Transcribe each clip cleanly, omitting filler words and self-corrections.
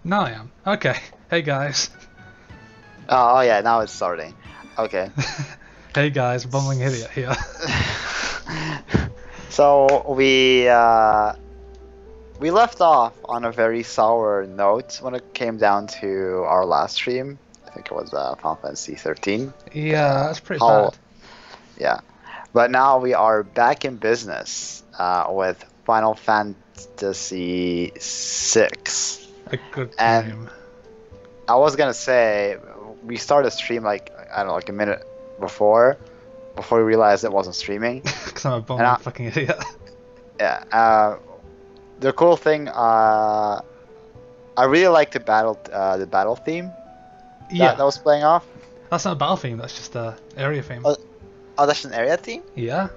Now I am. Okay. Hey guys. Oh yeah, now it's starting. Okay. Hey guys, bumbling idiot here. So we left off on a very sour note when it came down to our last stream. I think it was Final Fantasy 13. Yeah, that's pretty How bad. yeah, but now we are back in business with Final Fantasy 6. A good And game. I was gonna say we started a stream like I don't know, like a minute before we realized it wasn't streaming. Because I'm a And bumbling fucking idiot. yeah, the cool thing, I really like the battle theme that Yeah. was playing off. That's not a battle theme, that's just a area theme. Oh, oh, that's an area theme. Yeah. Uh,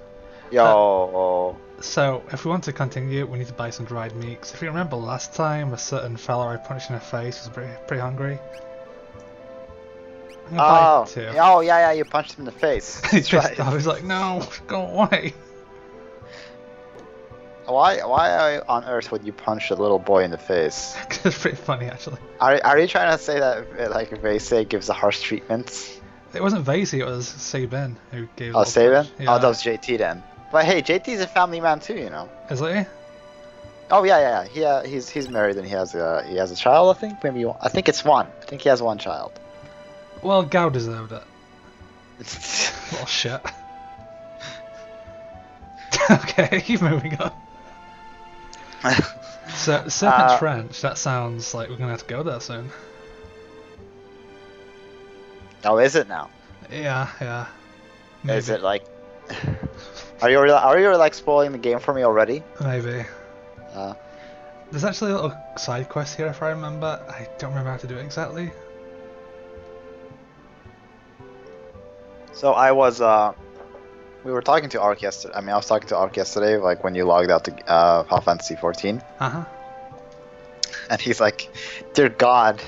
Yo, so, if we want to continue, we need to buy some dried meat. 'Cause if you remember last time, a certain fella I punched in the face was pretty hungry. I'm gonna buy two. yeah, you punched him in the face. He That's pissed right. off, he's like, no, go away. Why on earth would you punch a little boy in the face? It's pretty funny, actually. Are you trying to say that like Veisei gives a harsh treatment? It wasn't Vasey, it was Sabin who gave Oh, a little Sabin? push. Oh, Yeah. that was JT then. But hey, JT's a family man too, you know. Is it? Oh yeah. He's married and he has a child. I think maybe one. I think it's one. I think he has one child. Well, Gao deserved it. Little shit. Okay, keep moving on. So, Serpent Trench, that sounds like we're gonna have to go there soon. Oh, is it now? Yeah. Is Maybe. it like? Are you like spoiling the game for me already? Maybe. Uh, There's actually a little side quest here if I remember. I don't remember how to do it exactly. so we were talking to Ark yesterday. I mean, I was talking to Ark yesterday, like when you logged out to Final Fantasy 14, Uh-huh. and he's like, "Dear God,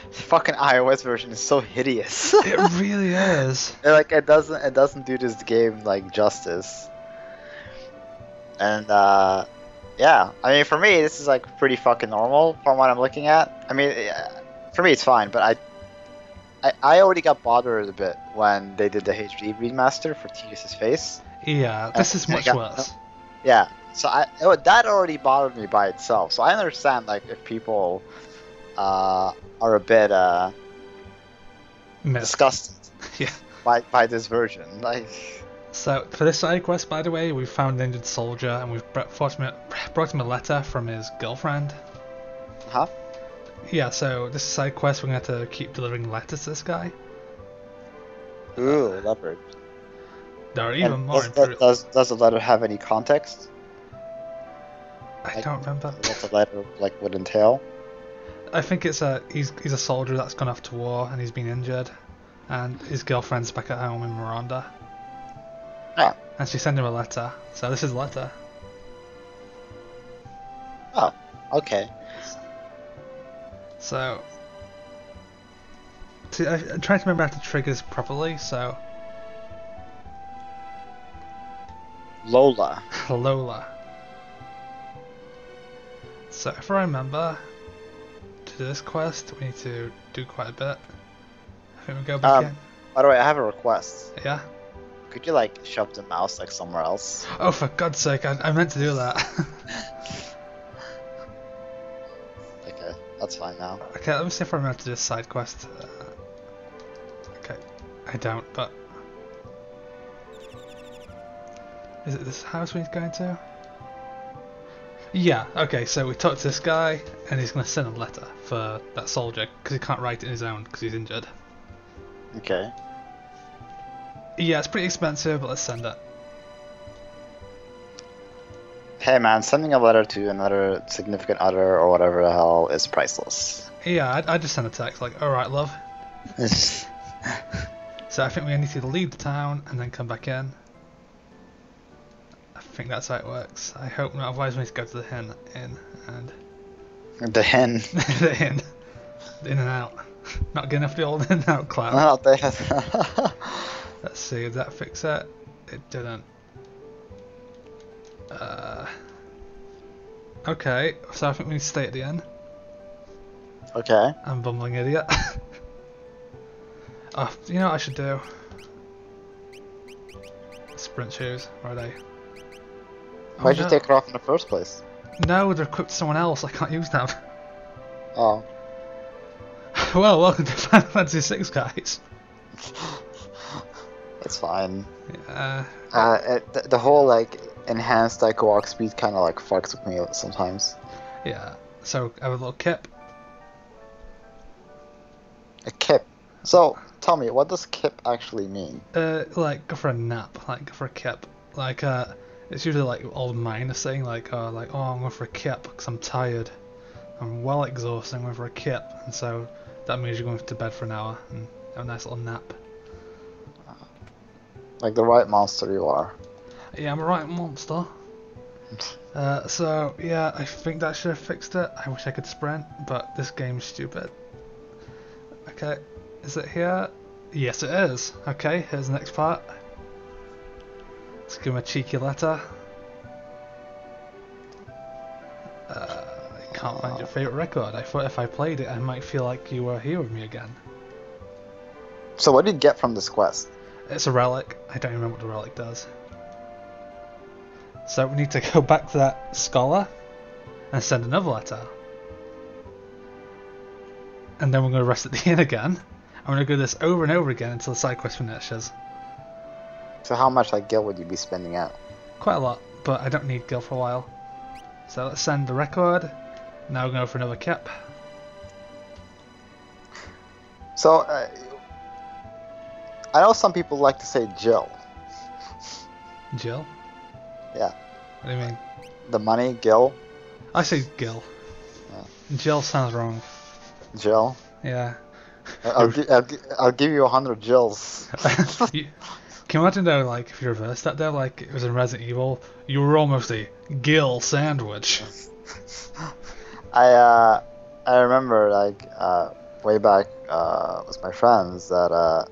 the fucking iOS version is so hideous." It really is. Like it doesn't do this game like justice. And yeah, I mean for me this is like pretty fucking normal from what I'm looking at. I mean for me it's fine, but I already got bothered a bit when they did the HD remaster for Tidus's face. Yeah, this is much worse. Yeah, so that already bothered me by itself. So I understand like if people are a bit Missed. disgusted Yeah. by this version. Like, So, for this side quest, by the way, we've found an injured soldier and we've brought him a letter from his girlfriend. huh? Yeah, so this side quest, we're going to have to keep delivering letters to this guy. Ooh, leopard. There are even And more does the letter have any context? I don't remember. What the letter like would entail? I think it's he's a soldier that's gone off to war and he's been injured, and his girlfriend's back at home in Miranda. Oh, And she sent him a letter. So this is a letter. oh, okay. So, see, I'm trying to remember how to trigger this properly. So, Lola. Lola. So if I remember, to do this quest, we need to do quite a bit. I think we go back in. By the way, I have a request. Yeah. Could you like shove the mouse like somewhere else? Oh, for God's sake! I meant to do that. Okay, that's fine now. Okay, let me see if I remember to do this side quest. Okay, I don't. But is it this house we need to go into? Yeah. Okay, so we talked to this guy, and he's gonna send a letter for that soldier because he can't write it in his own because he's injured. Okay. Yeah, it's pretty expensive, but let's send it. Hey man, sending a letter to another significant other or whatever the hell is priceless. Yeah, I just sent a text like, "Alright, love." So I think we need to leave the town and then come back in. I think that's how it works. I hope not, otherwise we need to go to the inn and The hen. the inn. The in and out. Not good enough for the old in and out cloud. Oh, the Let's see, did that fix it? It didn't. Okay, so I think we need to stay at the inn. Okay. I'm a bumbling idiot. Oh, you know what I should do? Sprint shoes, where are they? Why'd you no. take it off in the first place? No, they're equipped to someone else, I can't use them. Oh. Well, welcome to Final Fantasy VI, guys. It's fine. Yeah. The whole like enhanced like walk speed kind of like fucks with me sometimes. Yeah. So I have a little kip. A kip. So tell me, what does kip actually mean? Like go for a nap, like go for a kip. Like it's usually like old miners saying like oh I'm going for a kip because I'm tired. I'm well exhausted. I'm going for a kip, and so that means you're going to bed for an hour and have a nice little nap. Like the right monster you are. Yeah, I'm a right monster. So yeah, I think that should have fixed it. I wish I could sprint, but this game's stupid. Okay, is it here? Yes, it is. Okay, here's the next part. Let's give him a cheeky letter. I can't find your favourite record. I thought if I played it, I might feel like you were here with me again. So what did you get from this quest? It's a relic. I don't remember what the relic does. So we need to go back to that scholar and send another letter. And then we're going to rest at the inn again. I'm going to do this over and over again until the side quest finishes. So how much like gil would you be spending out? Quite a lot, but I don't need gil for a while. So let's send the record. Now we're going to go for another kip. So I know some people like to say Jill. Jill? Yeah. What do you mean? The money, Gil. I say Gil. Yeah. Jill sounds wrong. Jill. Yeah. I'll give you 100 Jills. Can you imagine though, like, if you reversed that though, like it was in Resident Evil, you were almost a Gil sandwich. I remember like way back with my friends that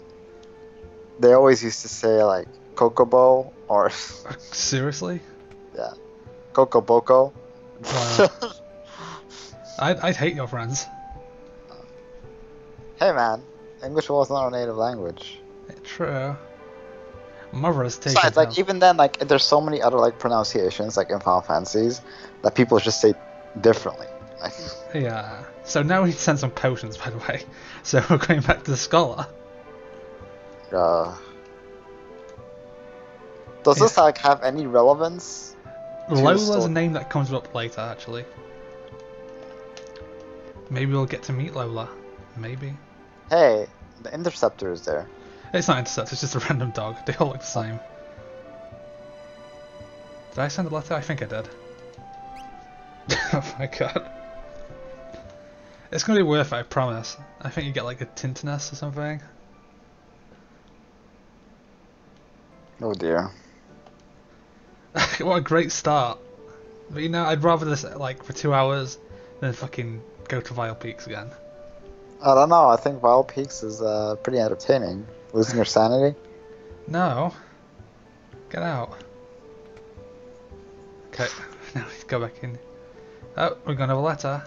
they always used to say like Kokobo or Seriously? yeah, Kokoboko. Wow. I'd hate your friends. Hey man, English was not our native language. True. Mother has taken. Besides, like even then, like there's so many other like pronunciations like in Final Fantasies that people just say differently. Like, yeah. So now we need to send some potions, by the way. So we're going back to the scholar. does this like have any relevance? Lola's a name that comes up later, actually. Maybe we'll get to meet Lola. Maybe. Hey, the interceptor is there. It's not Intercept, it's just a random dog. They all look the same. Did I send a letter? I think I did. Oh my god. It's gonna be worth it, I promise. I think you get like a tintiness or something. Oh dear. What a great start. But you know, I'd rather this like for 2 hours than fucking go to Vile Peaks again. I don't know. I think Vile Peaks is pretty entertaining. Losing your sanity? No. Get out. Okay, now let's go back in. Oh, we're gonna have a letter.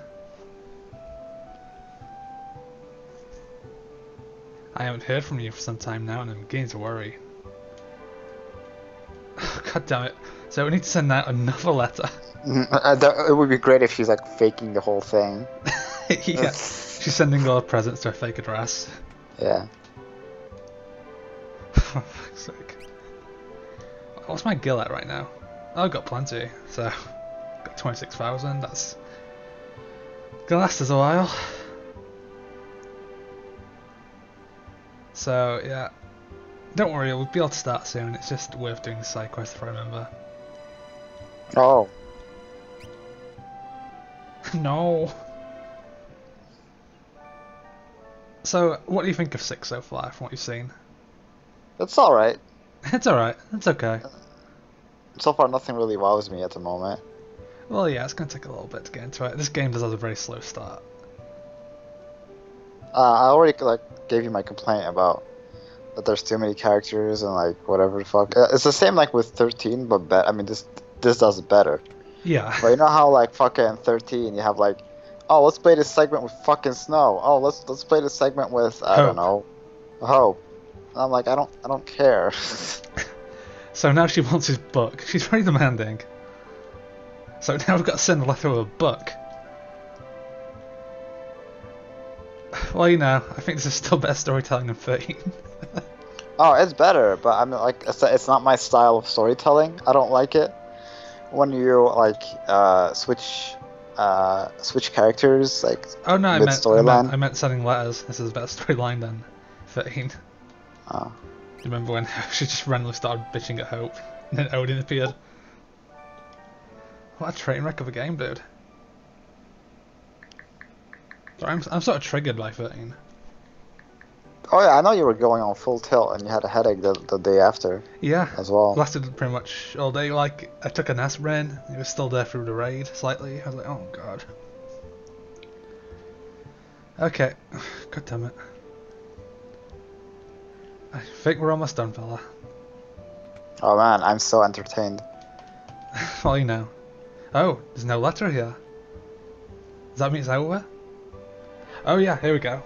I haven't heard from you for some time now and I'm beginning to worry. God damn it. So we need to send out another letter. It would be great if she's like faking the whole thing. Yeah. She's sending all her presents to a fake address. Yeah. For fuck's sake. What's my gil at right now? Oh, I've got plenty. So, got 26,000. That's gonna last us a while. So, yeah. Don't worry, we'll be able to start soon. It's just worth doing the side quest if I remember. Oh. No. So, what do you think of 6 so far, from what you've seen? It's alright. It's alright. It's okay. So far, nothing really wows me at the moment. Well, yeah, it's going to take a little bit to get into it. This game does have a very slow start. I already like gave you my complaint about that there's too many characters and like whatever the fuck. It's the same like with 13, but I mean this does it better. Yeah. But you know how like fucking 13 you have like Oh, let's play this segment with fucking Snow. Oh, let's play this segment with I don't know, Hope. And I'm like, I don't care. So now she wants his book. She's very demanding. So now we've got to send a letter with a book. Well, you know, I think this is still better storytelling than 13. Oh, it's better, but I'm like, it's not my style of storytelling. I don't like it when you like switch characters like Oh no, mid storyline. I meant sending letters. This is a better storyline than 13. Oh. Do you remember when she just randomly started bitching at Hope, and then Odin appeared? What a train wreck of a game, dude. Sorry, I'm sort of triggered by 13. Oh yeah, I know you were going on full tilt and you had a headache the day after. Yeah, as well. Lasted pretty much all day. Like, I took an aspirin, it was still there through the raid, slightly. I was like, oh god. Okay, god damn it. I think we're almost done, fella. Oh man, I'm so entertained. Well, you know. Oh, there's no letter here. Does that mean it's over? Oh yeah, here we go.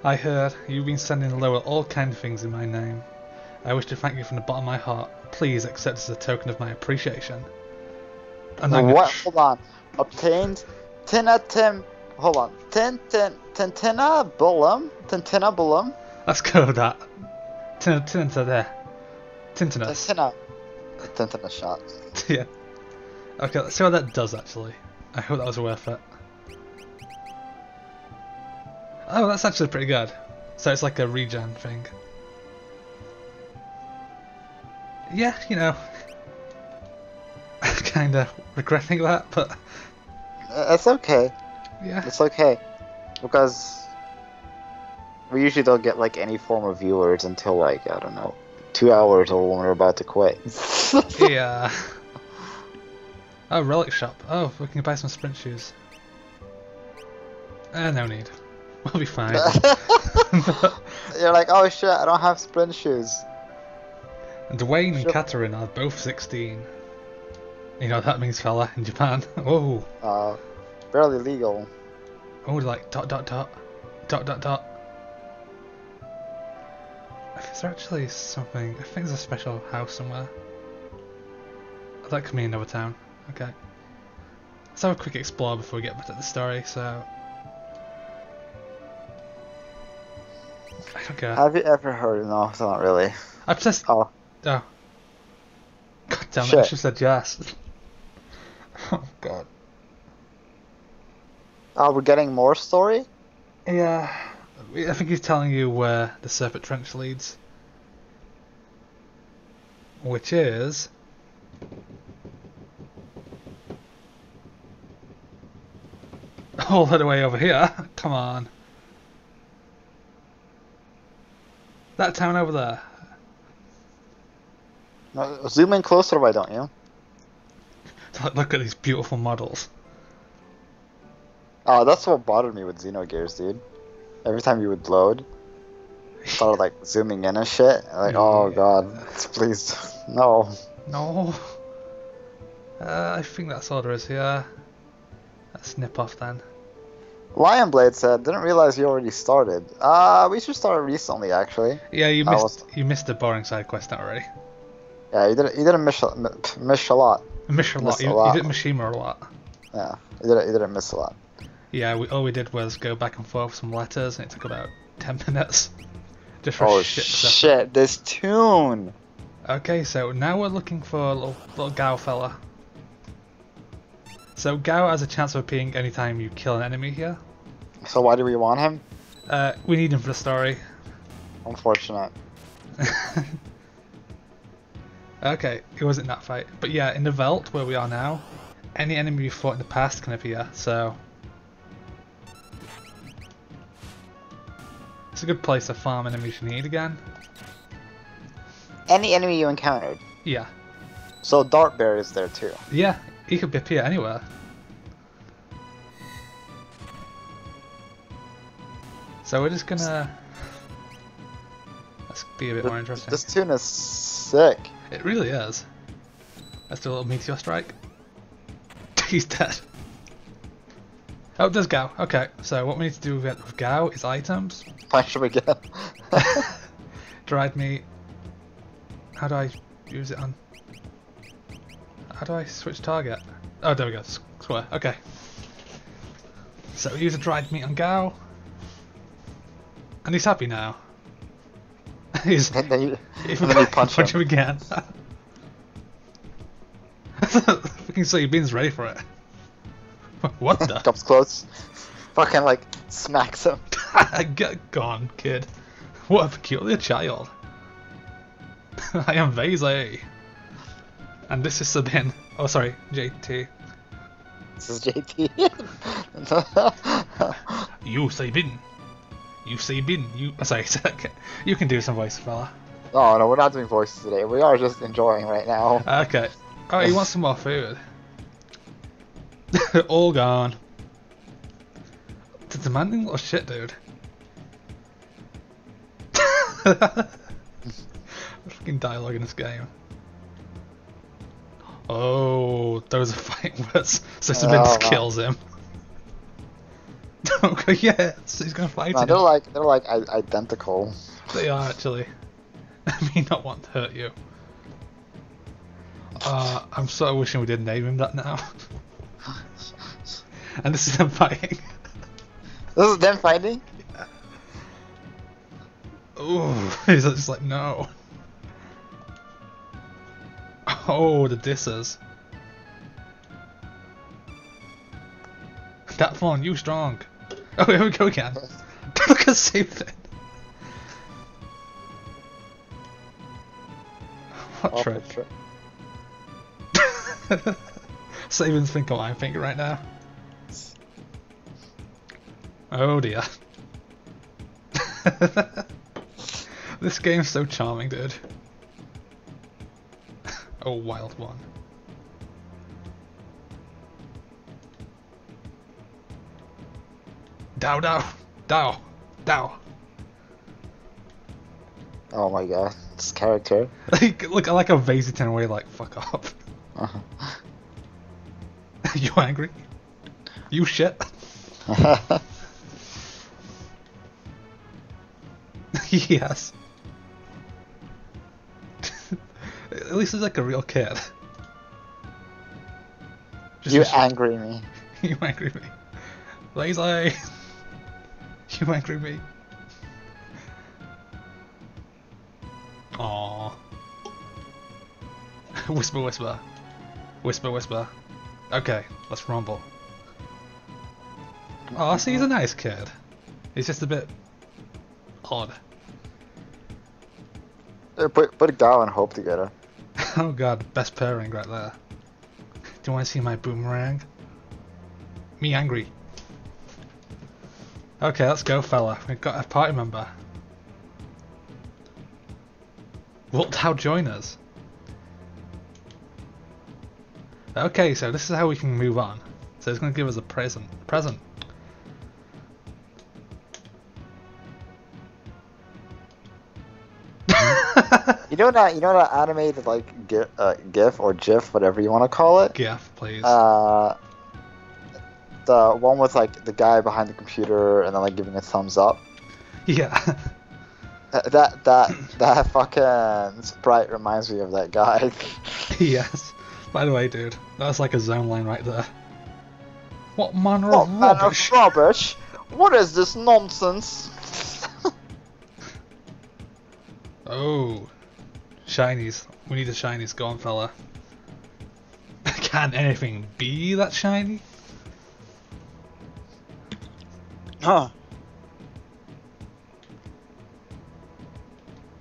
I heard you've been sending Lower all kind of things in my name. I wish to thank you from the bottom of my heart. Please accept this as a token of my appreciation. And what? Hold on. Obtained Tina Tim. Hold on. Tintina Bullum. Let's go with that. Tinta there. Tintinus. Tintina shot. Yeah. Okay, let's see what that does actually. I hope that was worth it. Oh, that's actually pretty good. So it's like a regen thing. Yeah, you know. Kinda regretting that, but... It's okay. Yeah. It's okay. Because we usually don't get like any form of viewers until like, I don't know, 2 hours or when we're about to quit. Yeah. Oh, relic shop. Oh, we can buy some sprint shoes. No need. We'll be fine. You're like, oh shit, I don't have sprint shoes. And Dwayne and Catherine are both 16. You know what that means, fella, in Japan. Whoa. Barely legal. Oh, like ... Is there actually something? I think there's a special house somewhere. Oh, that could be another town. Okay. Let's have a quick explore before we get back to the story, so... I don't care. Have you ever heard? No, it's not really. I've just... Oh. Oh. God damn it, Shit. I should have said yes. Oh god. We're getting more story? Yeah. I think he's telling you where the Serpent Trench leads. Which is... all the way over here. Come on. That town over there. No, zoom in closer, why don't you? Look at these beautiful models. Oh, that's what bothered me with Xenogears, dude. Every time you would load, started like zooming in and shit. Like, oh god, please, no. No. I think that's all there is here. Let's nip off then. Lionblade said, didn't realize you already started. We should start recently, actually. Yeah, you missed the boring side quest already. Yeah, you didn't miss a lot. You missed a lot. You did Mishima a lot. Yeah, you didn't miss a lot. Yeah, all we did was go back and forth with some letters, and it took about 10 minutes. Just for shit, this tune! Okay, so now we're looking for a little Gao fella. So Gao has a chance of appearing anytime you kill an enemy here. So why do we want him? We need him for the story. Unfortunate. Okay, it wasn't that fight. But yeah, in the Veldt, where we are now, any enemy you fought in the past can appear, so... it's a good place to farm enemies you need again. Any enemy you encountered? Yeah. So Dart Bear is there too? Yeah, he could appear anywhere. So we're just gonna... let's be a bit more interesting. This tune is sick. It really is. Let's do a little meteor strike. He's dead. Oh, there's Gao. Okay, so what we need to do with Gao is items. Punch him again. Dried meat. How do I use it on? How do I switch target? Oh, there we go. Square. Okay. So we use a dried meat on Gao. And he's happy now. He's. And then you punch him again. Fucking soybeans ready for it. What the? Comes close. Fucking like smacks him. Get gone, kid. What a peculiar child. I am Vase. And this is Sabin. Oh, sorry, JT. This is JT. You Sabin. You Sabin. You. Sorry, you can do some voice, fella. Oh no, we're not doing voices today. We are just enjoying right now. Okay. Oh, you want some more food? All gone. It's a demanding little shit, dude. Fucking dialogue in this game. Oh, those are fighting words. So Sabin kills him. Okay, yes, he's gonna fight him. They're like identical. They are actually. I mean, not want to hurt you. I'm sort of wishing we did name him that now. And this is them fighting. This is them fighting? Yeah. Ooh, he's just like, no. Oh, the disses. That phone, you strong. Oh, here we go again. Look at Sabin. What trick? Sabin's thinking what I'm thinking right now. Oh dear. This game's so charming, dude. Oh, wild one. Dow, dow, dow, dow. Oh my god, this character. Look, I like a Vasitan way, like, fuck off. You angry? You shit? Yes. At least he's like a real kid. You angry me. You angry me. Lazy. You angry me. Aww. Whisper, whisper. Whisper, whisper. Okay, let's rumble. Oh, see, he's a nice kid. He's just a bit odd. Put Gao and Hope together. Oh god, best pairing right there. Do you want to see my boomerang? Me angry. Okay, let's go, fella. We've got a party member. Wilt thou join us? Okay, so this is how we can move on. So it's going to give us a present. You know that animated like GIF or GIF, whatever you want to call it. GIF, please. The one with like the guy behind the computer and then like giving a thumbs up. Yeah. That fucking sprite reminds me of that guy. Yes. By the way, dude, that's like a zone line right there. What manner of rubbish? Rubbish? What is this nonsense? Oh, shinies. We need the shinies. Go on, fella. Can anything be that shiny? Huh.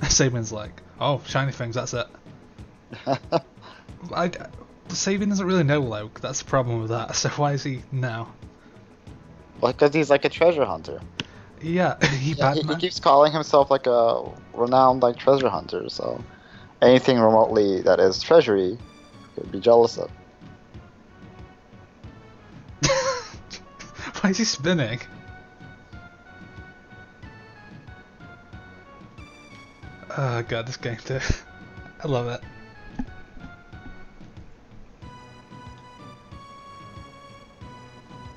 Sabin's like, oh, shiny things, that's it. Sabin doesn't really know Loke, that's the problem with that, so why is he now? Well, because he's like a treasure hunter. Yeah, he keeps calling himself like a renowned like treasure hunter, so anything remotely that is treasury could be jealous of. Why is he spinning? Oh god, this game too. I love it.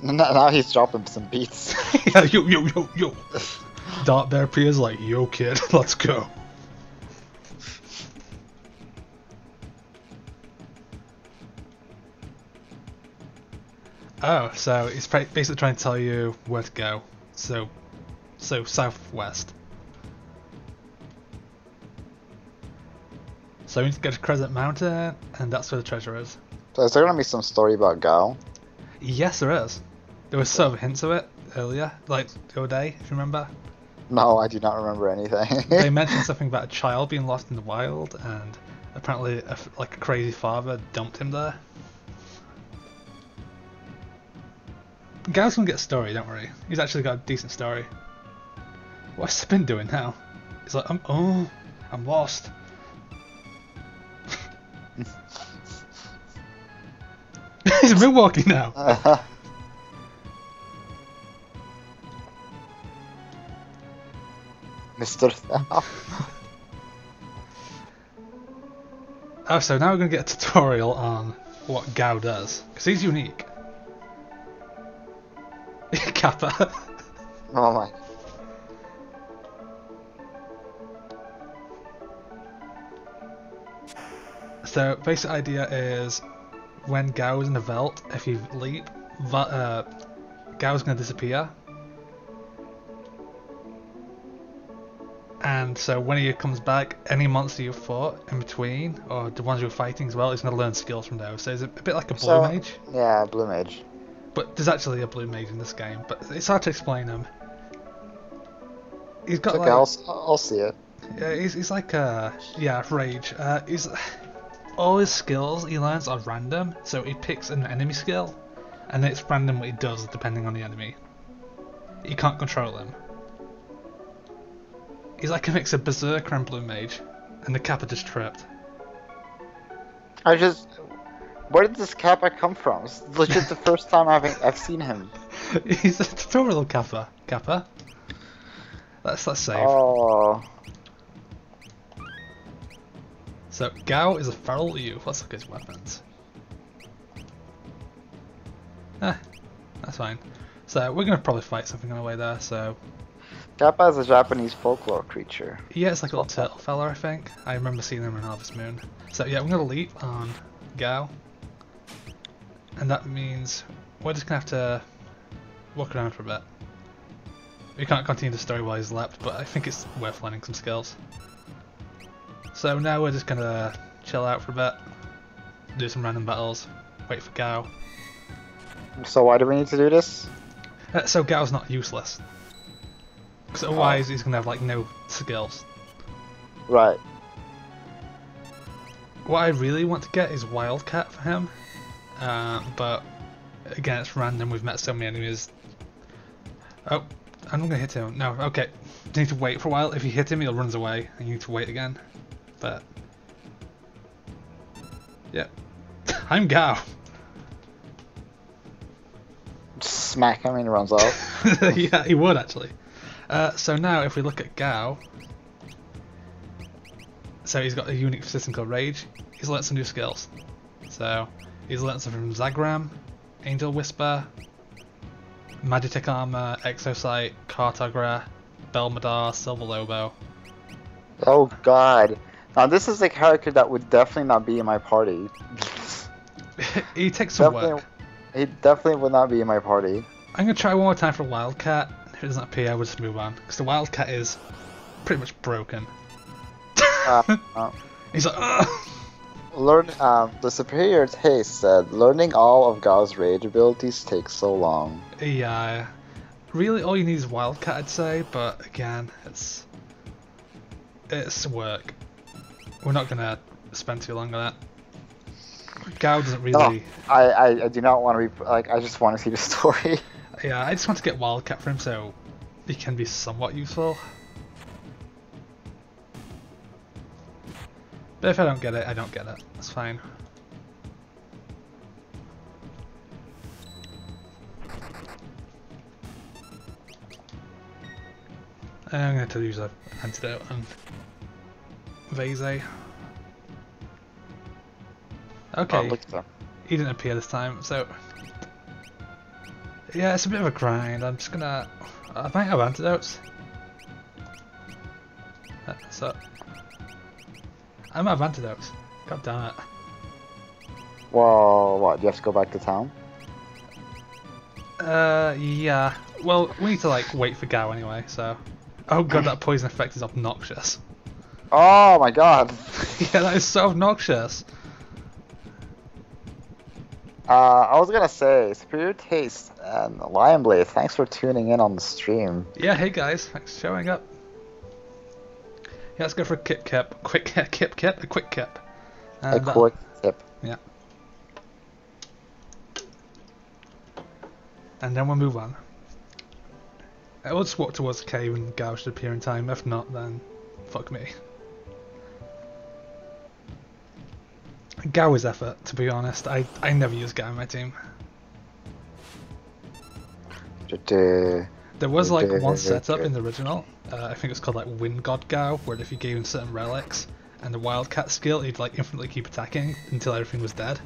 Now he's dropping some beats. Yeah, yo. Dark Bear appears like, yo kid, let's go. Oh, so he's basically trying to tell you where to go. So southwest. So we need to go to Crescent Mountain, and that's where the treasure is. So is there gonna be some story about Gao? Yes, there is. There was sort of hints of it earlier, like the other day, if you remember. No, I do not remember anything. They mentioned something about a child being lost in the wild, and apparently a crazy father dumped him there. Gao's gonna get a story, don't worry. He's actually got a decent story. What's he been doing now? He's like, I'm lost. He's moonwalking now. Mr. Oh, so now we're gonna get a tutorial on what Gao does, because he's unique. Kappa. Oh my. So basic idea is when Gao is in the vault, if you leap, Gao's going to disappear. And so when he comes back, any monster you fought in between, or the ones you're fighting as well, is going to learn skills from those. So it's a bit like a blue mage. Yeah, blue mage. But there's actually a blue mage in this game, but it's hard to explain him. He's got Okay, like... I'll see it. Yeah, he's like rage. He's all his skills he learns are random, so he picks an enemy skill, and it's random what he does depending on the enemy. You can't control him. He's like a mix of Berserker and Blue Mage, and the Kappa just tripped. Where did this Kappa come from? It's legit the first time I've seen him. He's a tutorial Kappa. Let's save. Oh. So Gao is a feral youth. Let's look at his weapons. That's fine. So we're gonna probably fight something on the way there. So Kappa is a Japanese folklore creature. yeah, it's like a little turtle fella, I think. I remember seeing him in Harvest Moon. So yeah, we're gonna leap on Gao, and that means we're just gonna have to walk around for a bit. We can't continue the story while he's leapt, but I think it's worth learning some skills. So now we're just gonna chill out for a bit, do some random battles, wait for Gao. So why do we need to do this? So Gao's not useless, because otherwise he's gonna have like no skills. Right. What I really want to get is Wildcat for him, but again it's random. We've met so many enemies. Oh, I'm not gonna hit him. No, okay. You need to wait for a while. If you hit him, he runs away, and you need to wait again. But yeah, I'm Gao. Smack him and he runs out. Yeah, he would actually. So now if we look at Gao, so he's got a unique system called Rage. He's learnt some new skills. So he's learnt some from Zagram, Angel Whisper, Magitek Armor, Exosight, Cartogra, Belmadar, Silver Lobo. Oh god. Now this is a character that would definitely not be in my party. He takes some work. He definitely would not be in my party. I'm gonna try one more time for Wildcat. If it doesn't appear, we'll just move on. Because the Wildcat is pretty much broken. He's like, ugh! The superior taste said, learning all of Gao's rage abilities takes so long. Yeah. Really all you need is Wildcat, I'd say, but again, it's work. We're not gonna spend too long on that. Gao doesn't really... No, I do not want to be... Like, I just want to see the story. Yeah, I just want to get Wildcat for him so he can be somewhat useful. But if I don't get it, I don't get it. That's fine. I'm going to use an antidote on Vase. Okay, he didn't appear this time, so Yeah, it's a bit of a grind. I'm just gonna. I might have antidotes. So. I might have antidotes. God damn it. Well, what? Do you have to go back to town? Yeah. Well, we need to like wait for Gao anyway, so. Oh god, that poison effect is obnoxious. Oh my god. Yeah, that is so obnoxious. I was gonna say, Superior Taste and Lion Blade, thanks for tuning in on the stream. Yeah, hey guys, thanks for showing up. Yeah, let's go for a kip kip. Quick kip kip, a quick kip. A quick tip. Yeah. And then we'll move on. We'll just walk towards the cave and Gao should appear in time. If not, then fuck me. Gao is effort, to be honest. I never use Gao in my team. There was like one setup in the original, I think it's called like Wind God Gao, where if you gave him certain relics and the Wildcat skill, he'd like infinitely keep attacking until everything was dead.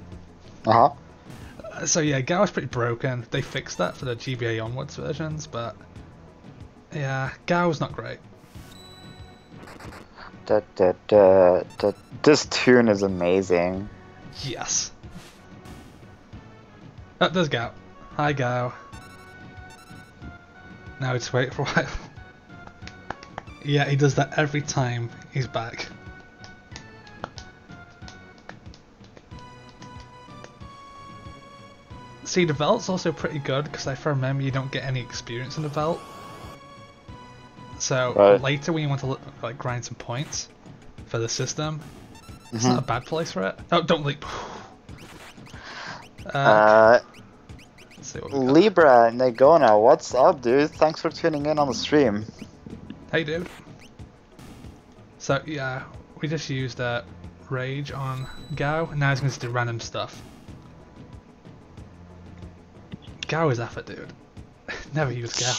So yeah, Gao is pretty broken. They fixed that for the GBA onwards versions, but yeah, Gao's not great. This tune is amazing. Yes. Oh, there's Gao. Hi Gao. Now just wait for a while. Yeah, he does that every time he's back. See, the Velt's also pretty good, because if I remember you don't get any experience in the Velt. So later when you want to like grind some points for the system, it's not a bad place for it. Oh, don't leap. Let's see what we got. Libra Negona, what's up, dude? Thanks for tuning in on the stream. Hey, dude. So yeah, we just used Rage on Gao, and now he's going to do random stuff. Gao is effort, dude. Never use Gao.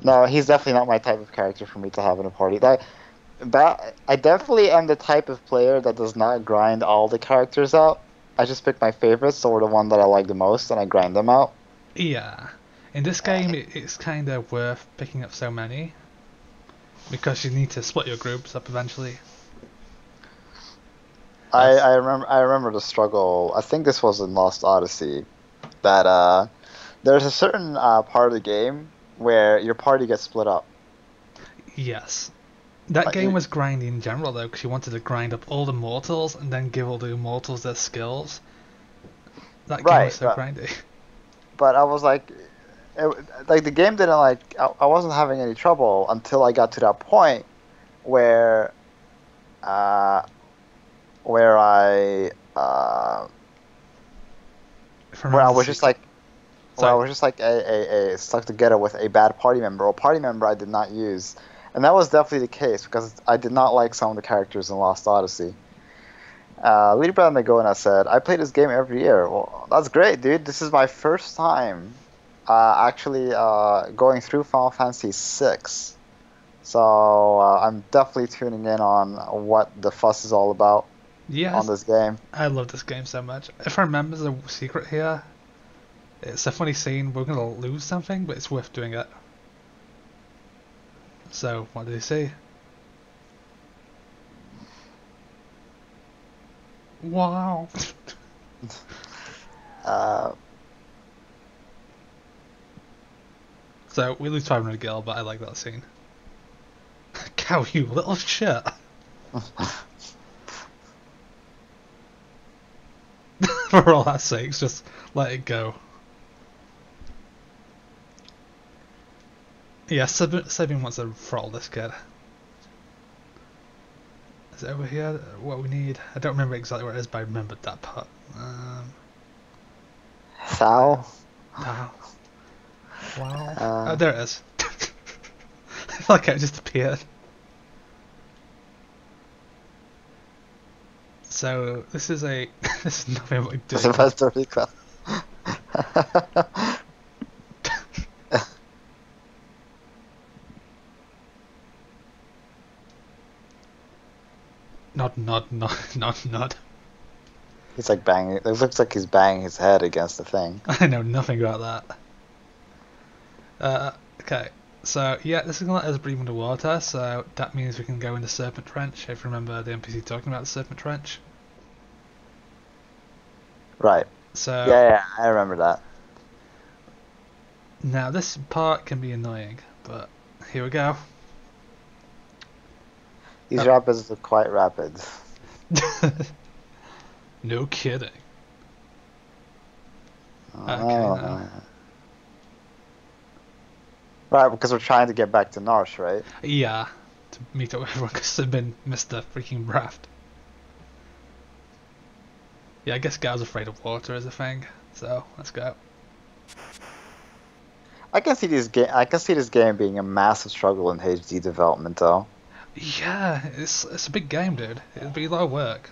No, he's definitely not my type of character for me to have in a party. I definitely am the type of player that does not grind all the characters out. I just pick my favorites or the one that I like the most and I grind them out. Yeah. In this game, it's kind of worth picking up so many, because you need to split your groups up eventually. I remember the struggle. I think this was in Lost Odyssey. That there's a certain part of the game where your party gets split up. Yes. That game was grindy in general though, because you wanted to grind up all the mortals and then give all the immortals their skills. That game was so grindy. But I was like, the game didn't like. I wasn't having any trouble until I got to that point where I was just like. Well, I was just like a stuck together with a bad party member, or a party member I did not use. And that was definitely the case, because I did not like some of the characters in Lost Odyssey. Libra Negona said, I play this game every year. Well, that's great, dude. This is my first time actually going through Final Fantasy VI. So I'm definitely tuning in on what the fuss is all about on this game. I love this game so much. If I remember the secret here, it's a funny scene. We're going to lose something, but it's worth doing it. So, what did he say? Wow. So, we lose 500 gil, but I like that scene. Cow, you little shit. For all that sakes, just let it go. Yeah, Sabine wants to throttle this kid. Is it over here? What we need? I don't remember exactly where it is, but I remembered that part. Thou? Wow. Oh, there it is. I feel like it just appeared. So, this is a... this is nothing but doing. Supposed to recall. Nod. He's like banging. It looks like he's banging his head against the thing. I know nothing about that. Okay, so yeah, this is gonna let us breathe underwater, so that means we can go in the Serpent Trench, if you remember the NPC talking about the Serpent Trench. Right. So Yeah, I remember that. now this part can be annoying, but here we go. These rapids look quite rapid. No kidding. Oh. Okay, now. Right, because we're trying to get back to Narsh, right? Yeah, to meet up with everyone because they've been Mr. freaking Raft. Yeah, I guess Gal's afraid of water is a thing, so let's go. I can see this game. I can see this game being a massive struggle in HD development, though. Yeah, it's a big game, dude. It'll be a lot of work.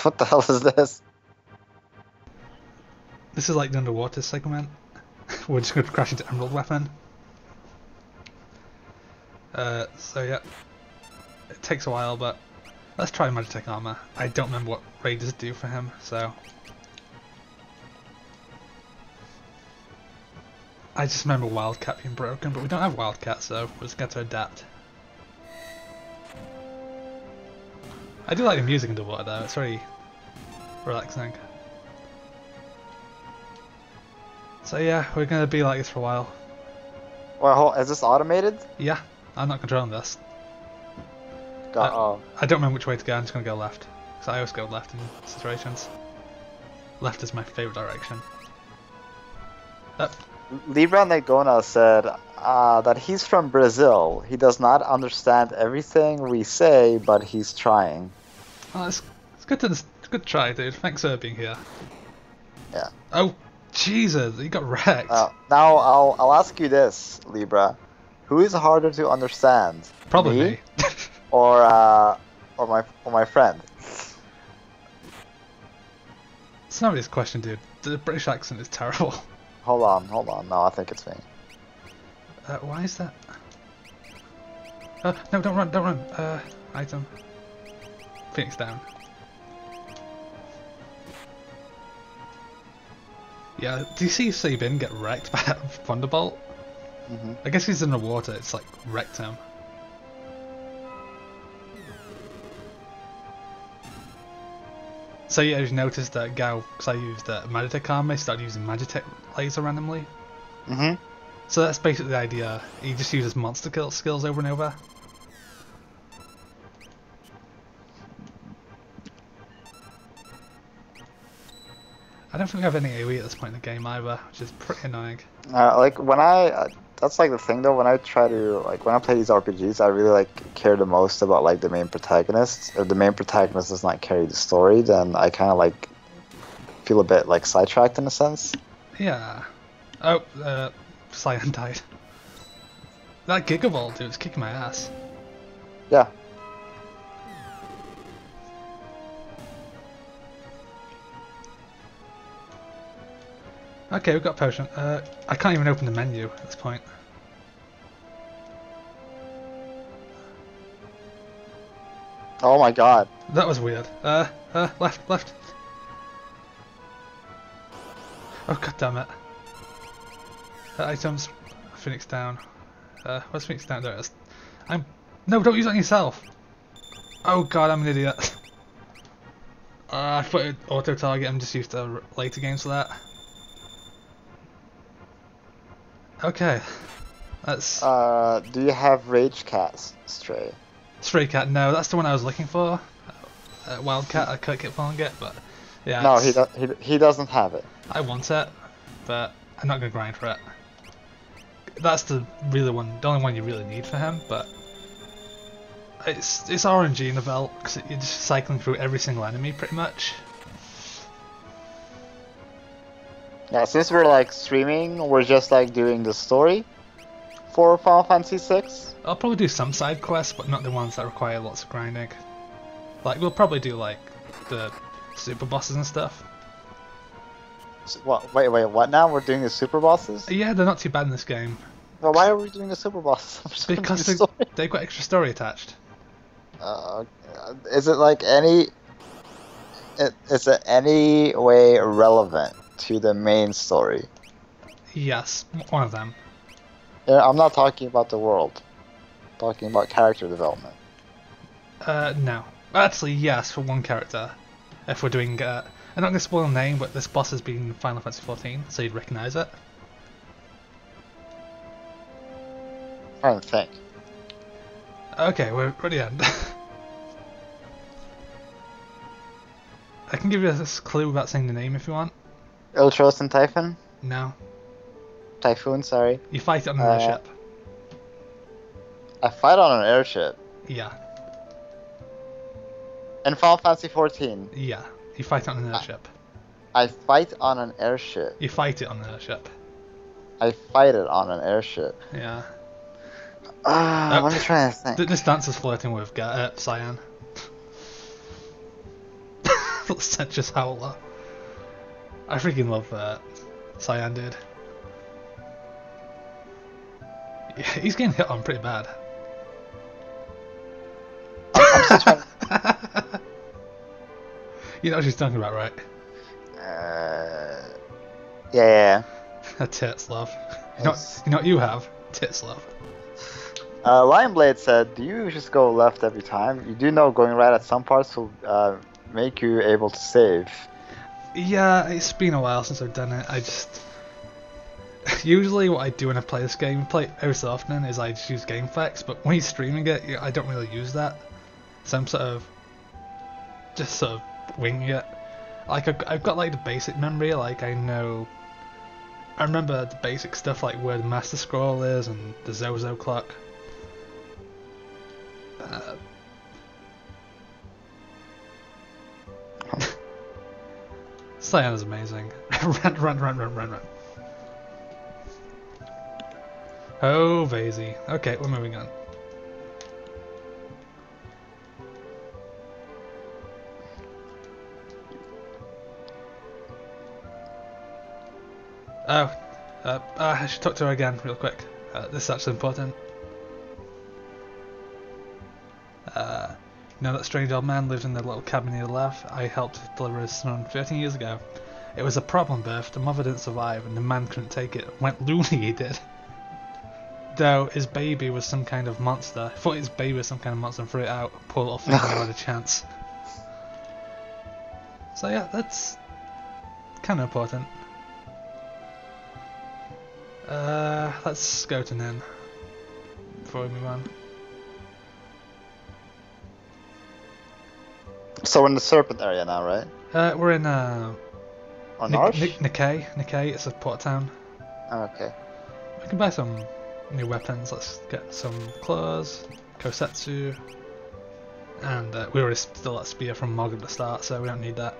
What the hell is this? This is like the underwater segment. We're just going to crash into Emerald Weapon. So yeah, it takes a while, but let's try Magitech Armor. I don't remember what raiders do for him, so I just remember Wildcat being broken, but we don't have Wildcat, so we're just going to adapt. I do like the music underwater though, it's very relaxing. So yeah, we're going to be like this for a while. Well, is this automated? Yeah, I'm not controlling this. Oh. I don't remember which way to go, I'm just going to go left. Because I always go left in situations. Left is my favourite direction. Libra Negona said that he's from Brazil. He does not understand everything we say, but he's trying. Oh, it's good to try, dude. Thanks for being here. Yeah. Oh, Jesus, you got wrecked. Now I'll ask you this, Libra: who is harder to understand? Probably me. or my friend? It's not really this question, dude. The British accent is terrible. Hold on. No, I think it's me. Why is that? No, don't run. Item. Phoenix down. Yeah, do you see Sabin get wrecked by that Thunderbolt? Mm-hmm. I guess he's in the water, it's like wrecked him. So yeah, you've noticed that Gao, because I used Magitech Armor, started using Magitech Laser randomly. Mm-hmm. So that's basically the idea. He just uses monster kill skills over and over. I don't think we have any AoE at this point in the game either, which is pretty annoying. Like when that's like the thing though. When I try to when I play these RPGs, I really care the most about the main protagonist. If the main protagonist does not carry the story, then I kind of feel a bit sidetracked in a sense. Yeah. Oh, Cyan died. That Gigaball dude is kicking my ass. Yeah. Okay, we've got a potion. I can't even open the menu at this point. Oh my god. That was weird. Left. Oh god damn it. Items. Phoenix down. Where's Phoenix down? There it is. No, don't use it on yourself! Oh god, I'm an idiot. I thought it would auto-target, I'm just used to later games for that. Okay. Let's... do you have Rage Cat, Stray? Stray Cat, no, that's the one I was looking for. Wildcat, I couldn't keep calling it, but... Yeah, no, he doesn't have it. I want it, but I'm not going to grind for it. That's the only one you really need for him, but... It's RNG in the belt, because you're just cycling through every single enemy, pretty much. Yeah, since we're streaming, we're just doing the story for Final Fantasy VI. I'll probably do some side quests, but not the ones that require lots of grinding. We'll probably do the super bosses and stuff. So, what? Wait, what now? We're doing the super bosses? Yeah, they're not too bad in this game. Well, why are we doing the super boss? Because they've got extra story attached. Is it like any? Is it any way relevant to the main story? Yes, one of them. Yeah, I'm not talking about the world. I'm talking about character development. No. Actually, yes, for one character. If we're doing, I'm not going to spoil the name, but this boss has been in Final Fantasy XIV, so you'd recognise it. I'm trying to think. Okay, we're at the end. I can give you a clue without saying the name if you want. Ultros and Typhon? No. Typhoon, sorry. You fight it on an airship. I fight on an airship. Yeah. In Final Fantasy XIV. Yeah. You fight it on an airship. I fight on an airship. You fight it on an airship. I fight it on an airship. Yeah. Let me try to think. This dancer's flirting with Cyan. Sensuous Howler. I freaking love that. Cyan dude. Yeah, he's getting hit on pretty bad. I'm still trying. You know what she's talking about, right? Yeah. A tits love. You know what you have? Tits love. Lionblade said, "Do you just go left every time? You do know going right at some parts will make you able to save." Yeah, it's been a while since I've done it. I just usually what I do when I play this game, play it every so often, is I just use game facts. But when you're streaming it, I don't really use that. So I'm just sort of winging it. Like I've got like the basic memory. Like I remember the basic stuff like where the Master Scroll is and the Zozo clock. Cyan is amazing. Run. Oh, Vasey. Okay, we're moving on. I should talk to her again real quick. This is actually important. You know that strange old man lived in the little cabin near the lab? I helped deliver his son 13 years ago. It was a problem birth, the mother didn't survive and the man couldn't take it. Went loony, he did. Though his baby was some kind of monster. I thought his baby was some kind of monster and threw it out. Poor little thing never had a chance. So yeah, that's kind of important. Let's go to Nin before we move on. So we're in the Serpent area now, right? We're in Nikkei? Nikkei, it's a port town. Oh, okay. We can buy some new weapons. Let's get some claws, Kosetsu, and we already stole that spear from Mog at the start, so we don't need that.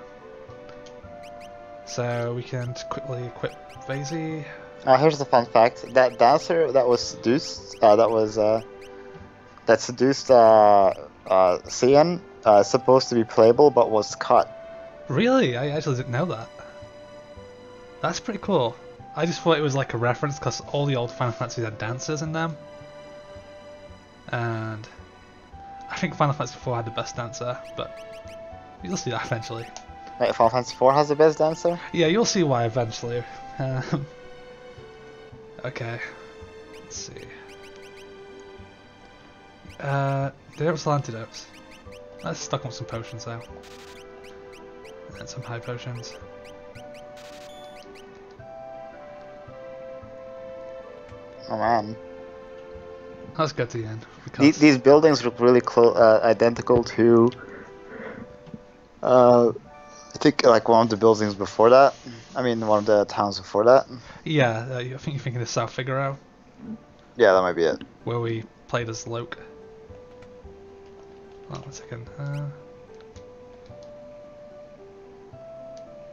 So we can quickly equip Vasey. Here's the fun fact: that dancer that was seduced, that seduced Cyan, supposed to be playable, but was cut. Really? I actually didn't know that. That's pretty cool. I just thought it was like a reference because all the old Final Fantasies had dancers in them. And I think Final Fantasy IV had the best dancer, but you'll see that eventually. Wait, Final Fantasy IV has the best dancer? Yeah, you'll see why eventually. Okay, let's see. They don't sell antidotes. Let's stock up some potions though. And some high potions. Oh man. Let's go to the end. These buildings look really identical to I think like one of the buildings before that. I mean one of the towns before that. Yeah, I think you're thinking of South Figaro. Yeah, that might be it. Where we played as Loke. Oh, 1 second.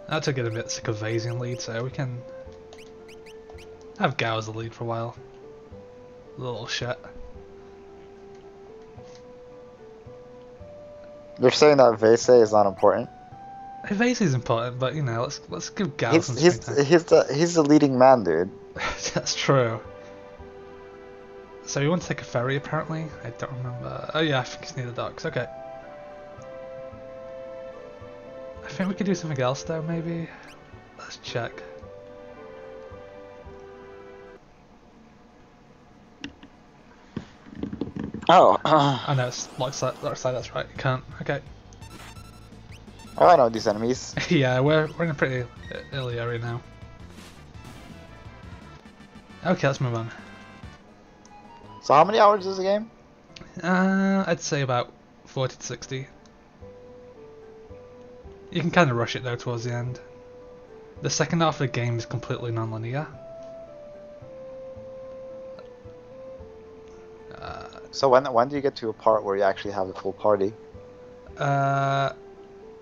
I had to get a bit sick of Vasian lead, so we can have Gao as the lead for a while. Little shit. You're saying that Vase is not important? Vase is important, but you know, let's give Gao some screen time. He's the leading man, dude. That's true. So we want to take a ferry apparently. I don't remember. Oh yeah, I think it's near the docks. Okay. I think we could do something else though, maybe. Let's check. Oh. Oh no, it's locked side, that's right. You can't. Okay. Oh, I know these enemies. Yeah, we're in a pretty early area now. Okay, let's move on. So how many hours is the game? I'd say about 40 to 60. You can kind of rush it though towards the end. The second half of the game is completely non-linear. So when do you get to a part where you actually have the full party? I'm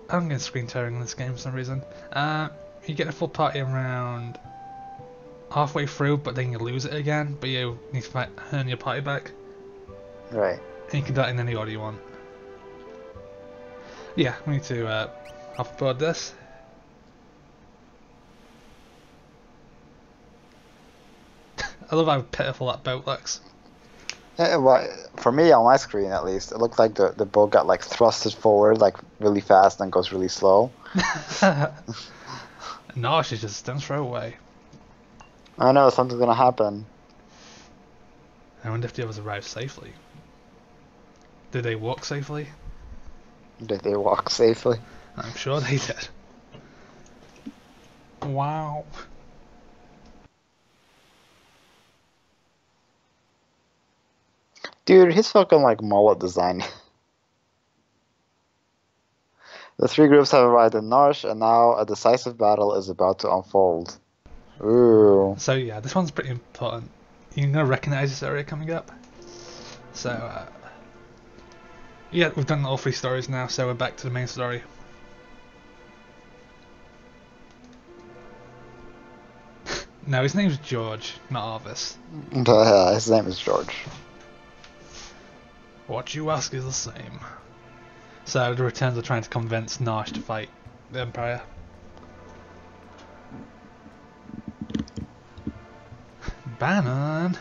getting screen tearing in this game for some reason. You get a full party around halfway through, but then you lose it again, but you need to earn your party back. Right. And you can do that in any order you want. Yeah, we need to hop aboard this. I love how pitiful that boat looks. Yeah, well, for me on my screen at least, it looked like the boat got like thrusted forward like really fast and then goes really slow. No, she's just don't throw away. I know something's gonna happen. I wonder if the others arrived safely. Did they walk safely? Did they walk safely? I'm sure they did. Wow. Dude, his fucking like mullet design. The three groups have arrived in Narsh, and now a decisive battle is about to unfold. Ooh. So yeah, this one's pretty important. You're gonna recognize this area coming up. So yeah, we've done all three stories now, so we're back to the main story. No, his name's George, not Arvis. His name is George. What you ask is the same. So the Returns are trying to convince Narsh to fight the Empire. Bannon!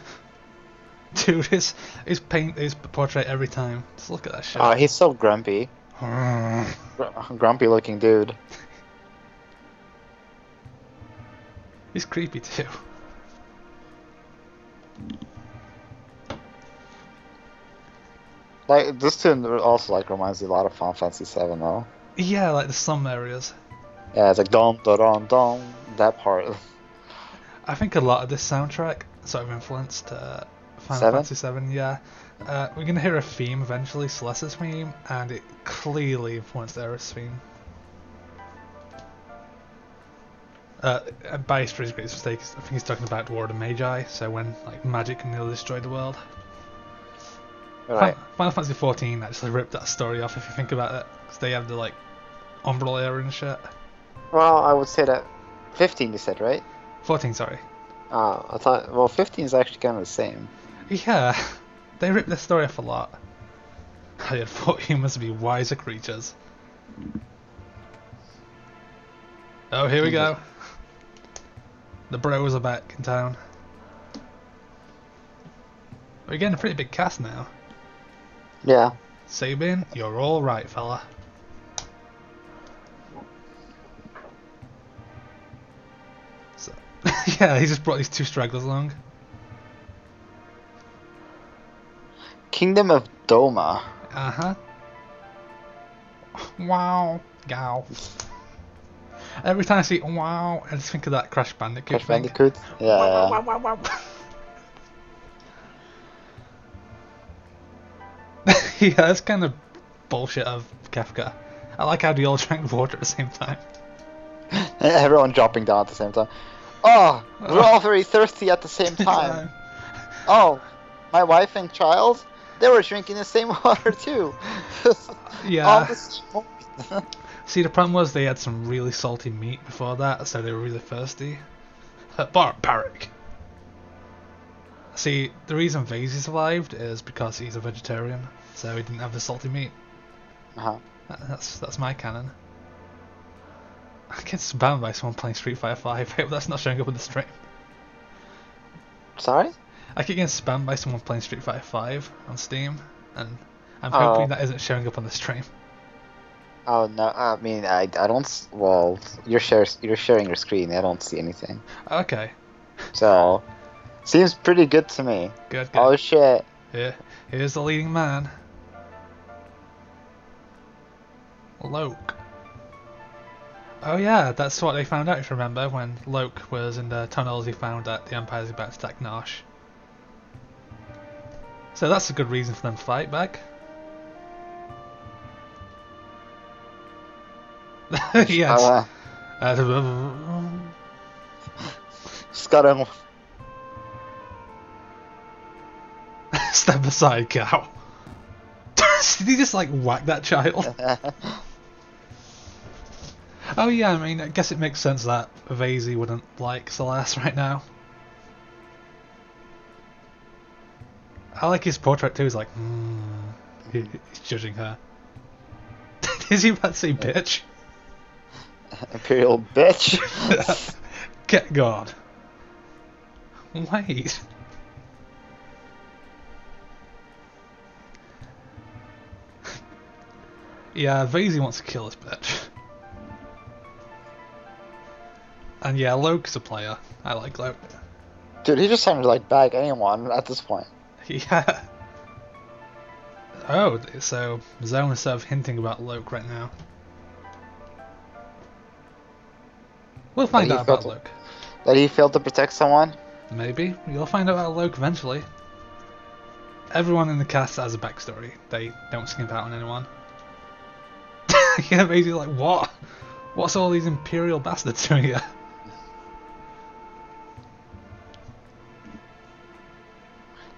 Dude, his portrait every time. Just look at that shit. Oh, he's so grumpy. Grumpy looking dude. He's creepy too. Like this tune also like reminds me a lot of Final Fantasy VII though. Yeah, like the some areas. Yeah, it's like dum da dum dum that part. I think a lot of this soundtrack sort of influenced Final Seven? Fantasy VII. Yeah, we're gonna hear a theme eventually, Celeste's theme, and it clearly influenced Aerith's theme. By history's greatest mistake, I think he's talking about the War of the Magi. So when like magic nearly destroyed the world. Right. Final Fantasy XIV actually ripped that story off if you think about it, because they have the like Umbral era and shit. Well, I would say that 15 you said, right? 14, sorry. I thought, well, 15 is actually kind of the same. Yeah, they ripped this story off a lot. I had thought humans would be wiser creatures. Oh, here we go. The bros are back in town. We're getting a pretty big cast now. Yeah. Sabin, you're all right, fella. So, yeah, he just brought these two stragglers along. Kingdom of Doma. Uh-huh. Wow. Gow. Every time I see wow, I just think of that Crash Bandicoot Crash thing. Bandicoot? Yeah. Wow, wow, wow, wow, wow. Yeah, that's kind of bullshit of Kefka. I like how they all drank water at the same time. Everyone dropping down at the same time. Oh, we're all very thirsty at the same time. Oh, my wife and child, they were drinking the same water too. Yeah. All the same moment. See, the problem was they had some really salty meat before that, so they were really thirsty. Barbaric. See, the reason Vasey survived is because he's a vegetarian, so he didn't have the salty meat. Uh-huh. That's my canon. I get spammed by someone playing Street Fighter 5. Hope that's not showing up in the stream. Sorry? I keep getting spammed by someone playing Street Fighter V on Steam, and I'm Oh. hoping that isn't showing up on the stream. Oh no, I mean I don't. Well, you're sharing your screen. I don't see anything. Okay, So seems pretty good to me. good, good. Oh shit. Here's the leading man. Loke. Oh yeah, that's what they found out, if you remember, when Loke was in the tunnels. He found that the Empire's about to attack Nosh. So that's a good reason for them to fight back. Yes. Just gotta. Step aside, cow. Did he just like whack that child? Oh yeah, I mean, I guess it makes sense that Vasey wouldn't like Celeste right now. I like his portrait too. He's like, he's judging her. Is he about to say bitch? Imperial bitch. Get God. Wait. Yeah, Vasey wants to kill this bitch. And yeah, Loke's a player. I like Loke. Dude, he just sounded like bag anyone at this point. Yeah. Oh, so Zone is sort of hinting about Loke right now. We'll find out about Loke. That he failed to protect someone? Maybe. You'll find out about Loke eventually. Everyone in the cast has a backstory. They don't skimp out on anyone. Yeah, basically like, what? What's all these Imperial bastards doing here?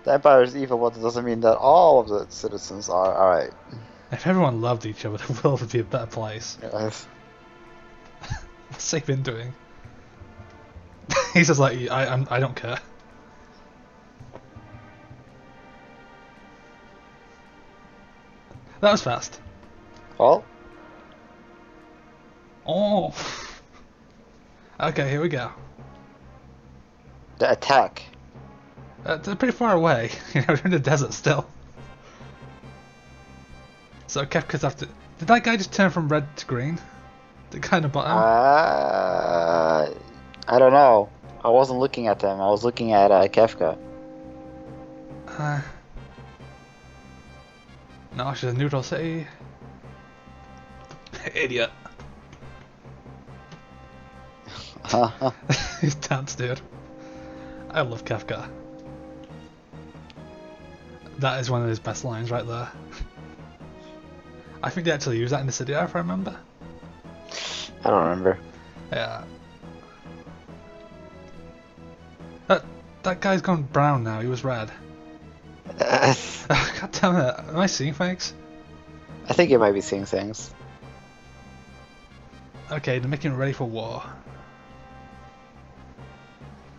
The Empire is evil, but it doesn't mean that all of the citizens are. Alright. If everyone loved each other, the world would be a better place. Yes. What's he been doing? He's just like, I don't care. That was fast. Well? Oh. Okay, here we go. The attack. They're pretty far away. You know, we're in the desert still. So Kefka's after. Did that guy just turn from red to green? The guy in the bottom? I don't know. I wasn't looking at them. I was looking at Kefka. No, she's a neutral city. Idiot. He's dance, dude. I love Kefka. That is one of his best lines right there. I think they actually use that in the city, if I remember. I don't remember. Yeah. That guy's gone brown now. He was red. God damn it! Am I seeing things? I think you might be seeing things. Okay, they're making it ready for war.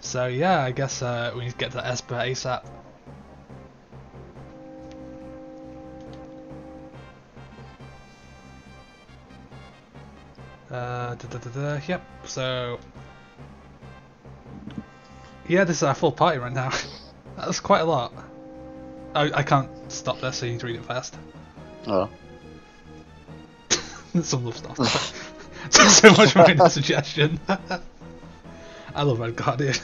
So yeah, I guess we need to get to Esper ASAP. Yep, so... Yeah, this is our full party right now. That's quite a lot. I can't stop this, so you need to read it fast. Oh. Some love stuff. So much for my suggestion. I love Red Guardian.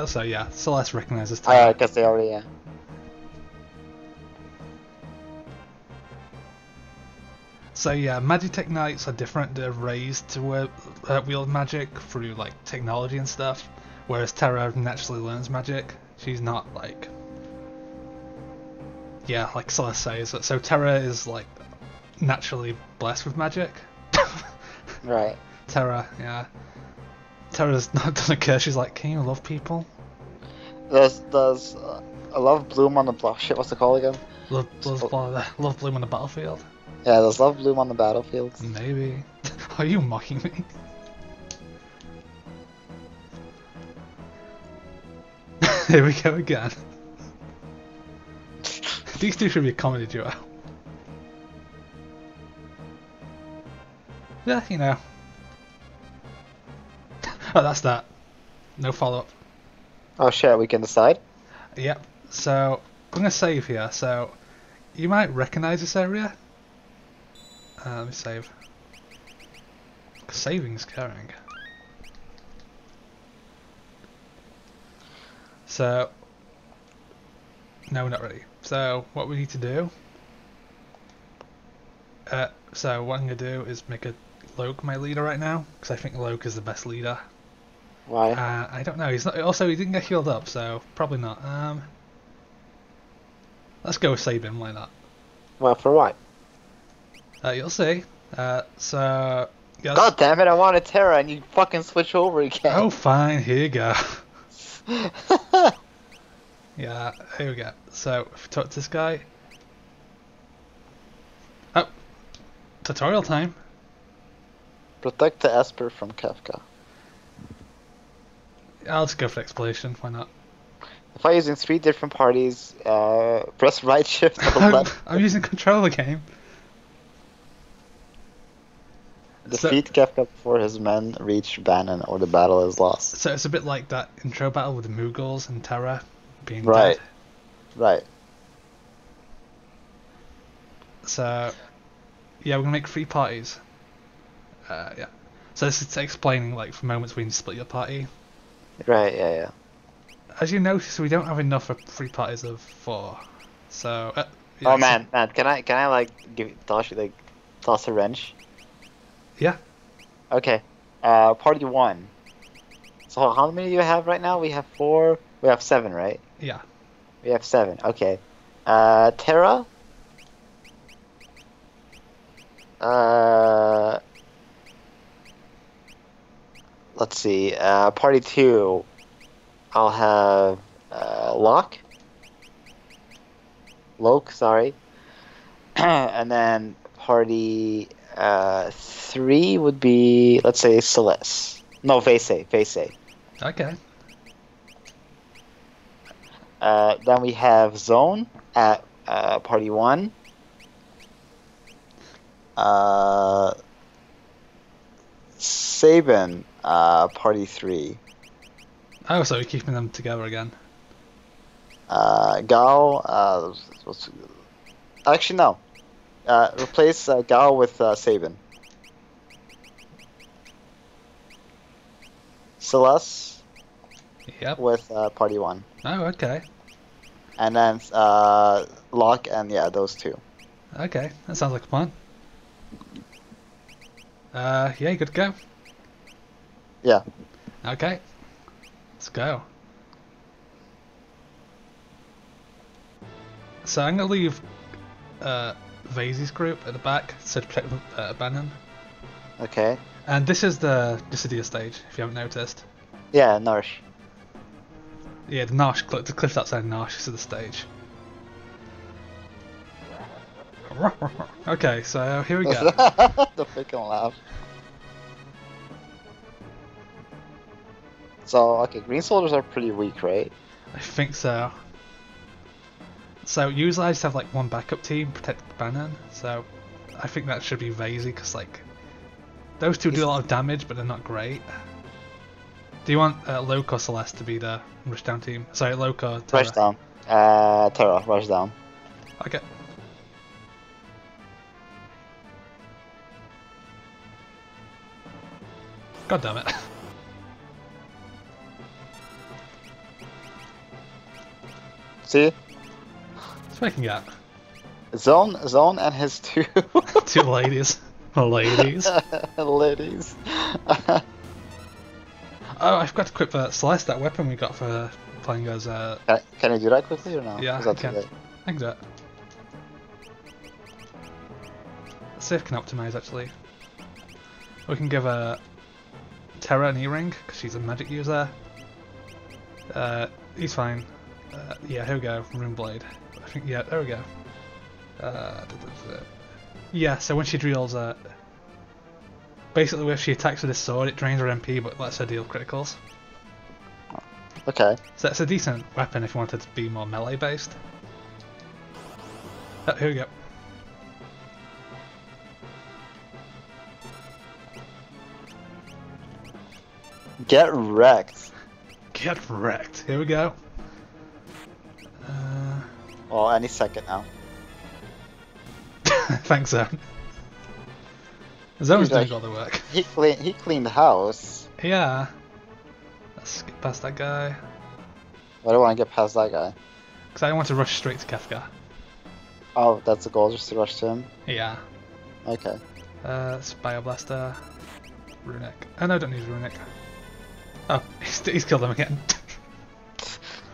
So yeah, Celeste recognises Terra. I guess they already, yeah. So yeah, Magitech Knights are different. They're raised to wield magic through like technology and stuff, whereas Terra naturally learns magic. She's not like, yeah, like Celeste says. So Terra is like naturally blessed with magic. Right. Terra, yeah. Terra's not doesn't care. She's like, can you love people? Does love bloom on the shit? What's it called again? Love bloom on the battlefield. Yeah, does love bloom on the battlefield? Maybe. Are you mocking me? Here we go again. These two should be a comedy duo. Yeah, you know. Oh, that's that. No follow-up. Oh shit, we can decide? Yep. So I'm gonna save here. So you might recognise this area. Let me save. Saving's caring. So no, not ready. So what we need to do. So what I'm gonna do is make a Erourk my leader right now because I think Erourk is the best leader. Why? I don't know. He's not. Also, he didn't get healed up, so probably not. Let's go with Sabin. Why not? Well, for what? You'll see. So yeah. God damn it! I wanted Terra, and you fucking switch over again. Oh, fine. Here you go. Yeah. Here we go. So if we talk to this guy. Oh, tutorial time. Protect the Esper from Kafka. I'll just go for exploration. Why not? If I using 3 different parties, press right shift or left. I'm using controller game. Defeat Kafka before his men reach Bannon or the battle is lost. So it's a bit like that intro battle with the Mughals and Terra being Right. dead. Right. So yeah, we're gonna make 3 parties. Yeah. So this is explaining like for moments when you split your party. Right, yeah. As you notice, we don't have enough for 3 parties of 4. So. Yeah, Oh man, can I like toss a wrench? Yeah. Okay. Party 1. So how many do you have right now? We have 4. We have 7, right? Yeah. We have 7. Okay. Terra. Let's see. Party 2. I'll have Loke, sorry. And then party 3 would be, let's say, Celeste. No, Vese. Okay. Then we have Zone at party 1. Sabin, party 3. Oh, so we're keeping them together again. Gao, actually no. Replace Gao with Sabin. Celeste Yep. with party 1. Oh, okay. And then Locke and yeah, those 2. Okay, that sounds like a plan. Yeah, you good to go? Yeah. Okay. Let's go. So I'm gonna leave Vasy's group at the back to protect Bannon. Okay. And this is the Dissidia stage, if you haven't noticed. Yeah, Nourish. Yeah, the Narsh, the cliff outside Narsh is the stage. Okay, so here we go. The freaking laugh. So, okay, green soldiers are pretty weak, right? I think so. So usually I just have like one backup team protect Bannon, so I think that should be Vasy, because like those two do a lot of damage, but they're not great. Do you want Erourk or Celeste to be the rushdown team? Sorry, Erourk or Terra? Rushdown. Terra, rushdown. Okay. God damn it. See? It's making out. Zone and his 2 Two ladies. Ladies. ladies. Oh, I forgot to equip Celeste, that weapon we got for playing as... Can I do that quickly or no? Yeah, Is I that too can. late? I can do it. Let's see if I can optimize actually. We can give Terra an E-ring, because she's a magic user. He's fine. Yeah, here we go, Runeblade. I think, yeah, there we go. Yeah, so when she deals basically if she attacks with this sword, it drains her MP but lets her deal criticals. Okay. So that's a decent weapon if you wanted to be more melee based. Oh, here we go. Get wrecked. Get wrecked. Here we go. Well, any second now. Thanks, Zone. Zone's Dude, doing all the work. He cleaned the house. Yeah. Let's get past that guy. Why do I want to get past that guy? Because I want to rush straight to Kefka. Oh, that's the goal, just to rush to him? Yeah. Okay. It's Bioblaster. Runic. Oh no, I don't need Runic. Oh, he's killed him again.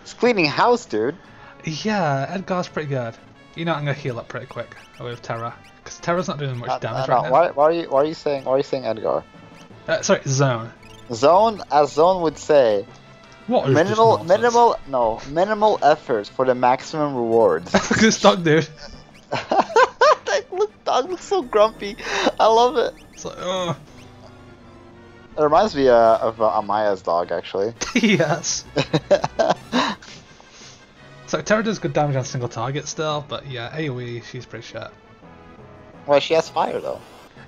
He's cleaning house, dude. Yeah, Edgar's pretty good. You know, I'm gonna heal up pretty quick with Terra. Because Terra's not doing much damage right now. Why are you saying Edgar? Sorry, Zone. Zone, as Zone would say, What is minimal effort for the maximum rewards. Look at this dog, dude. Dog looks so grumpy. I love it. It's like, oh. It reminds me of Amaya's dog, actually. Yes. So Terra does good damage on single target still, but yeah, AoE, she's pretty shit. Well, she has fire though.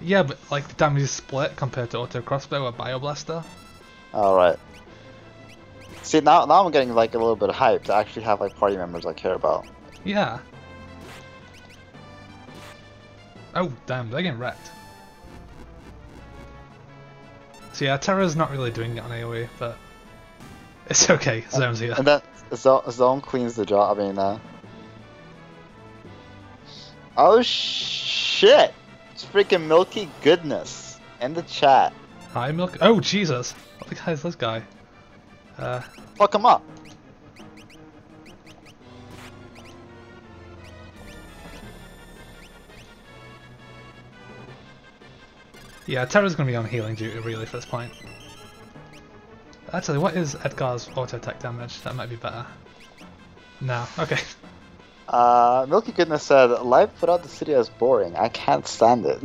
Yeah, but like the damage is split compared to auto crossbow or bioblaster. Alright. See, now I'm getting like a little bit hyped to actually have like party members I care about. Yeah. Oh damn, they're getting wrecked. So yeah, Terra's not really doing it on AoE, but it's okay. Zone's here. And then Zone cleans the job. I mean, oh shit! It's freaking Milky Goodness in the chat. Hi, Milk. Oh Jesus! What the hell is this guy? Fuck him up. Yeah, Terra's gonna be on healing duty really for this point. Actually, what is Edgar's auto attack damage? That might be better. No, okay. Milky Goodness said, "Life without the city is boring. I can't stand it."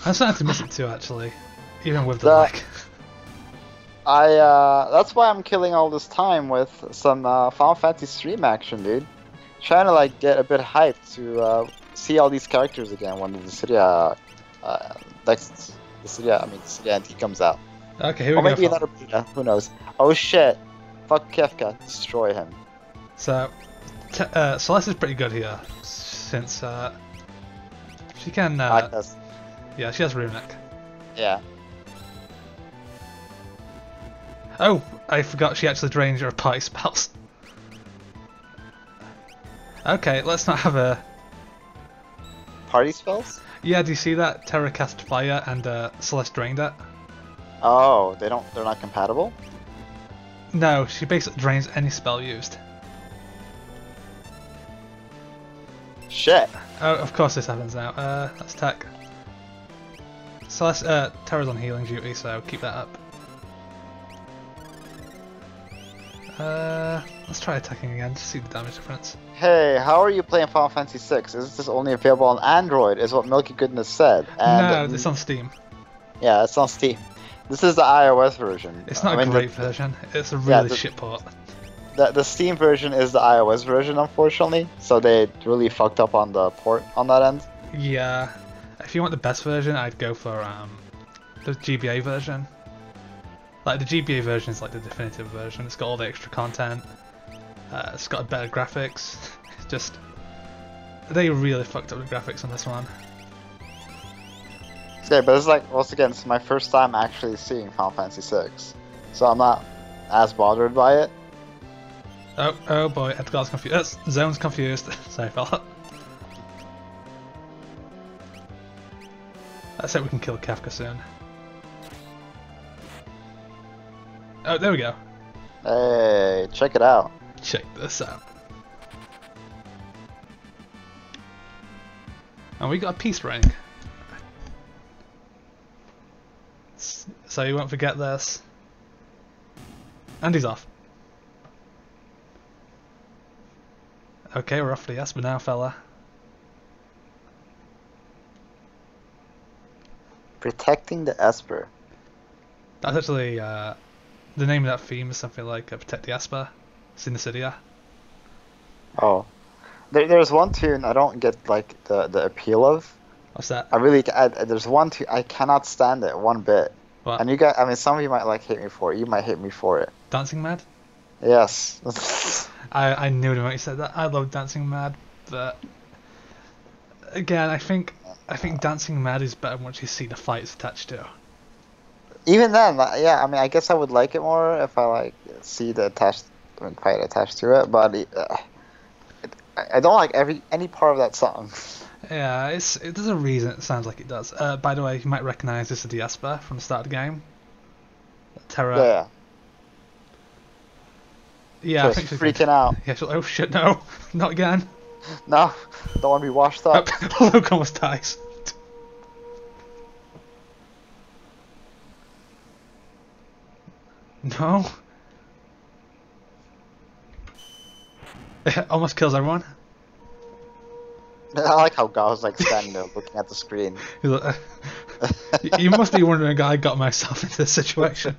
I'm starting to miss it too, actually. Even with the lag. That's why I'm killing all this time with some Final Fantasy stream action, dude. Trying to like get a bit hyped to see all these characters again when the city NT comes out. Okay, here we or go. Maybe another beta, who knows? Oh shit! Fuck Kefka, destroy him. So, Celeste is pretty good here, since she can. Yeah, she has Runic. Yeah. Oh, I forgot she actually drains your party spells. Okay, let's not have a Party spells? Yeah, do you see that? Terra cast fire and Celeste drained it. Oh, they're not compatible? No, she basically drains any spell used. Shit. Oh, of course this happens now. Let's attack. Celeste, Terra's on healing duty, so keep that up. Let's try attacking again to see the damage difference. Hey, how are you playing Final Fantasy VI? Is this only available on Android? Is what Milky Goodness said. And, no, it's on Steam. Yeah, it's on Steam. This is the iOS version. It's not a great version. It's a really shit port. The Steam version is the iOS version, unfortunately. So they really fucked up on the port on that end. Yeah. If you want the best version, I'd go for the GBA version. Like the GBA version is like the definitive version. It's got all the extra content. It's got better graphics. It's just they really fucked up the graphics on this one. Okay, but it's like once again, it's my first time actually seeing Final Fantasy VI, so I'm not as bothered by it. Oh boy, Edgar's confused. Zone's confused. Sorry, fella. Let's hope we can kill Kefka soon. Oh, there we go. Hey, check it out. Check this out. And we got a peace ring. So you won't forget this. And he's off. Okay, we're off to the Esper now, fella. Protecting the Esper. That's actually the name of that theme is something like Protect the Esper. Cynicia. Oh. There's one tune I don't get like the appeal of. What's that? There's one tune I cannot stand it one bit. What? And you guys, I mean, some of you might like hate me for it. You might hate me for it. Dancing Mad? Yes. I knew it when you said that. I love Dancing Mad, but again, I think Dancing Mad is better once you see the fights attached to. Even then, yeah, I mean, I guess I would like it more if I like see the fight attached to it, but I don't like any part of that song. Yeah, there's a reason it sounds like it does. By the way, you might recognise this is the Esper from the start of the game. Terra. Yeah. Yeah, I She's think she's freaking out. Yeah, oh shit, no, not again. No, don't want to be washed up. Luke almost dies. No. It almost kills everyone. I like how Gao's like standing there looking at the screen. He's like, you must be wondering how I got myself into this situation.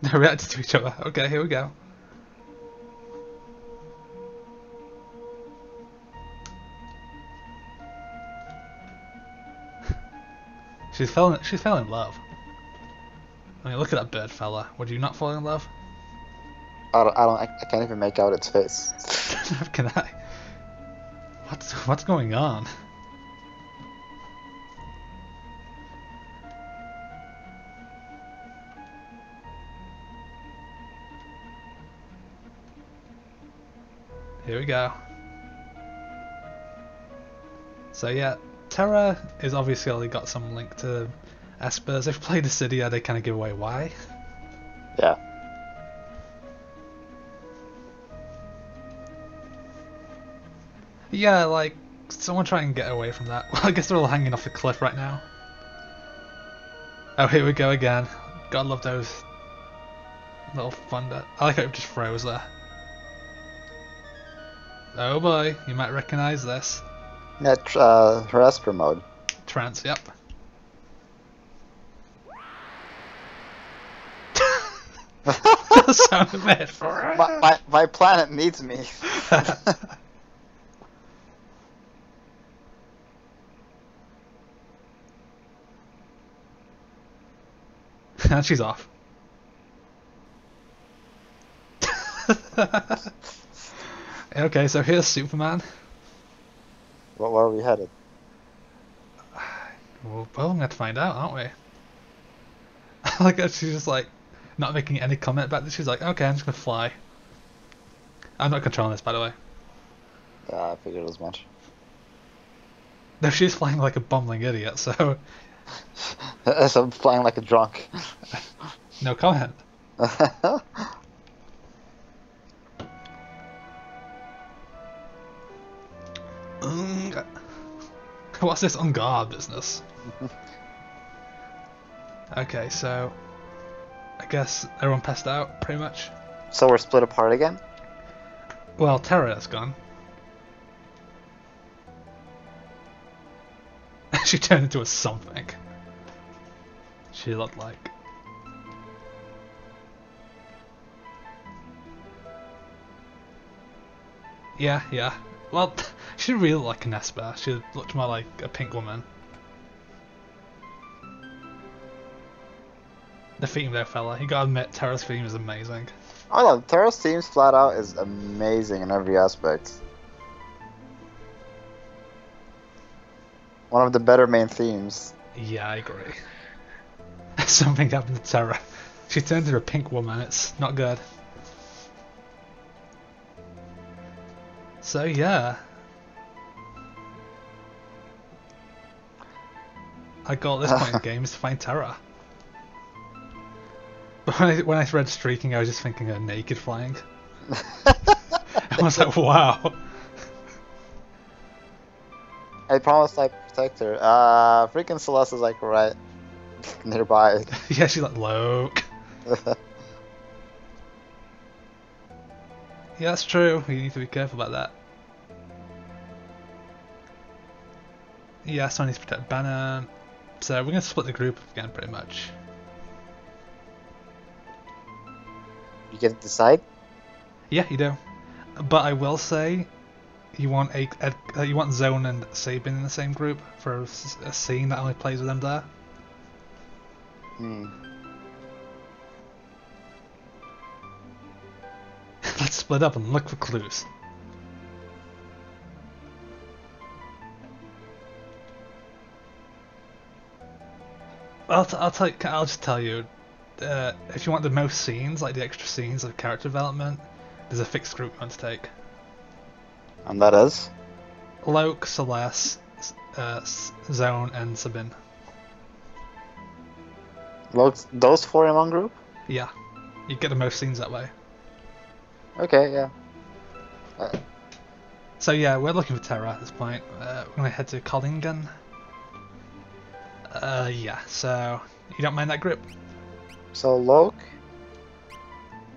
They reacted to each other. Okay, here we go. She's fell in love. I mean, look at that bird fella. Would you not fall in love? I can't even make out its face. How can I? What's going on? Here we go. So yeah, Terra is obviously got some link to Espers. If you play the Cydia, they kind of give away why. Yeah. Yeah, like, someone try and get away from that. Well, I guess they're all hanging off the cliff right now. Oh, here we go again. Gotta love those little thunder. I like how it just froze there. Oh boy, you might recognise this. Yeah, her Esper mode. Trance, yep. The sound of it. My planet needs me. And she's off. Okay, so here's Superman. Where are we headed? Well, we're going to have to find out, aren't we? Like, she's just like, not making any comment back. She's like, okay, I'm just going to fly. I'm not controlling this, by the way. Yeah, I figured as much. No, she's flying like a bumbling idiot, so... So I'm flying like a drunk. No comment. What's this on guard business? Okay, so I guess everyone passed out, pretty much. So we're split apart again? Well, Terra is gone. She turned into a something. She looked like. Yeah. Well, she didn't really look like an Esper. She looked more like a pink woman. The theme there, fella. You gotta admit, Terra's theme is amazing. Oh no, Terra's themes flat out is amazing in every aspect. One of the better main themes. Yeah, I agree. Something happened to Terra. She turned into a pink woman. It's not good. So yeah. Our goal at this point in the game is to find Terra. But when I read streaking, I was just thinking of naked flying. I was like, wow. I promised I'd protect her. Freaking Celeste is like right nearby. Yeah, she's like, look. Yeah, that's true. You need to be careful about that. Yeah, so I need to protect Banner. So we're going to split the group again, pretty much. You get to decide? Yeah, you do. But I will say, you want you want Zone and Sabin in the same group for a scene that only plays with them there. Hmm. Let's split up and look for clues. I'll just tell you. If you want the most scenes, like the extra scenes of character development, there's a fixed group you want to take. And that is? Loke, Celeste, Zone, and Sabin. Those 4 in one group? Yeah, you get the most scenes that way. Okay, yeah. So yeah, we're looking for Terra at this point. We're gonna head to Collingen. Yeah. So you don't mind that group? So Loke?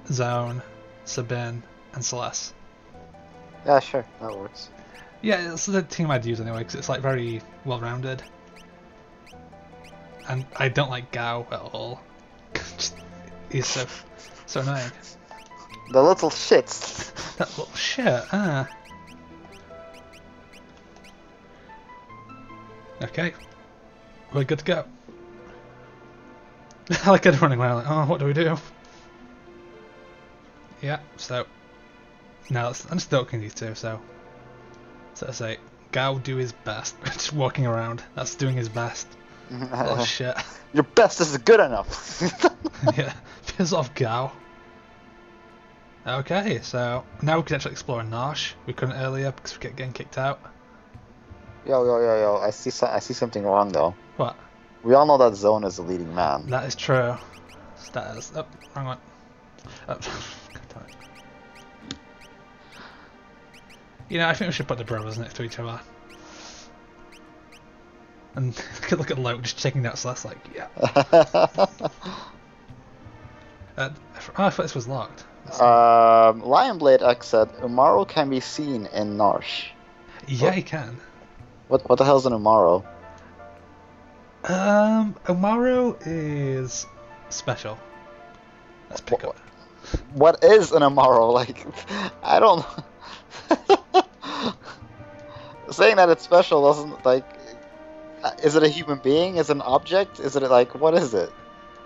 Zone, Sabin, and Celeste. Yeah, sure, that works. Yeah, it's the team I'd use anyway, because it's like very well-rounded. And I don't like Gao at all. He's so annoying. The little shits. That little shit, Okay. We're good to go. I like it running around like, oh, what do we do? Yeah, so now I'm stalking these two, so I say, Gao do his best. Just walking around. That's doing his best. Oh shit. Your best isn't good enough. Yeah, piss off, Gao. Okay, so now we can actually explore Narshe. We couldn't earlier because we kept getting kicked out. Yo! I see something wrong though. What? We all know that Zone is the leading man. That is true. Status. Oh, wrong one. Oh, you know, I think we should put the brothers next to each other. And look at Loke just checking out Celeste like, yeah. Oh, I thought this was locked. Lionblade X said Umaro can be seen in Narshe. Yeah, he can. What the hell's an Umaro? Umaro is special. Let's pick up. What is an Umaro? Like, I don't. Saying that it's special doesn't like. Is it a human being? Is it an object? Is it like what is it?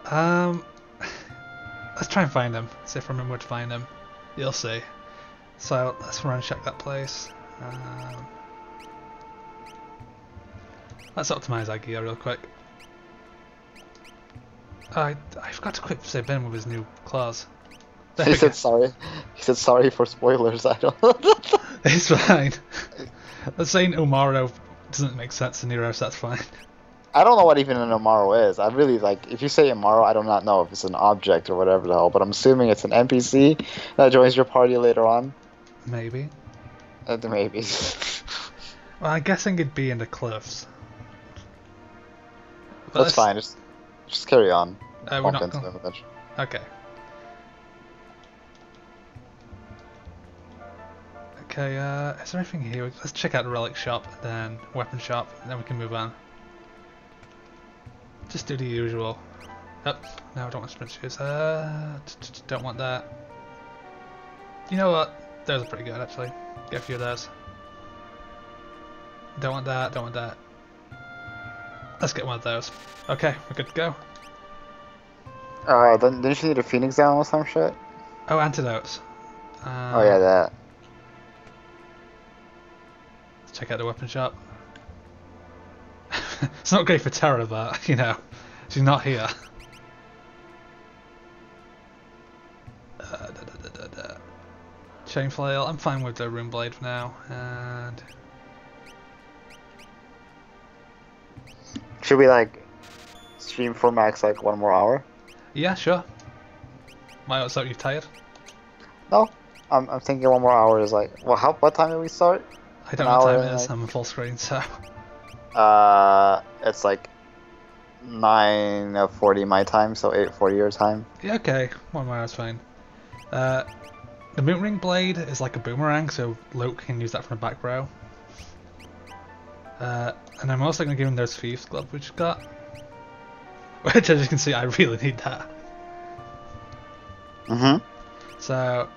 Let's try and find him. See if I remember where to find him. You'll see. So let's run and check that place. Let's optimize our gear real quick. I forgot to equip Sabin with his new claws. He said sorry. He said sorry for spoilers. I don't. It's fine. Saying Umaro doesn't make sense to Nero, so that's fine. I don't know what even an Umaro is. I really like. If you say Umaro, I do not know if it's an object or whatever the hell. But I'm assuming it's an NPC that joins your party later on. Maybe. Maybe. Well, I'm guessing it'd be in the cliffs. But that's fine. Just carry on. We're not into them eventually. Okay. Okay, is there anything here? Let's check out the relic shop, then weapon shop, and then we can move on. Just do the usual. Oh, no, I don't want sprint shoes. Don't want that. You know what? Those are pretty good, actually. Get a few of those. Don't want that, don't want that. Let's get one of those. Okay, we're good to go. Didn't you need a Phoenix down or some shit? Oh, antidotes. Oh yeah, that. Let's check out the weapon shop. It's not great for Terra, but, you know, she's not here. Chain flail, I'm fine with the rune blade for now, and... Should we, like, stream for max, like, 1 more hour? Yeah, sure. Why, what's up, you tired? No, I'm thinking 1 more hour is like, well, what time do we start? I don't know what time it is, I'm on full screen, so... It's like 9:40 my time, so 8:40 your time. Yeah, okay, 1 more hour's fine. The Moonring blade is like a boomerang, so Loke can use that from the back row. And I'm also going to give him those Thieves Glove we just got. Which, as you can see, I really need that. Mm-hmm. So,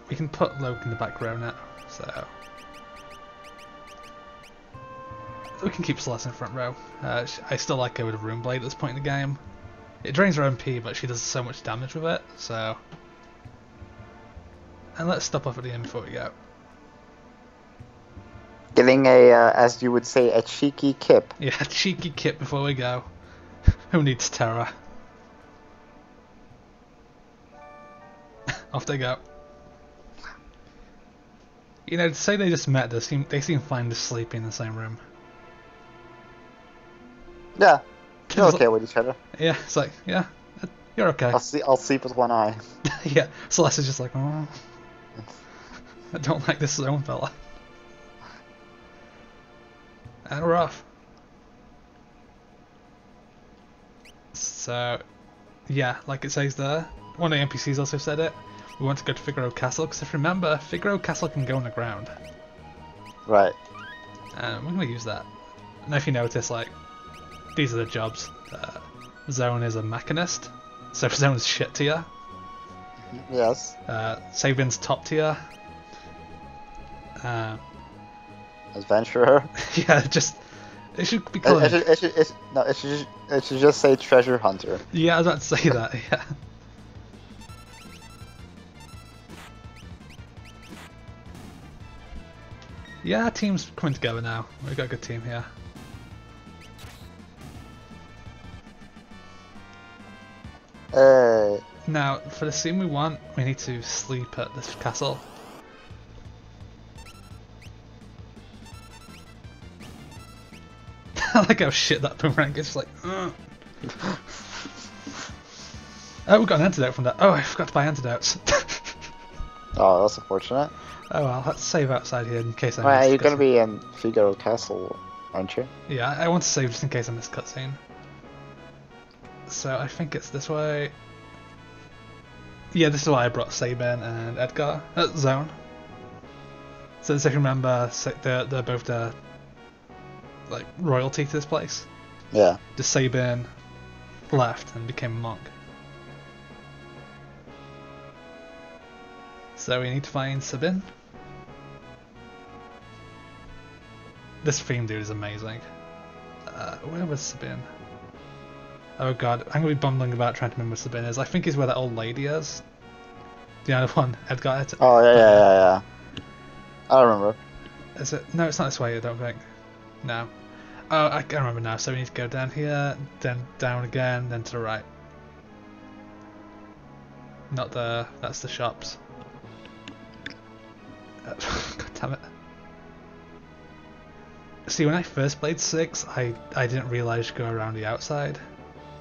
we can put Loke in the back row now, so we can keep Celeste in front row. I still like her with a Rune Blade at this point in the game. It drains her MP, but she does so much damage with it, so... And let's stop off at the end before we go. Getting a, as you would say, a cheeky kip. Yeah, a cheeky kip before we go. Who needs terror? Off they go. You know, to say they just met, they seem fine to sleep in the same room. Yeah, they're okay with each other. Yeah, it's like, yeah, you're okay. I'll sleep with one eye. Yeah, Celeste is just like, oh, I don't like this zone fella. And we're off. So, yeah, like it says there, one of the NPCs also said it. We want to go to Figaro Castle, because if you remember, Figaro Castle can go on the ground. Right. And we're going to use that. And if you notice, like, these are the jobs. Zone is a mechanist, so if Zone's shit tier. Yes. Sabin's top tier. Adventurer. Yeah, just it should be called. It should just say treasure hunter. Yeah, I was about to say that. Yeah. Yeah, our team's coming together now. We've got a good team here. Now, for the scene we want, we need to sleep at this castle. I like how shit that boomerang is, like, ugh. Oh, we got an antidote from that. Oh, I forgot to buy antidotes. Oh, that's unfortunate. Oh well, let's save outside here in case I miss. Well, you're gonna be in Figaro Castle, aren't you? Yeah, I want to save just in case I miss cutscene. So I think it's this way. Yeah, this is why I brought Sabin and Edgar at Zone. So if you remember, they're both the like royalty to this place. Yeah. Just Sabin left and became a monk. So we need to find Sabin. This theme dude is amazing. Where was Sabin? Oh god, I'm gonna be bumbling about trying to remember where Sabin is. I think he's where that old lady is. The other one, Edgar. Oh yeah. I remember. Is it? No, it's not this way. I don't think. No. Oh, I can remember now. So we need to go down here, then down again, then to the right. Not there. That's the shops. God damn it. See, when I first played 6, I didn't realise you go around the outside,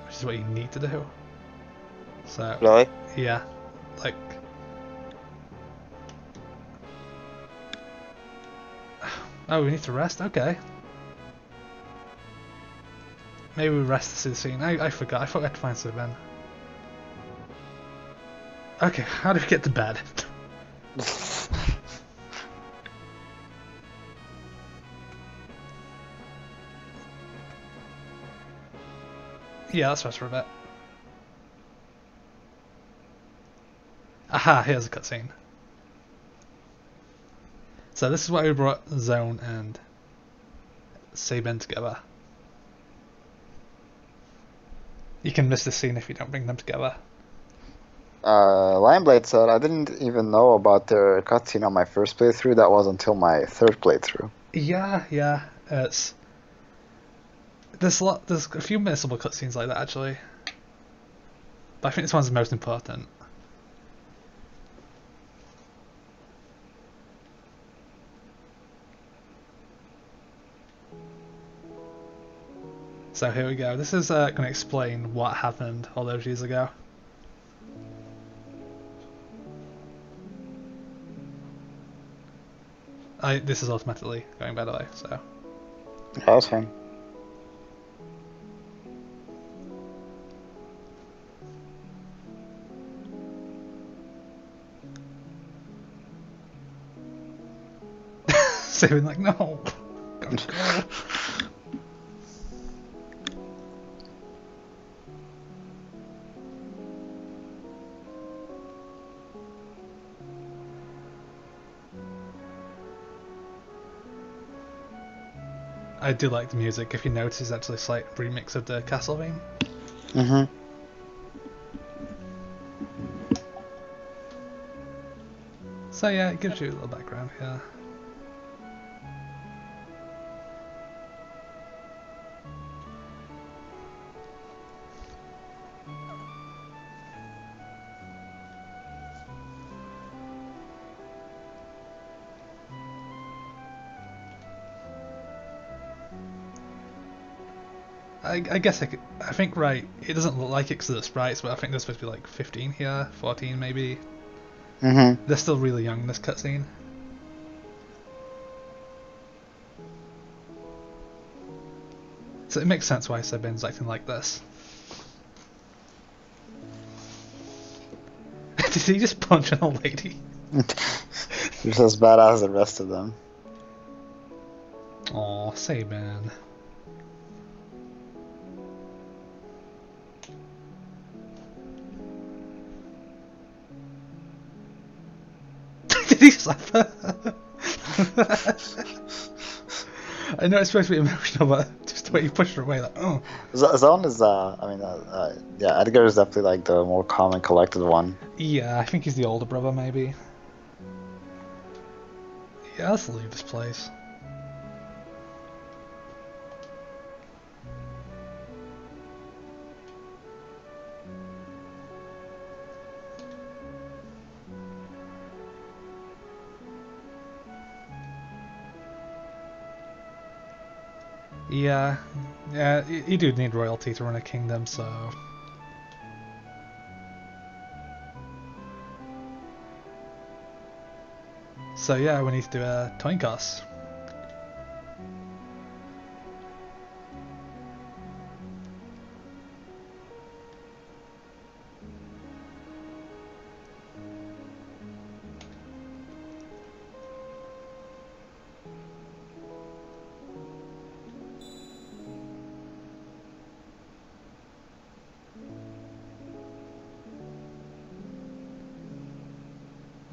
which is what you need to do. So Really? Yeah, like oh, we need to rest. Okay, maybe we rest to see the scene. I forgot. I thought I had to find Sabin. Okay, how do we get to bed? Yeah, let's rest for a bit. Aha, here's a cutscene. So this is why we brought Zone and Sabin together. You can miss this scene if you don't bring them together. Limeblade said, I didn't even know about the cutscene on my first playthrough. That was until my third playthrough. Yeah. It's there's a few missable cutscenes like that actually, but I think this one's the most important. So here we go. This is going to explain what happened all those years ago. This is automatically going by the way, so. Yeah, that's fine. Saving like, no. God, go. I do like the music. If you notice, it's actually a slight remix of the Castlevania. Mm-hmm. So yeah, it gives you a little background here. I guess I think, right, it doesn't look like it because of the sprites, but I think there's supposed to be like 15 here, 14 maybe. Mm-hmm. They're still really young in this cutscene. So it makes sense why Sabin's acting like this. Did he just punch an old lady? He's as badass as the rest of them. Aw, Sabin. Did he slap her? I know it's supposed to be emotional, but just the way you pushed her away, like, oh. Zone is, yeah, Edgar is definitely like the more calm and collected one. Yeah, I think he's the older brother, maybe. Yeah, let's leave this place. Yeah, you do need royalty to run a kingdom, so... So yeah, we need to do a coin toss.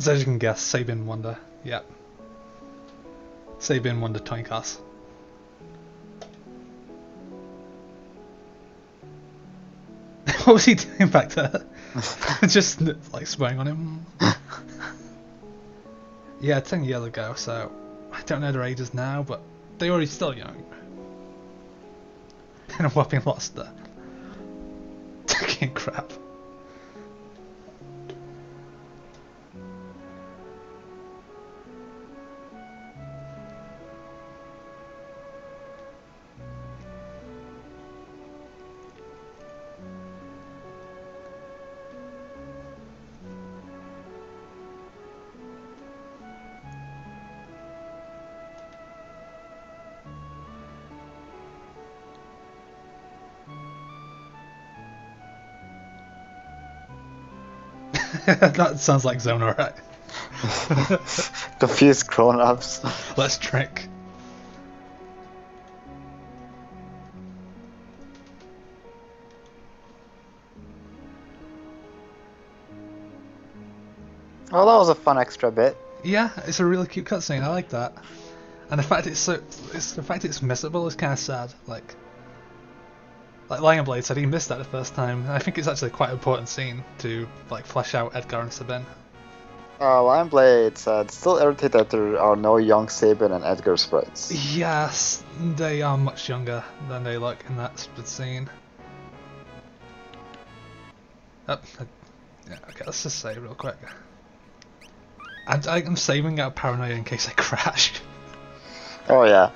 So as you can guess, Sabin won the... Yep. Sabin won the coin toss. What was he doing back there? Just like spraying on him. Yeah, 10 years ago, so I don't know their ages now, but they were still young. And a whopping lost there. Fucking crap. That sounds like Zone, alright. Confused grown-ups. Let's trick. Oh, that was a fun extra bit. Yeah, it's a really cute cutscene. I like that, and the fact it's missable is kind of sad. Like Lion Blade said, he missed that the first time. And I think it's actually quite an important scene to like flesh out Edgar and Sabin. Lion Blade said, still irritated that there are no young Sabin and Edgar sprites. Yes, they are much younger than they look in that scene. Yeah, okay, let's just say real quick. I'm saving out paranoia in case I crash. Oh yeah.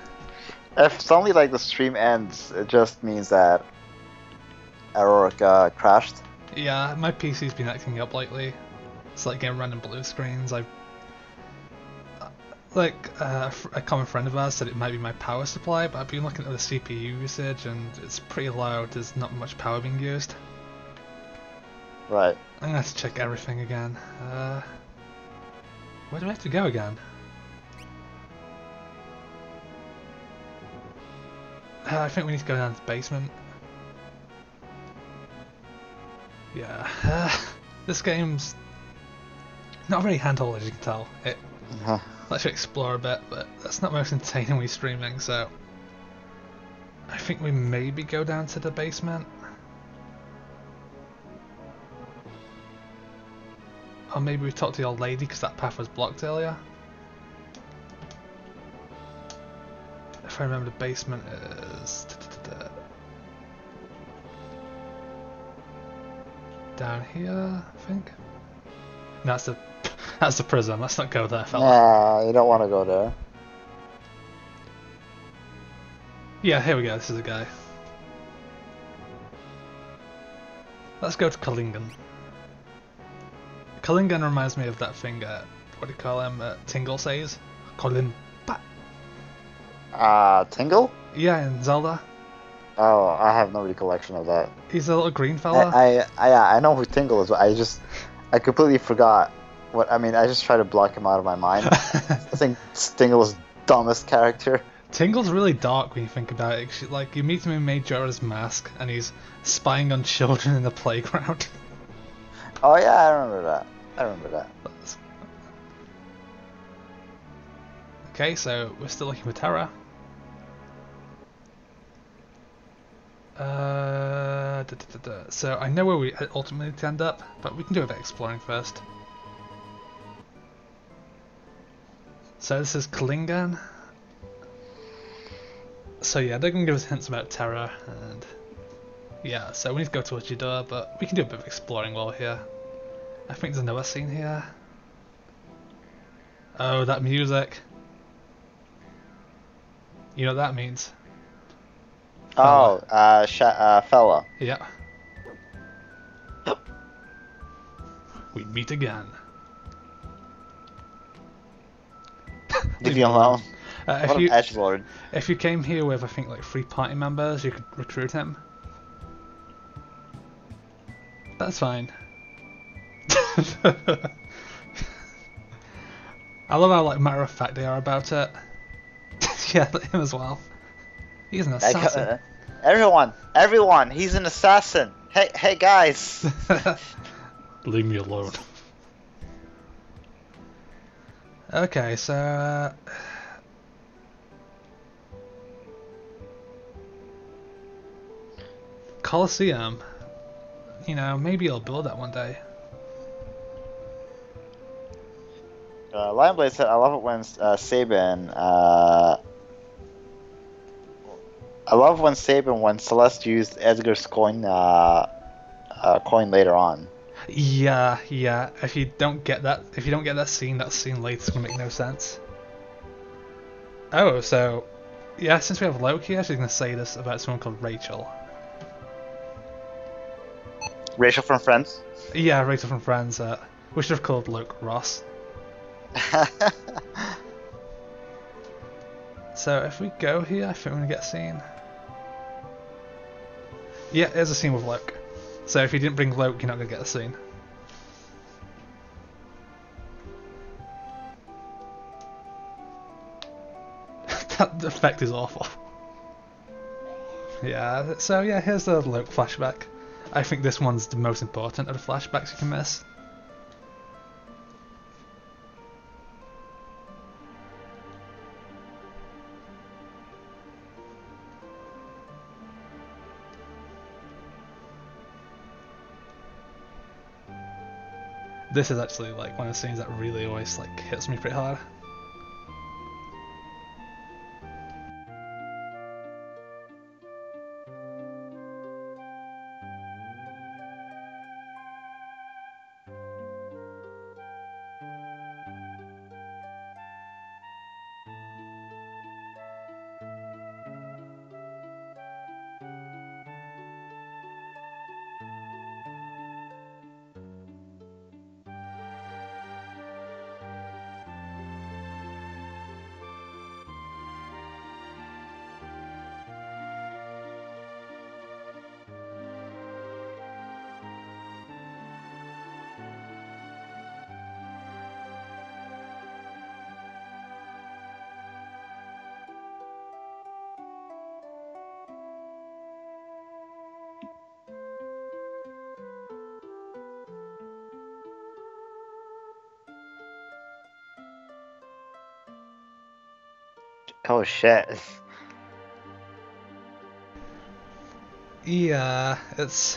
If suddenly like the stream ends, it just means that Erourk crashed. Yeah, my PC's been acting up lately. It's like getting random blue screens. A common friend of ours said it might be my power supply, but I've been looking at the CPU usage and it's pretty low. There's not much power being used. Right. I'm gonna have to check everything again. Where do I have to go again? I think we need to go down to the basement. Yeah, this game's not very handhold, as you can tell. It lets you explore a bit, but that's not most entertaining when you're streaming, so I think we maybe go down to the basement. Or maybe we talk to the old lady because that path was blocked earlier. If I remember, the basement is down here, I think. No, that's the prison. Let's not go there, fella. Nah, you don't want to go there. Yeah, here we go. This is a guy. Let's go to Kalingan. Kalingan reminds me of that thing. What do you call him? Tingle says. Colin. Tingle? Yeah, in Zelda. Oh, I have no recollection of that. He's a little green fella. I know who Tingle is, but I completely forgot what. I mean, I just try to block him out of my mind. I think Tingle is dumbest character. Tingle's really dark when you think about it. Like, you meet him in Majora's Mask, and he's spying on children in the playground. Oh yeah, I remember that. Okay, so we're still looking for Terra. So I know where we ultimately need to end up, but we can do a bit of exploring first. So this is Kalingan. So yeah, they're going to give us hints about Terra, and yeah, so we need to go towards your door, but we can do a bit of exploring while we're here. I think there's another scene here. Oh, that music. You know what that means? Oh, fella. Yeah. We meet again. Leave me alone. If What an edgelord. If you came here with, I think, like 3 party members, you could recruit him. That's fine. I love how, like, matter of fact they are about it. Yeah, him as well. He's an assassin. Everyone, he's an assassin. Hey guys. Leave me alone. Okay, so Colosseum. You know, maybe I'll build that one day. Lionblade said, I love it when Sabin, when Celeste used Edgar's coin later on. Yeah. If you don't get that scene later is gonna make no sense. Oh, so yeah, since we have Loki, I'm actually gonna say this about someone called Rachel. Rachel from Friends? Yeah, Rachel from Friends. We should have called Luke Ross. So if we go here, I think we're gonna get a scene. Yeah, there's a scene with Luke. So if you didn't bring Luke, you're not gonna get a scene. That effect is awful. Yeah, so yeah, here's the Luke flashback. I think this one's the most important of the flashbacks you can miss. This is actually like one of the scenes that really always like hits me pretty hard. Oh shit. Yeah, it's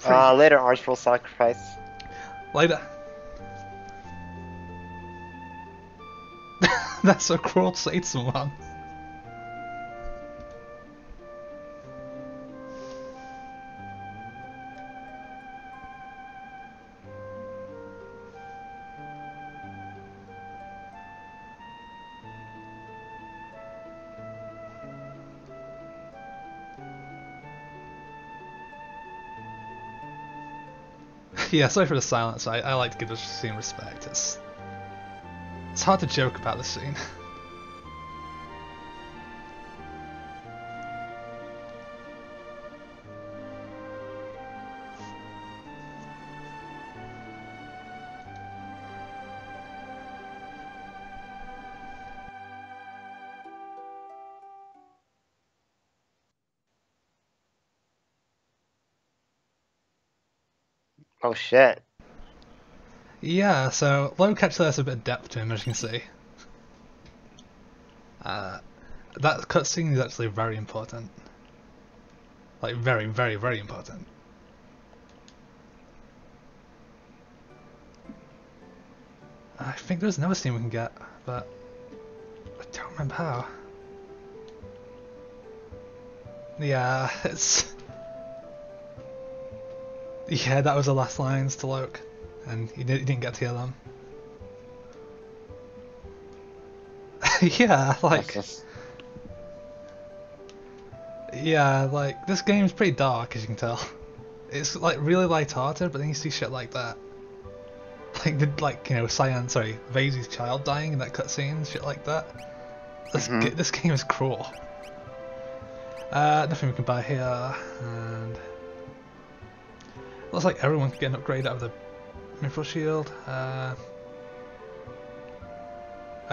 Later artful sacrifice. later. That's so cruel to say to someone. Yeah, sorry for the silence. I like to give this scene respect. It's hard to joke about this scene. Oh shit. Yeah, so Loke actually has a bit of depth to him, as you can see. That cutscene is actually very important. Like, very, very, very important. I think there's another scene we can get, but I don't remember how. Yeah, it's... Yeah, that was the last lines to Loke, and he didn't get to hear them. Yeah, like... Yeah, like, this game's pretty dark, as you can tell. It's, like, really light-hearted, but then you see shit like that. Like, you know, Vaisy's child dying in that cutscene, shit like that. This game is cruel. Nothing we can buy here, and... Looks like everyone can get an upgrade out of the Mithril Shield. I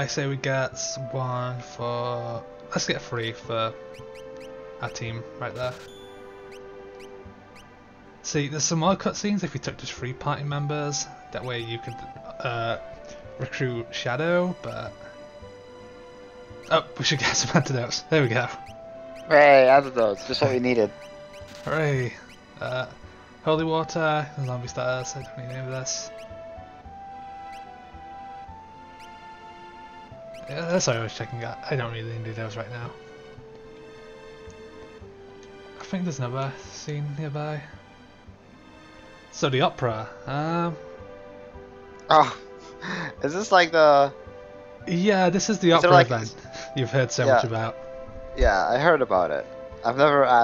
say we get one for... Let's get 3 for our team right there. See, there's some more cutscenes if you took just 3 party members. That way you could recruit Shadow, but... Oh, we should get some antidotes. There we go. Hey, antidotes, just what we needed. Hooray. Holy water, zombie stars, I don't need any of this. Yeah, that's what I was checking out. I don't really need those right now. I think there's another scene nearby. So the opera, Oh, is this like the... Yeah, this is the opera like... event you've heard so much about. Yeah, I heard about it. I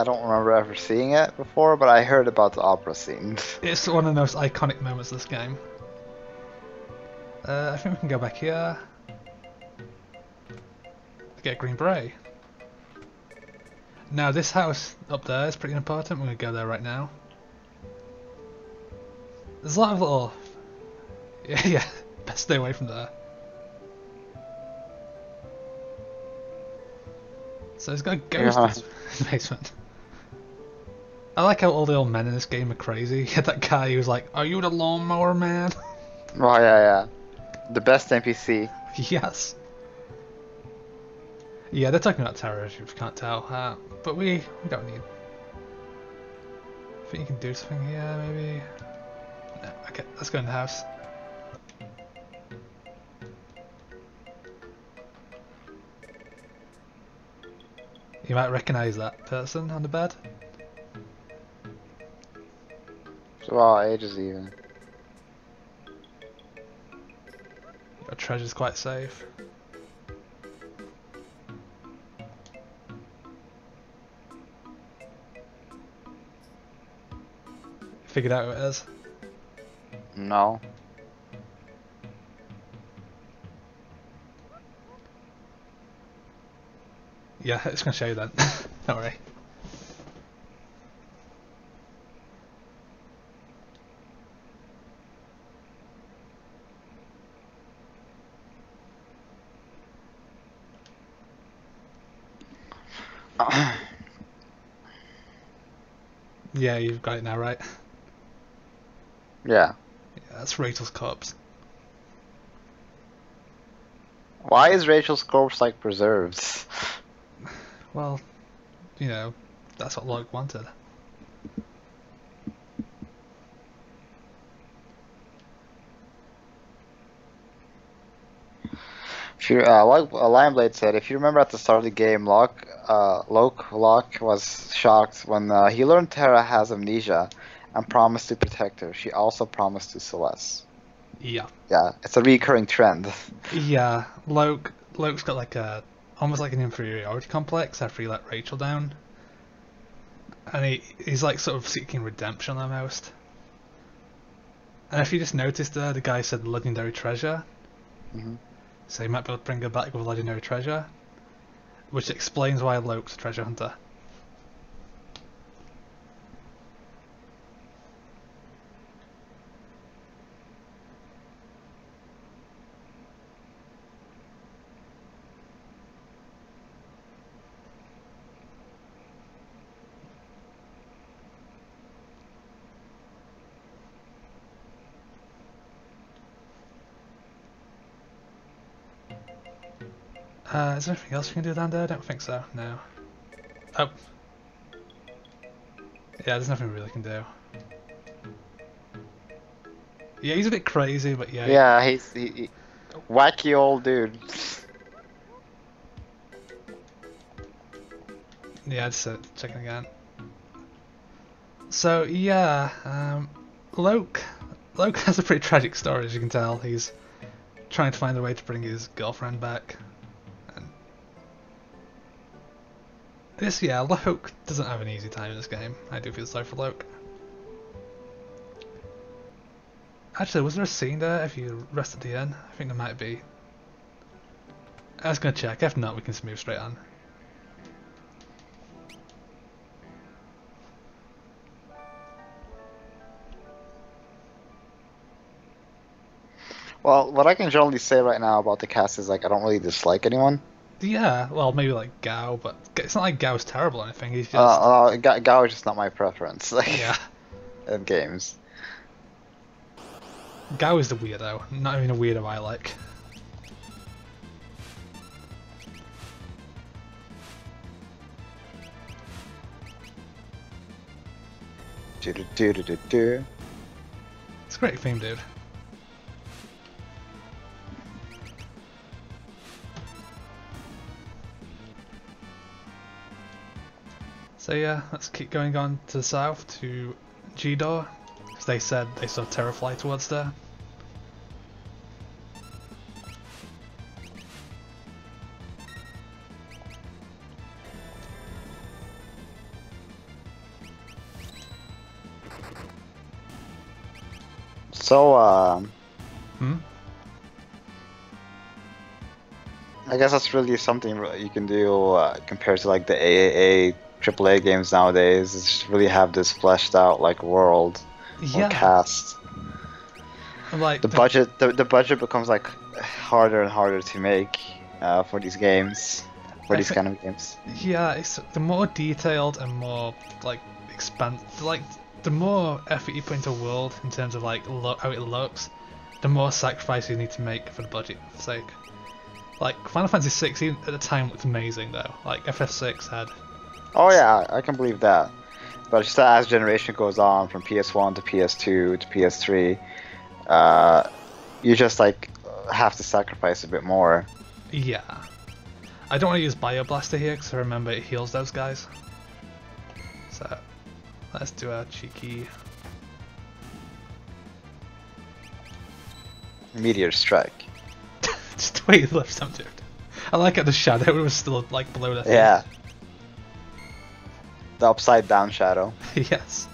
don't remember ever seeing it before, but I heard about the opera scene. It's one of the most iconic moments of this game. I think we can go back here. To get Green Beret. Now this house up there is pretty important, we're going to go there right now. There's a lot of little... Yeah, best stay away from there. So he's got a ghost in his basement. I like how all the old men in this game are crazy. You had that guy who was like, "Are you the lawnmower man?" Oh yeah. The best NPC. Yes. Yeah, they're talking about terrorism, if you can't tell. But we don't need... I think you can do something here, maybe? No, okay, let's go in the house. You might recognise that person on the bed. So our ages even. Your treasure's quite safe. Figured out who it is. No. Yeah, it's gonna show you then. Don't worry. Yeah, you've got it now, right? Yeah. Yeah, that's Rachel's corpse. Why is Rachel's corpse like preserved? Well, you know, that's what Erourk wanted. If you, like Lionblade said, if you remember at the start of the game, Locke was shocked when he learned Terra has amnesia and promised to protect her. She also promised to Celeste. Yeah. Yeah, it's a recurring trend. Yeah, Locke's got like almost like an inferiority complex after he let Rachel down. And he's like sort of seeking redemption almost. And if you just noticed there, the guy said legendary treasure. Mm-hmm. So he might be able to bring her back with legendary treasure. Which explains why Locke's a treasure hunter. Is there anything else we can do down there? I don't think so, no. Oh. Yeah, there's nothing we really can do. Yeah, he's a bit crazy, but yeah. Yeah, he's wacky old dude. Yeah, just checking again. So yeah, Locke has a pretty tragic story, as you can tell. He's trying to find a way to bring his girlfriend back. And Locke doesn't have an easy time in this game. I do feel sorry for Locke. Actually, was there a scene there if you rested the inn? I think there might be. I was gonna check. If not, we can just move straight on. Well, what I can generally say right now about the cast is like I don't really dislike anyone. Yeah, well, maybe like Gao, but it's not like Gao's terrible or anything. He's just Gao is just not my preference. Like, yeah. in games. Gao is the weirdo, not even a weirdo I like. Do-do-do-do-do-do. It's a great theme, dude. So yeah, let's keep going on to the south to G-Door, because they said they saw Terra fly towards there. So, I guess that's really something you can do compared to like the AAA, AAA games nowadays. Is just really have this fleshed out like world or cast. Like the budget becomes like harder and harder to make for these games, for these kind of games. Yeah, it's the more detailed and more like the more effort you put into a world in terms of like how it looks, the more sacrifice you need to make for the budget's sake. Like Final Fantasy VI, even at the time, looked amazing though. Like FF6 had. Oh yeah, I can believe that. But just as generation goes on from PS1 to PS2 to PS3, you just like have to sacrifice a bit more. Yeah. I don't want to use Bioblaster here because I remember it heals those guys. So let's do a cheeky Meteor Strike. Just the way he left them, dude. I like how the shadow was still like below the thing. Yeah. The upside down shadow. Yes.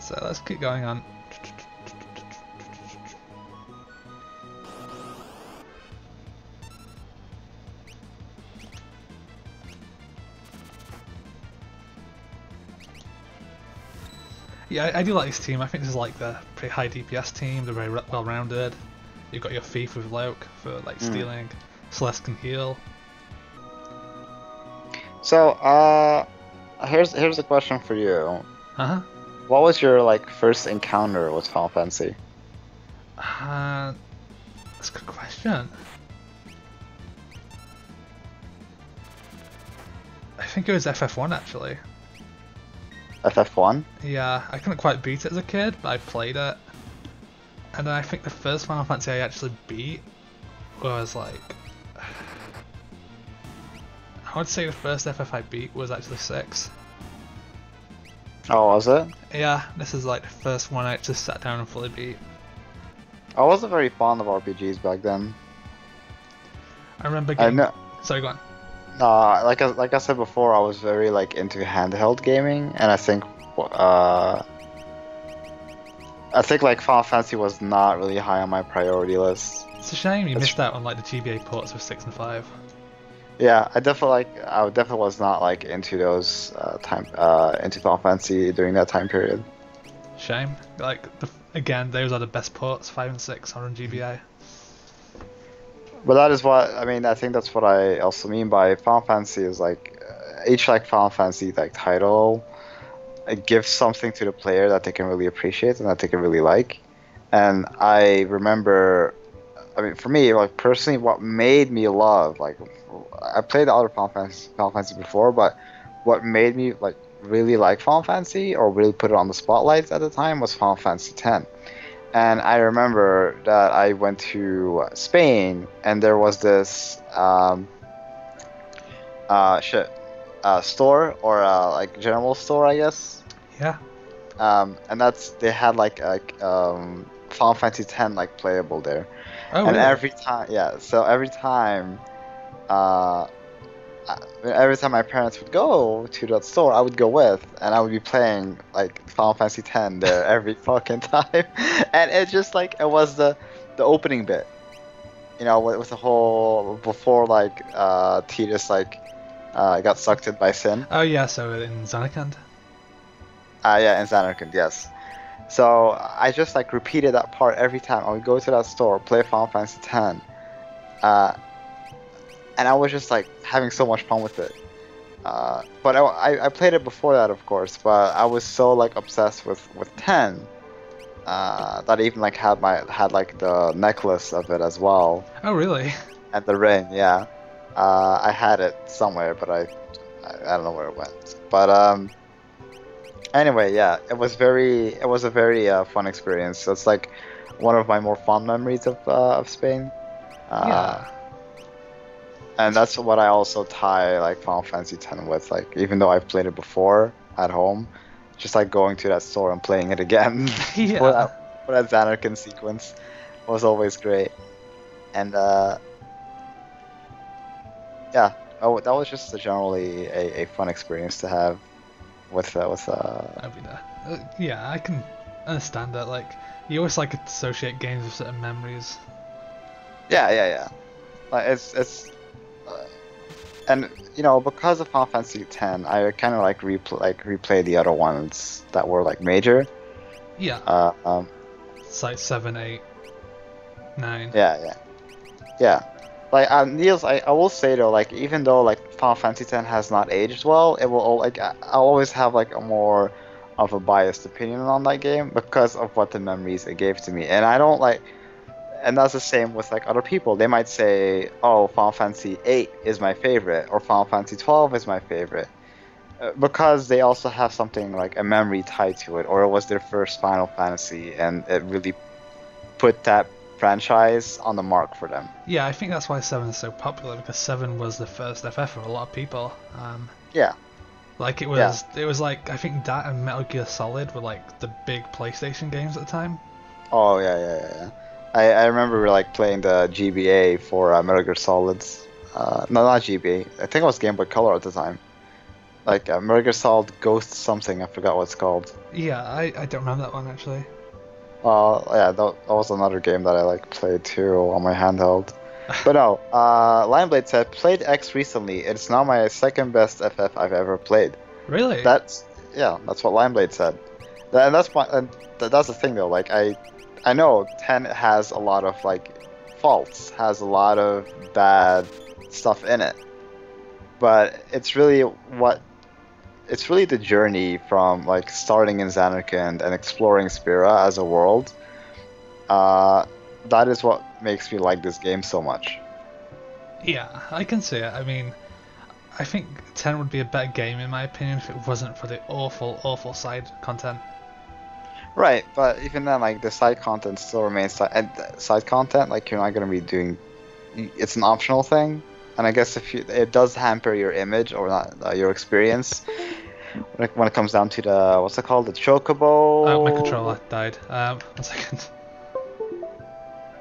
So let's keep going on. Yeah, I do like this team. I think this is like the pretty high DPS team. They're very well rounded. You've got your Thief with Locke for like stealing. Celeste can heal. So, here's a question for you. What was your like first encounter with Final Fantasy? That's a good question. I think it was FF1 actually. FF1? Yeah, I couldn't quite beat it as a kid, but I played it. And then I think the first Final Fantasy I actually beat was like... I would say the first FF I beat was actually 6. Oh, was it? Yeah, this is like the first one I actually sat down and fully beat. I wasn't very fond of RPGs back then. I remember I getting... know. Sorry, go on. Like I said before, I was very like into handheld gaming, and I think like Final Fantasy was not really high on my priority list. It's a shame you missed out on like the GBA ports with 6 and 5. Yeah, I definitely was not like into those into Final Fantasy during that time period. Shame. Like, again, those are the best ports, 5 and 6 are on GBA. But that is what I mean. I think that's what I also mean by Final Fantasy is like each like Final Fantasy like title, it gives something to the player that they can really appreciate and that they can really like. And I remember, I mean, for me, like personally, what made me love like I played the other Final Fantasy before, but what made me like really like Final Fantasy or really put it on the spotlight at the time was Final Fantasy X. And I remember that I went to Spain, and there was this store or like general store, I guess. Yeah. And they had like Final Fantasy X like playable there. Oh, and really? Every time my parents would go to that store, I would go with, and I would be playing like Final Fantasy X there every fucking time. And it just like it was the opening bit, you know, with the whole before like Tidus like got sucked in by Sin. Oh yeah, so in Zanarkand. Yeah, in Xanarkand, yes. So I just like repeated that part every time. I would go to that store, play Final Fantasy X. And I was just like having so much fun with it. But I played it before that, of course. But I was so like obsessed with 10 that I even like had like the necklace of it as well. Oh really? And the ring, yeah. I had it somewhere, but I don't know where it went. But anyway, yeah, it was a very fun experience. So it's like one of my more fond memories of Spain. Yeah. And that's what I also tie like Final Fantasy X with. Like even though I've played it before at home, just like going to that store and playing it again Yeah. for that Xanarkand sequence was always great. And yeah, that was just generally a fun experience to have with. I'll be there. Yeah, I can understand that. Like you always like associate games with certain memories. Yeah. Like it's. And you know, because of Final Fantasy X, I kind of like replay the other ones that were like major. Yeah. It's like 7, 8, 9. Yeah. Like Niels, I will say though, like even though like Final Fantasy X has not aged well, it will like I'll always have like a more of a biased opinion on that game because of what the memories it gave to me, and I don't like. And that's the same with like other people. They might say, "Oh, Final Fantasy VIII is my favorite," or "Final Fantasy XII is my favorite," because they also have something like a memory tied to it, or it was their first Final Fantasy, and it really put that franchise on the mark for them. Yeah, I think that's why 7 is so popular because 7 was the first FF for a lot of people. Yeah. Like it was like I think that and Metal Gear Solid were like the big PlayStation games at the time. Oh yeah. I remember like playing the GBA for Metal Gear Solids. No, not GBA. I think it was Game Boy Color at the time. Like Metal Gear Solid Ghost something. I forgot what it's called. Yeah, I don't remember that one actually. Yeah, that was another game that I like played too on my handheld. But no, Lineblade said played X recently. It's now my second best FF I've ever played. Really? That's what Lineblade said. And that's the thing though. Like I know 10 has a lot of like faults, has a lot of bad stuff in it, but it's really the journey from like starting in Xanarkand and exploring Spira as a world. That is what makes me like this game so much. Yeah, I can see it. I mean, I think 10 would be a better game in my opinion if it wasn't for the awful side content. Right, but even then, like the side content still remains side content. Like you're not gonna be doing. It's an optional thing, and I guess if it does hamper your image or not your experience when it comes down to the what's it called, the chocobo. My controller died. 1 second.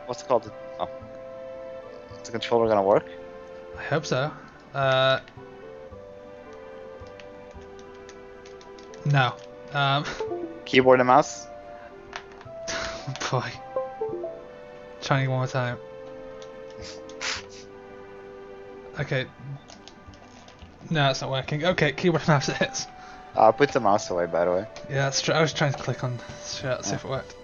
What's it called? Oh, is the controller gonna work? I hope so. No. Keyboard and mouse. Boy. Trying one more time. Okay. No, it's not working. Okay, keyboard and mouse it is. Put the mouse away, by the way. Yeah, that's true. I was trying to click on shit, see if it worked.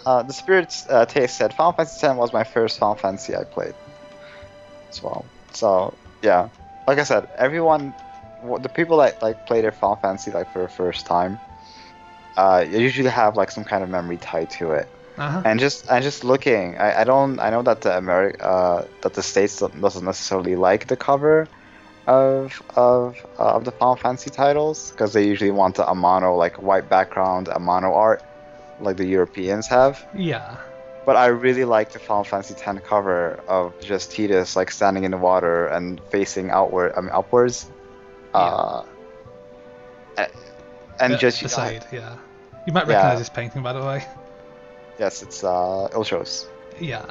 The Spirit's Taste said Final Fantasy X was my first Final Fantasy I played as well. So yeah, like I said, everyone, the people that like play their Final Fantasy like for the first time, usually have like some kind of memory tied to it. And just looking, I know that that the States doesn't necessarily like the cover of the Final Fantasy titles because they usually want a mono like white background, a mono art, like the Europeans have. Yeah. But I really like the Final Fantasy X cover of just Tidus like standing in the water and facing upwards. Yeah. And just the side, yeah. You might recognize this painting, by the way. Yes, it's Iltros. Yeah.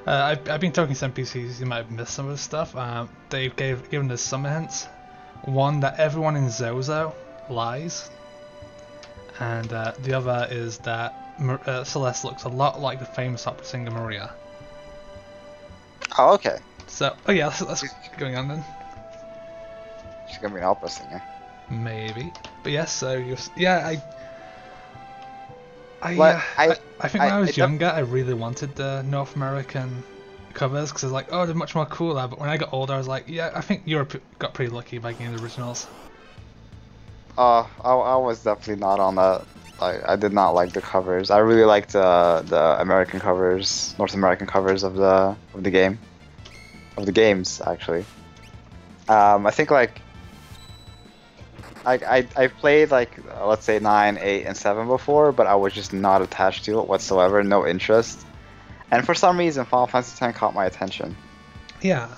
I've been talking to some NPCs, you might have missed some of the stuff. They've given us some hints. One, that everyone in Zozo lies. And the other is that Celeste looks a lot like the famous opera singer Maria. Oh, okay. So, oh yeah, that's going on then. She's gonna be an opera singer. Maybe. But yes, so yeah, I think when I was younger, I really wanted the North American covers because I was like, oh, they're much more cooler. But when I got older, I was like, yeah, I think Europe got pretty lucky by getting the originals. I was definitely not on that. I did not like the covers. I really liked the American covers, North American covers of the games actually. I think like I've played like let's say 9, 8, and 7 before, but I was just not attached to it whatsoever, no interest. And for some reason, Final Fantasy X caught my attention. Yeah.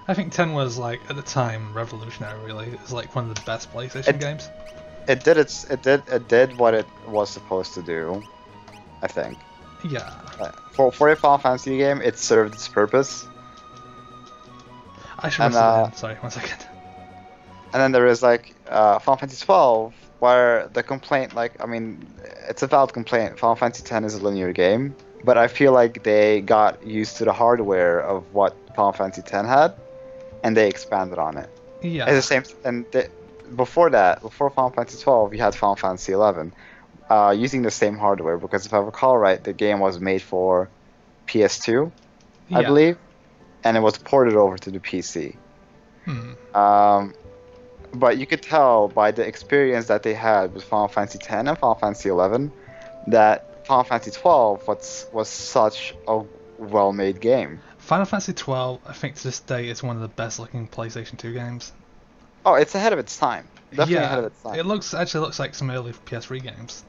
I think 10 was like at the time revolutionary. Really, it was like one of the best PlayStation games. It did what it was supposed to do, I think. Yeah. For a Final Fantasy game, it served its purpose. I should have sorry, 1 second. And then there is like Final Fantasy XII, where the complaint, like, I mean, it's a valid complaint. Final Fantasy X is a linear game, but I feel like they got used to the hardware of what Final Fantasy X had, and they expanded on it. Yeah. It's the same, and before Final Fantasy XII, you had Final Fantasy XI, using the same hardware, because if I recall right, the game was made for PS2, I believe, and it was ported over to the PC. But you could tell by the experience that they had with Final Fantasy X and Final Fantasy XI that Final Fantasy XII was such a well-made game. Final Fantasy XII, I think to this day, is one of the best-looking PlayStation 2 games. Oh, it's ahead of its time. Definitely ahead of its time. It actually looks like some early PS3 games.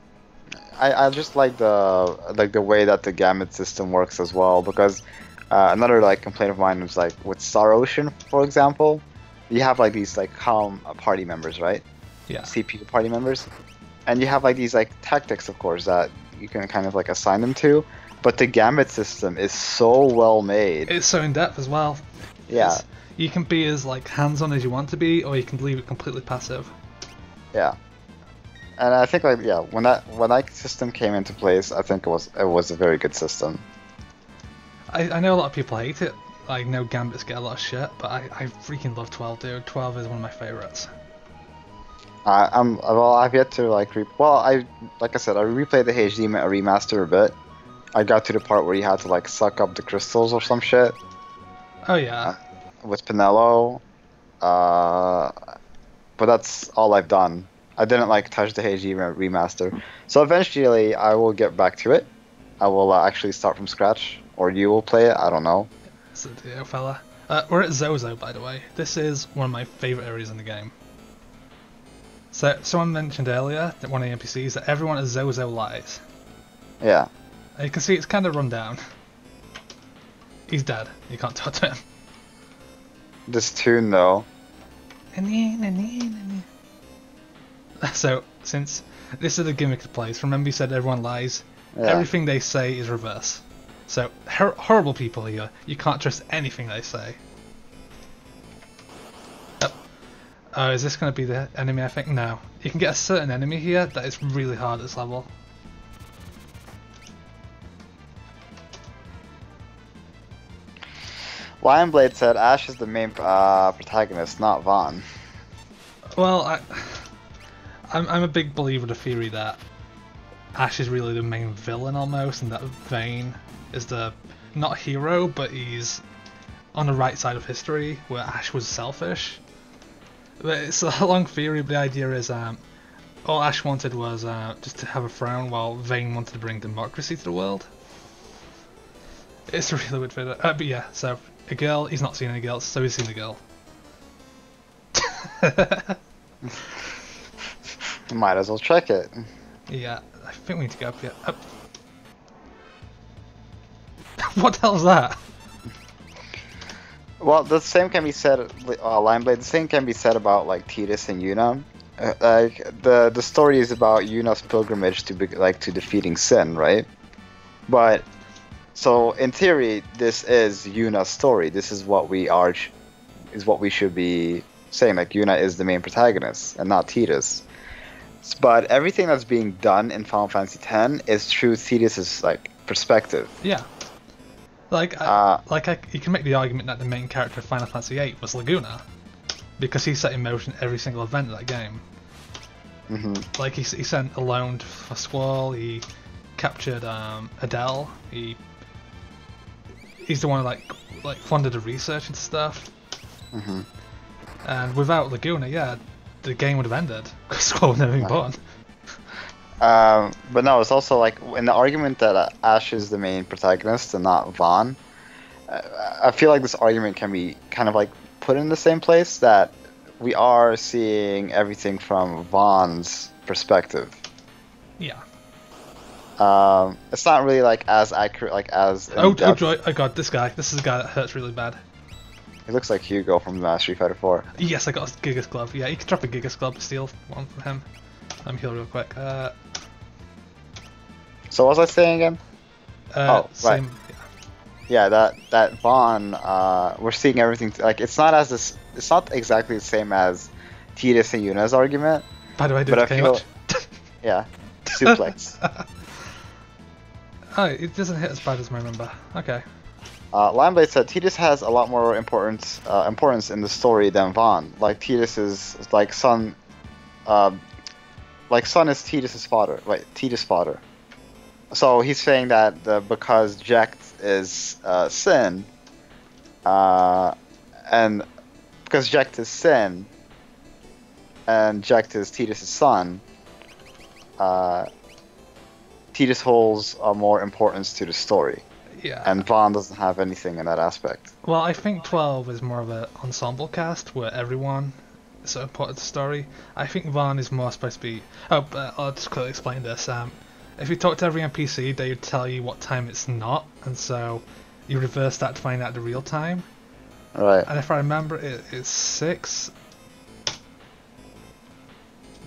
I just like the way that the gamut system works as well, because another like complaint of mine was like with Star Ocean, for example. You have like these like calm party members, right? Yeah. CPU party members, and you have like these like tactics, of course, that you can kind of like assign them to. But the gamut system is so well made. It's so in depth as well. Yeah. You can be as like hands-on as you want to be, or you can leave it completely passive. Yeah. And I think like when that system came into place, I think it was a very good system. I know a lot of people hate it. I know Gambits get a lot of shit, but I freaking love 12, dude. 12 is one of my favorites. I've yet to like like I said, I replayed the HD remaster a bit. I got to the part where you had to like suck up the crystals or some shit. Oh yeah. With Pinello. But that's all I've done. I didn't like touch the HD remaster. So eventually I will get back to it. I will actually start from scratch, or you will play it. I don't know. So, dear fella. We're at Zozo, by the way. This is one of my favourite areas in the game. So, someone mentioned earlier, that one of the NPCs, that everyone at Zozo lies. Yeah. And you can see it's kind of run down. He's dead. You can't talk to him. This tune, though. So, since this is the gimmick of the place, remember you said everyone lies? Yeah. Everything they say is reverse. So, horrible people here. You can't trust anything they say. Oh, is this going to be the enemy, I think? No. You can get a certain enemy here that is really hard at this level. Lionblade said Ash is the main protagonist, not Vaughn. Well, I'm a big believer in the theory that Ash is really the main villain almost, and that Vayne is the, not hero, but he's on the right side of history, where Ash was selfish. But it's a long theory, but the idea is all Ash wanted was just to have a throne, while Vayne wanted to bring democracy to the world. It's a really weird video. But yeah, so a girl, he's not seen any girls, so he's seen a girl. Might as well check it. Yeah, I think we need to go up here. Up. What the hell is that? Well, the same can be said, Lineblade, the same can be said about like Tidus and Yuna. Like the story is about Yuna's pilgrimage to to defeating Sin, right? But so in theory, this is Yuna's story. This is what we should be saying. Like Yuna is the main protagonist and not Tidus. But everything that's being done in Final Fantasy X is through Tidus's like perspective. Yeah. You can make the argument that the main character of Final Fantasy VIII was Laguna, because he set in motion every single event of that game. Mm-hmm. Like he sent Alone for Squall, he captured Adele, he's the one who like funded the research and stuff. Mm-hmm. And without Laguna, yeah, the game would have ended because Squall would never been born. But no, it's also like in the argument that Ash is the main protagonist and not Vaughn. I feel like this argument can be kind of like put in the same place, that we are seeing everything from Vaughn's perspective. Yeah. It's not really like as accurate, like as. Oh god, this is a guy that hurts really bad. He looks like Hugo from Street Fighter 4. Yes, I got a Gigas Glove. Yeah, you can drop a Gigas Glove to steal one from him. Let me heal real quick. So what was I saying again? Right. Same, yeah, that Vaughn, we're seeing everything like it's not exactly the same as Tidus and Yuna's argument. By the way, but I feel, yeah, suplex. Oh, it doesn't hit as bad as I remember. Okay. Lineblade said Tidus has a lot more importance in the story than Vaughn. Like Tidus is like Sun, Sun is Tidus's father, right? Tidus' father. So he's saying that because Jack is Sin, and because Jack is Sin, and Jack is Tidus' son, Tidus holds more importance to the story. Yeah. And Vaughn doesn't have anything in that aspect. Well, I think 12 is more of an ensemble cast where everyone is sort of part of the story. I think Vaughn is more supposed to be. Oh, but I'll just quickly explain this. If you talk to every NPC, they would tell you what time it's not, and so you reverse that to find out the real time. Right. And if I remember, it's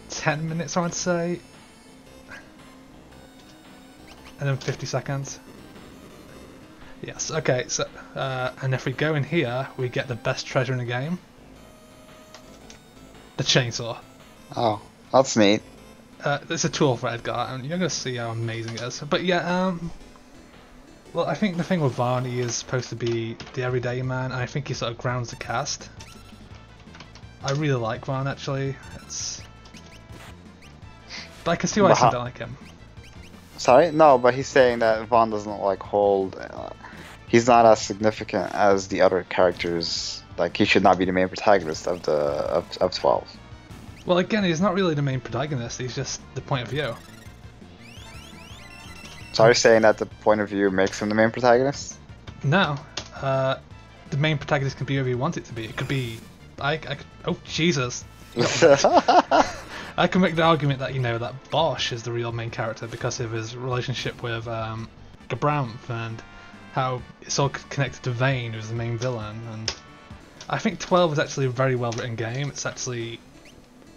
10 minutes, I would say, and then 50 seconds. Yes, okay, so, and if we go in here, we get the best treasure in the game. The chainsaw. Oh, that's neat. It's a tool for Edgar, and you're going to see how amazing it is. But yeah, well, I think the thing with Vaughn, he is supposed to be the everyday man, and I think he sort of grounds the cast. I really like Vaughn, actually. But I can see why some don't like him. Sorry? No, but he's saying that Vaughn doesn't like hold. He's not as significant as the other characters. Like he should not be the main protagonist of of 12. Well, again, he's not really the main protagonist. He's just the point of view. So are you saying that the point of view makes him the main protagonist? No, the main protagonist can be whoever you want it to be. It could be, oh Jesus! I can make the argument that that Bosch is the real main character because of his relationship with Gabranth and how it's all connected to Vane, who's the main villain. And I think 12 is actually a very well written game. It's actually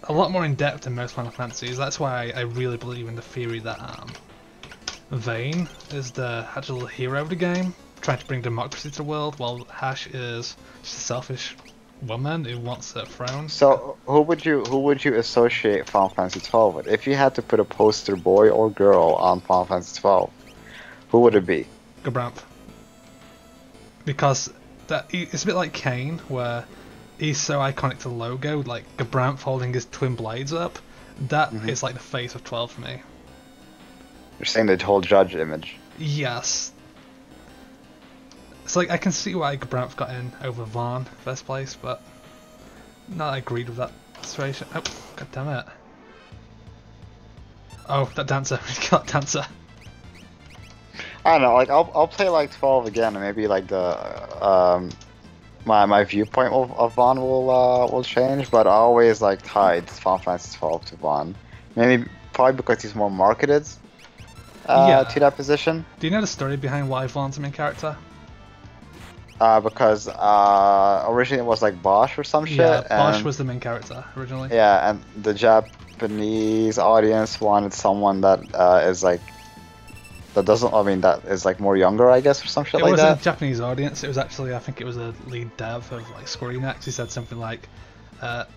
a lot more in depth than most Final Fantasies. That's why I really believe in the theory that Vane is the actual hero of the game, trying to bring democracy to the world, while Hash is just a selfish woman who wants a throne. So who would you associate Final Fantasy 12 with? If you had to put a poster boy or girl on Final Fantasy 12, who would it be? Gabranth. Because it's a bit like Kane, where he's so iconic to the logo, like Gabranth holding his twin blades up. That is like the face of 12 for me. You're saying the whole judge image? Yes. It's like I can see why Gabranth got in over Vaughn first place, but not agreed with that situation. Oh, god damn it! Oh, that dancer! Kill that dancer! I don't know. Like I'll play like 12 again, and maybe like the my viewpoint of Vaughn will change. But I always like tied Final Fantasy 12 to Vaughn. Maybe probably because he's more marketed to that position. Do you know the story behind why Vaughn's the main character? Because originally it was like Bosch or some shit. Yeah, Bosch was the main character originally. Yeah, and the Japanese audience wanted someone that is like that doesn't. I mean, that is like more younger, I guess, or some shit like that. It wasn't a Japanese audience. It was actually, I think, it was a lead dev of like Square Enix. He said something like,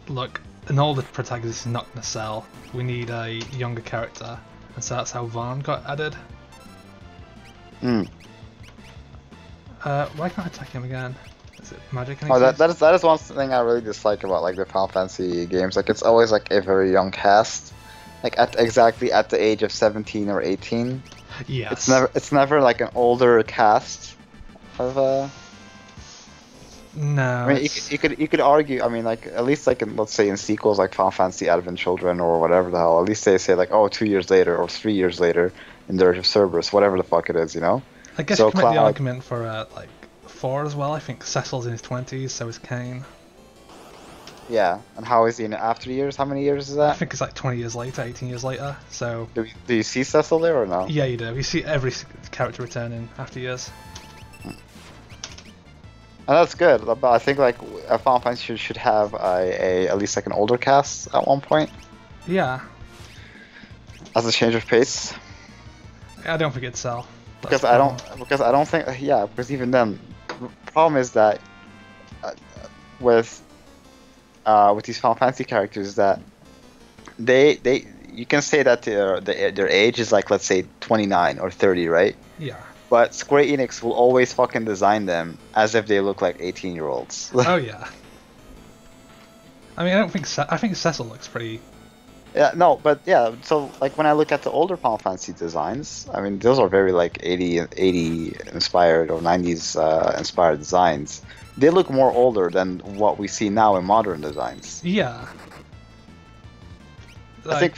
"Look, an older protagonist is not gonna sell. We need a younger character," and so that's how Vaughn got added. Why can't I attack him again? Is it magic? Oh, that is one thing I really dislike about like the Final Fantasy games. Like it's always like a very young cast, like exactly at the age of 17 or 18. Yes. It's never like an older cast of No. I mean, you could argue. I mean, like at least like let's say in sequels like Final Fantasy Advent Children or whatever the hell. At least they say like 2 years later or 3 years later in Dirge of Cerberus, whatever the fuck it is, I guess you can make the argument for like 4 as well. I think Cecil's in his 20s, so is Kane. Yeah, and how is he in after years? How many years is that? I think it's like 20 years later, 18 years later. So. Do you see Cecil there or no? Yeah, you do. You see every character returning after years. And that's good, but I think like a Final Fantasy should have at least like an older cast at one point. Yeah. As a change of pace. I don't think it'd sell. Because I don't think because even then, the problem is that with these Final Fantasy characters that they you can say that their age is like, let's say 29 or 30, right? Yeah. But Square Enix will always fucking design them as if they look like 18-year-olds. Oh yeah. I mean, I think Cecil looks pretty. Yeah, no, but yeah, so like when I look at the older Final Fantasy designs, I mean those are very like 80 inspired or 90s inspired designs. They look more older than what we see now in modern designs. Yeah. Like, I think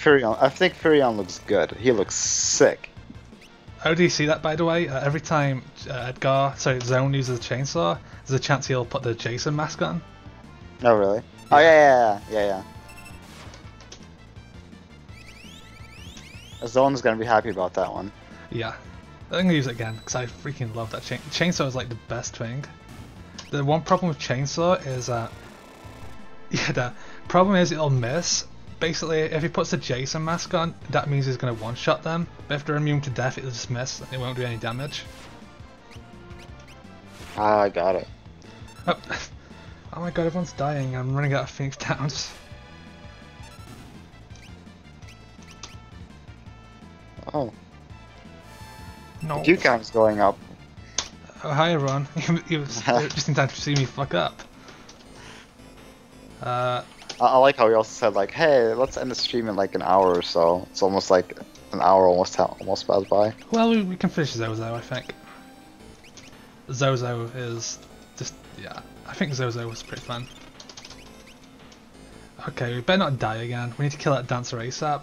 Furion looks good. He looks sick. Oh, do you see that, by the way? Every time Zone uses a chainsaw, there's a chance he'll put the Jason mask on. Oh, really? Oh, yeah. Zone's gonna be happy about that one. Yeah. I'm gonna use it again, because I freaking love that chainsaw. Is like the best thing. The one problem with chainsaw is the problem is it'll miss. Basically, if he puts the Jason mask on, that means he's going to one-shot them. But if they're immune to death, it'll just miss, and it won't do any damage. Ah, I got it. Oh, oh my god, everyone's dying. I'm running out of Phoenix Downs. Oh. No. The Q count's going up. Oh, hi everyone. He was just in time to see me fuck up. I like how he also said like, hey, let's end the stream in like an hour or so. It's almost like an hour almost passed by. Well, we can finish Zozo, I think. Zozo is just, yeah, I think Zozo was pretty fun. Okay, we better not die again. We need to kill that dancer ASAP.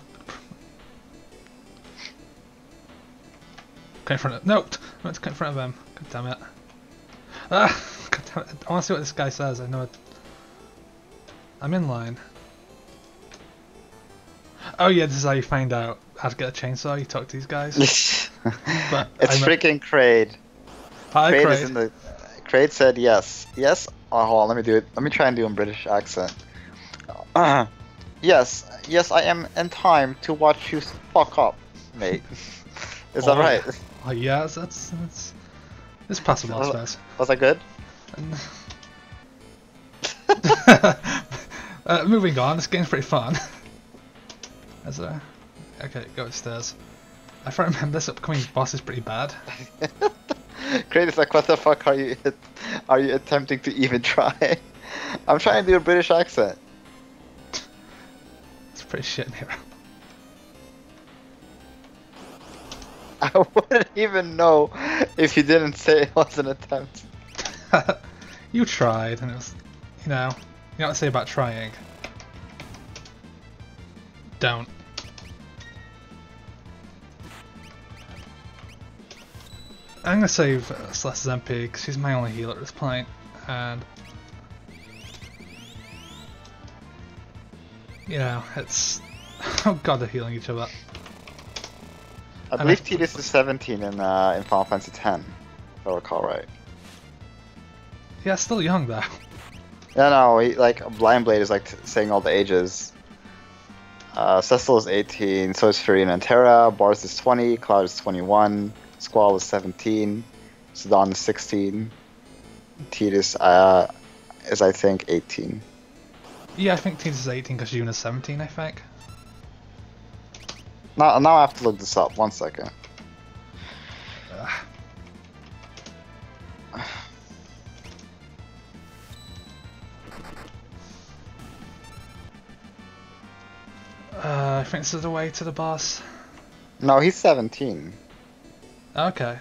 Cut in front of. No! I meant to cut in front of him. God damn it. Ah! God damn it. I want to see what this guy says. I know it. I'm in line. Oh yeah, this is how you find out how to get a chainsaw. You talk to these guys. But it's freaking Kraid. Hi, Kraid Kraid. is in the. Kraid said yes. Yes. Oh, hold on. Let me do it. Let me try and do a British accent. Yes. Yes, I am in time to watch you fuck up, mate. Is that right? Oh yeah, that's it's passable, I suppose. Was that good? Moving on, this game's pretty fun. Is there? Okay, go upstairs. I remember this upcoming boss is pretty bad. Kraid is like, what the fuck are you attempting to even try? I'm trying to do a British accent. It's pretty shit in here. I wouldn't even know if you didn't say it was an attempt. You tried, and it was, you know what to say about trying. Don't. I'm gonna save Celeste's MP because she's my only healer at this point, and you know it's oh god, they're healing each other. I believe Tidus is 17 in Final Fantasy X, if I recall right. Yeah, still young though. Yeah, no, Blind Blade is like saying all the ages. Cecil is 18, so is Furina and Terra. Bars is 20, Cloud is 21, Squall is 17, Sidon is 16, Tidus is I think 18. Yeah, I think Tidus is 18 because Yuna's 17, I think. Now I have to look this up. 1 second. I think this is the way to the boss. No, he's 17. Okay.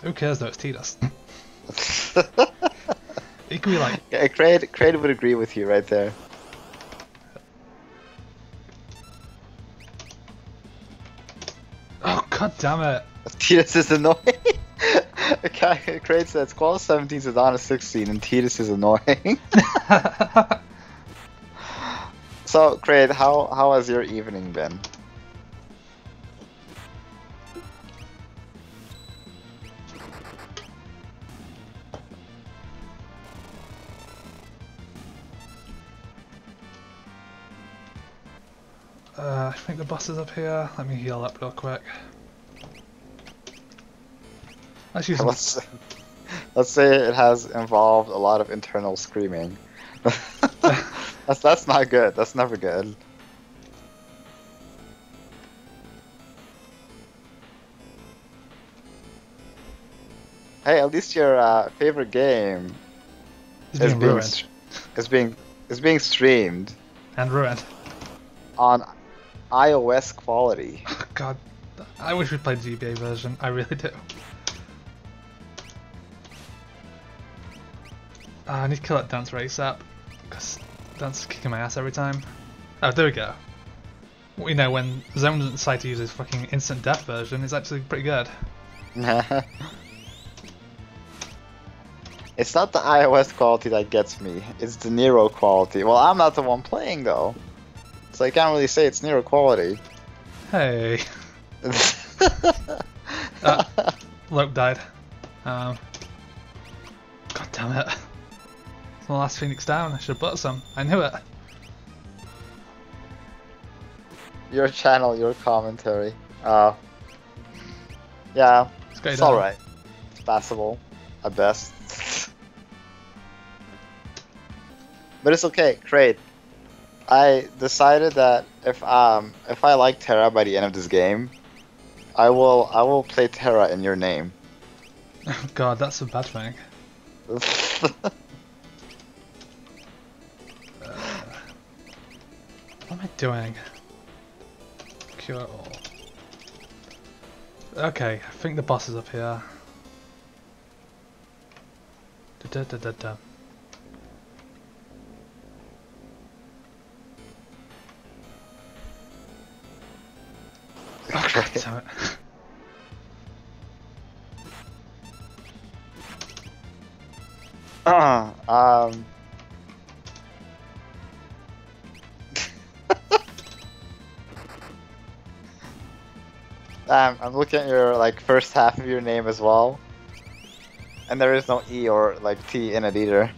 Who cares though, it's Tidus. He could be like... Yeah, Kraid would agree with you right there. Oh god damn it! Tidus is annoying. Okay, Kraid said Squall is 17, Zidane is 16, and Tidus is annoying. So, Kraid, how has your evening been? I think the boss is up here. Let me heal up real quick. Let's use Let's say it has involved a lot of internal screaming. That's not good. That's never good. Hey, at least your favorite game is being streamed and ruined on iOS quality. God, I wish we played GBA version. I really do. I need to kill that Dance Race app because Dance is kicking my ass every time. Oh, there we go. You know, when Zone doesn't decide to use his fucking instant death version, it's actually pretty good. It's not the iOS quality that gets me, it's the Nero quality. Well, I'm not the one playing though, so I can't really say it's Nero quality. Hey. Lope died. God damn it. It's my last Phoenix down, I should have bought some. I knew it. Your channel, your commentary. Yeah, it's alright. It's passable, at best. But it's okay, great. I decided that if I like Terra by the end of this game, I will play Terra in your name. Oh god, that's a bad thing. What am I doing? Cure all. Okay, I think the boss is up here. Da da da da. So, um. I'm looking at your like first half of your name as well, and there is no E or like T in it either.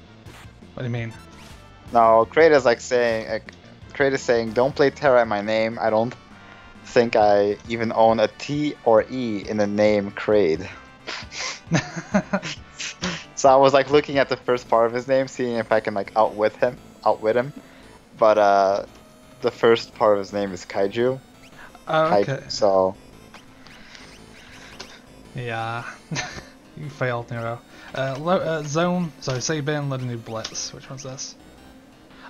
what do you mean? No, Kraid is like saying, Kraid is saying, don't play Terra in my name. I don't think I even own a T or E in the name Kraid. So I was like looking at the first part of his name, seeing if I can like outwit him. But the first part of his name is Kaiju. Oh, okay. Kaiju, so Yeah. You failed, Nero. Zone. So Sabin, load a new Blitz. Which one's this?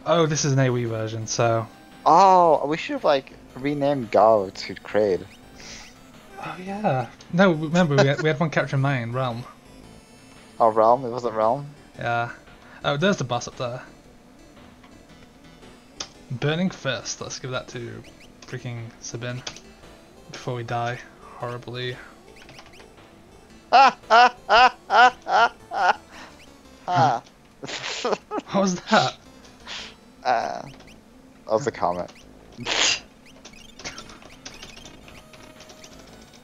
Oh, this is an AoE version, so. oh, we should have like renamed Gao to Kraid. Oh yeah. No, remember we had one character in mind, Realm. Oh, Realm? It wasn't Realm? Yeah. Oh, there's the boss up there. Burning Fist. Let's give that to freaking Sabin before we die horribly. Ha ha ha ha ha ha. What was that? That was a comment.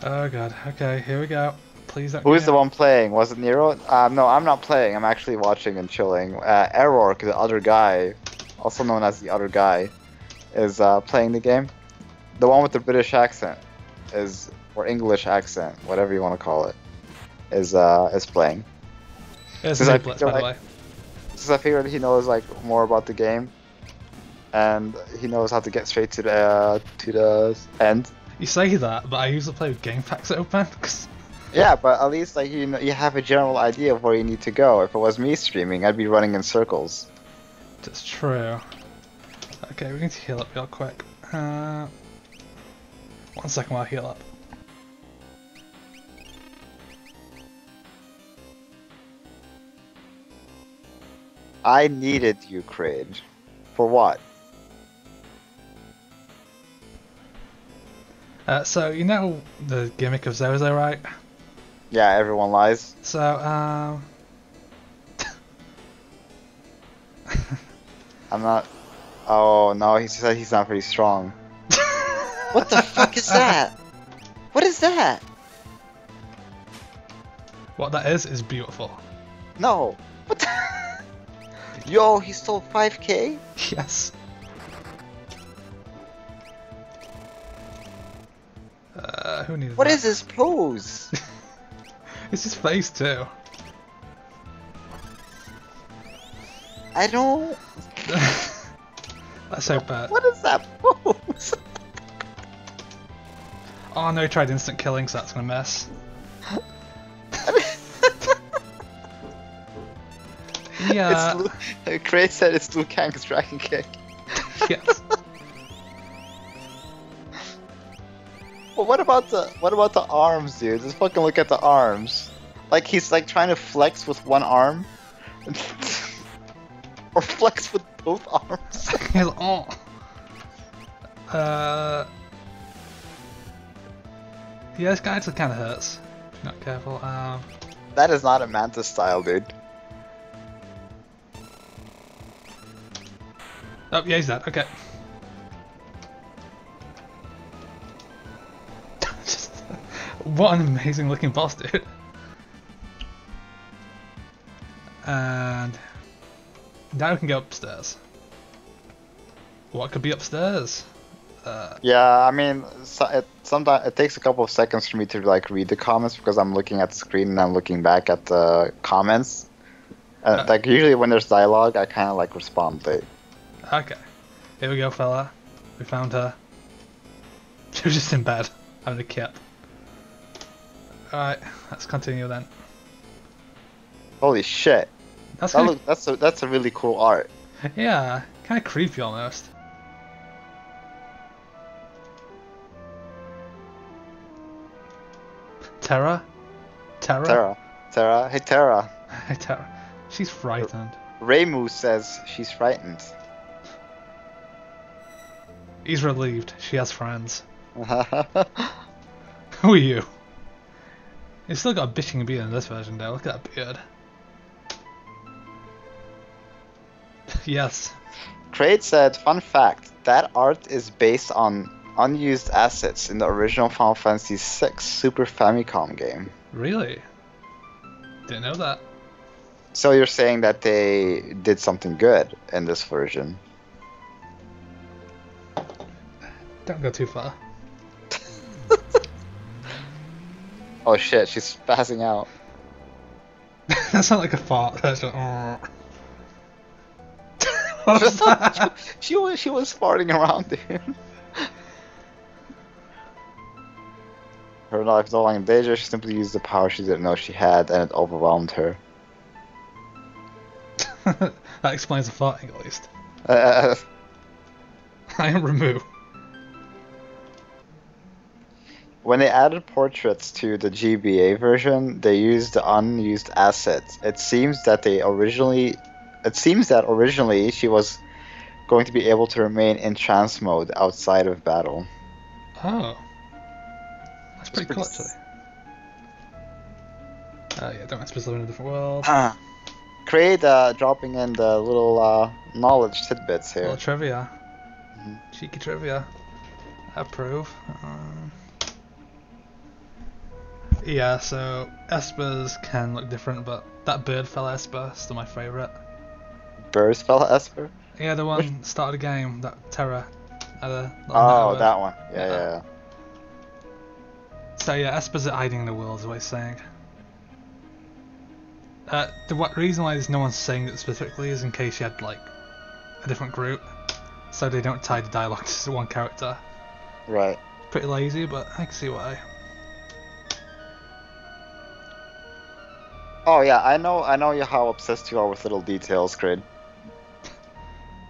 Oh god. Okay, here we go. Please don't. Who's the one playing? Was it Nero? No, I'm not playing. I'm actually watching and chilling. Erourk, the other guy, also known as the other guy, is playing the game. The one with the British accent is, or English accent, whatever you want to call it, is playing. It's Since I Blitz, by the way. Since I figured he knows like more about the game, and he knows how to get straight to the end. You say that, but I usually play with game packs open. Yeah, but at least like you have a general idea of where you need to go. If it was me streaming, I'd be running in circles. That's true. Okay, we need to heal up real quick. 1 second while I heal up. I needed you, Kraid. For what? So you know the gimmick of Zozo, right? Yeah, everyone lies. So I'm not. Oh no, he said he's not very strong. What the fuck is that? What is that? what that is beautiful. No. What the? Yo, he stole 5k? Yes. Who needed What that? is this pose? It's his face too. I don't. That's so bad. What is that pose? Oh no, he tried instant killing, so that's gonna mess. Yeah. Kraid said it's Liu Kang's Dragon Kick. Yes. But what about the arms, dude? Just fucking look at the arms. Like he's like trying to flex with one arm, or flex with both arms. He's oh. Yeah, this guy actually kind of hurts. If you're not careful. That is not a Mantis style, dude. Oh yeah, he's dead. Okay. Just, what an amazing looking boss, dude. And now we can go upstairs. What could be upstairs? Yeah, I mean, sometimes it takes a couple of seconds for me to like read the comments because I'm looking at the screen and I'm looking back at the comments. Like usually when there's dialogue, I kind of like respond late. Okay, here we go, fella. We found her. She was just in bed, having a kip. Alright, let's continue then. Holy shit! That's That's a really cool art. yeah, kind of creepy almost. Terra? Terra? Terra. Hey Terra. Hey, Terra. She's frightened. Reimu says she's frightened. He's relieved. She has friends. Who are you? He's still got a bitching beard in this version though, look at that beard. Yes. Craig said, fun fact, that art is based on unused assets in the original Final Fantasy VI Super Famicom game. Really? Didn't know that. So you're saying that they did something good in this version? Don't go too far. Oh shit, she's passing out. That sounds like a fart. That's just, what was that? she was farting around, dude. Her life no longer in danger, she simply used the power she didn't know she had, and it overwhelmed her. That explains the farting at least. I am Ramu. When they added portraits to the GBA version, they used the unused assets. It seems that originally she was going to be able to remain in trance mode outside of battle. Oh. That's pretty cool actually. Yeah, don't expect to live in a different world. Craig dropping in the little knowledge tidbits here. Little trivia. Cheeky trivia. I approve. Yeah, so Espers can look different, but that bird fella Esper is still my favourite. Birds fella Esper? Yeah, the one started the game, that Terra. Oh, that one. Yeah. So yeah, Espers are hiding in the world is what he's saying. The reason why there's no one saying it specifically is in case you had like a different group, so they don't tie the dialogue to one character. Right. Pretty lazy, but I can see why. Oh yeah, I know how obsessed you are with little details, Craig.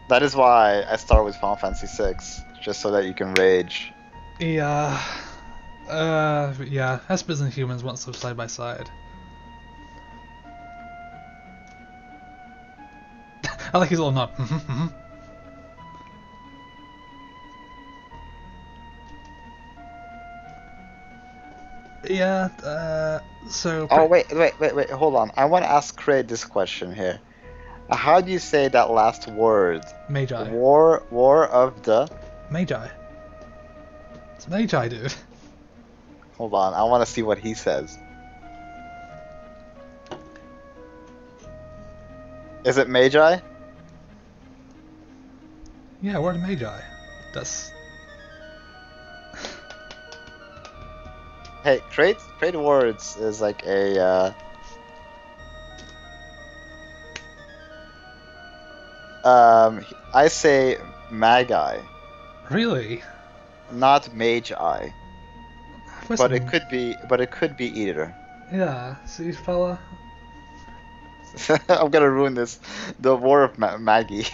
That is why I start with Final Fantasy VI, just so that you can rage. Yeah. Yeah, Espers and humans once live side by side. I like his little nod. Yeah, so... Oh, wait, hold on. I want to ask Craig this question here. How do you say that last word? Magi. War of the... Magi. It's Magi, dude. Hold on, I want to see what he says. Is it Magi? Yeah, word Magi. That's... Hey, trade words is like a I say Magi. Really? Not Magi. But it could be either. Yeah, see fella. I'm gonna ruin this. The War of Maggie.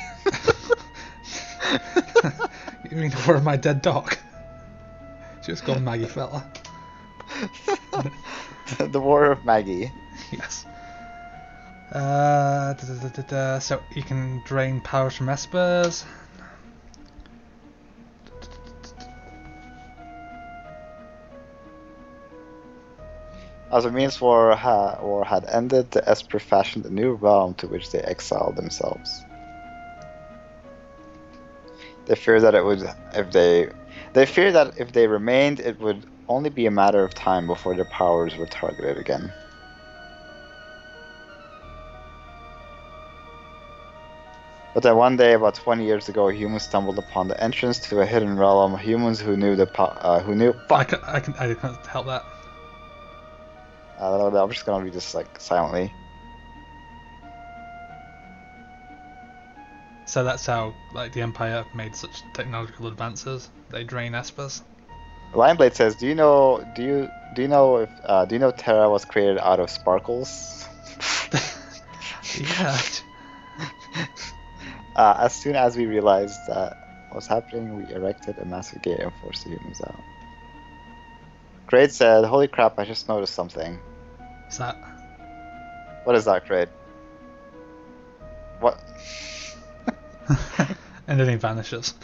You mean the War of my dead dog? Just called Maggie fella. The War of Maggie. Yes. So you can drain powers from Espers. As a means war had ended, the Esper fashioned a new realm to which they exiled themselves. They feared that if they remained, it would only be a matter of time before their powers were targeted again. But then one day, about 20 years ago, humans stumbled upon the entrance to a hidden realm. Humans who knew I can't help that. I'm just gonna read this like silently. So that's how like the Empire made such technological advances. They drain Espers. Lineblade says, "Do you know Terra was created out of sparkles?" Yeah. As soon as we realized that was happening, we erected a massive gate and forced the humans out. Kraid said, "Holy crap! I just noticed something." What's that? What is that, Kraid? What? And then he vanishes.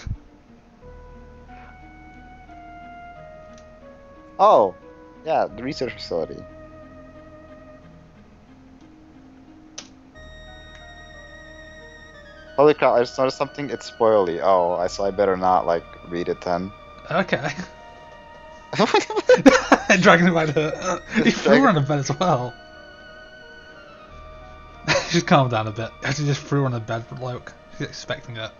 Oh, Yeah, the research facility. Holy crap, I just noticed something, it's spoily. Oh, so I better not, like, read it then. Okay. Dragon might hurt. He threw her on the bed as well. She's calmed down a bit. She just threw her on the bed for Luke. She's expecting it.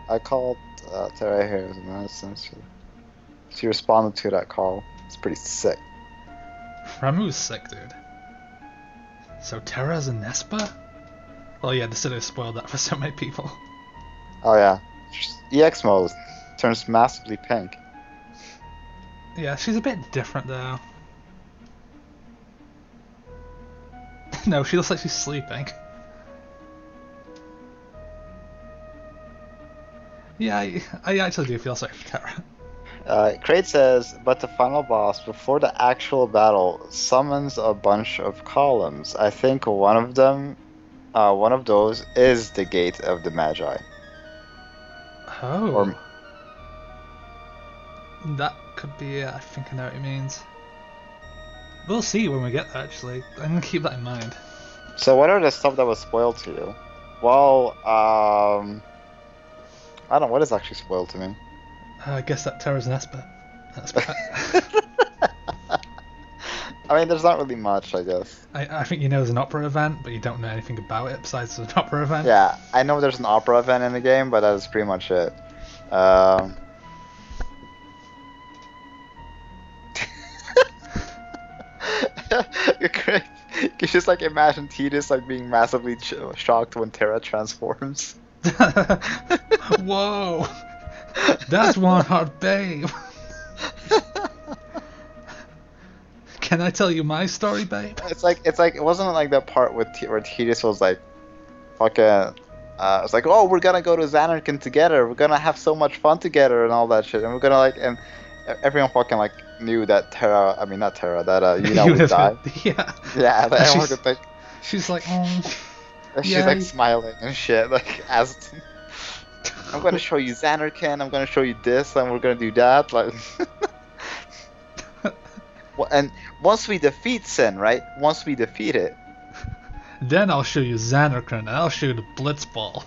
I called Terra here as a medicine. She responded to that call. It's pretty sick. Ramu's sick, dude. So Terra's a Nespa? Well, yeah, the city spoiled that for so many people. Oh yeah. EX mode turns massively pink. Yeah, she's a bit different though. No, she looks like she's sleeping. Yeah, I actually do feel sorry for Terra. Crate says, but the final boss, before the actual battle, summons a bunch of columns. I think one of those is the Gate of the Magi. Oh. Or, that could be it. I think I know what it means. We'll see when we get there, actually. I'm gonna keep that in mind. so what are the stuff that was spoiled to you? Well, I don't know what is actually spoiled to me. I guess that Terra's an Esper. That's bad. I mean, there's not really much, I guess. I think you know there's an opera event, but you don't know anything about it besides an opera event. Yeah, I know there's an opera event in the game, but that's pretty much it. You're correct. You just like imagine Tidus like being massively shocked when Terra transforms. Whoa! That's one hot babe! Can I tell you my story, babe? It's like it wasn't like that part with where Tidus was like fucking it's like, oh, we're gonna go to Xanarkand together, we're gonna have so much fun together and all that shit, and we're gonna like, and everyone fucking like knew that Terra, I mean not Terra, that Yuna would die. Yeah. Yeah, that everyone could think. She's like, oh. She's yay. like smiling and shit, like as I'm gonna show you Xanarkand, I'm gonna show you this, and we're gonna do that, like. Well, and once we defeat Sin, right? Once we defeat it, then I'll show you Xanarkand, and I'll show you the Blitzball.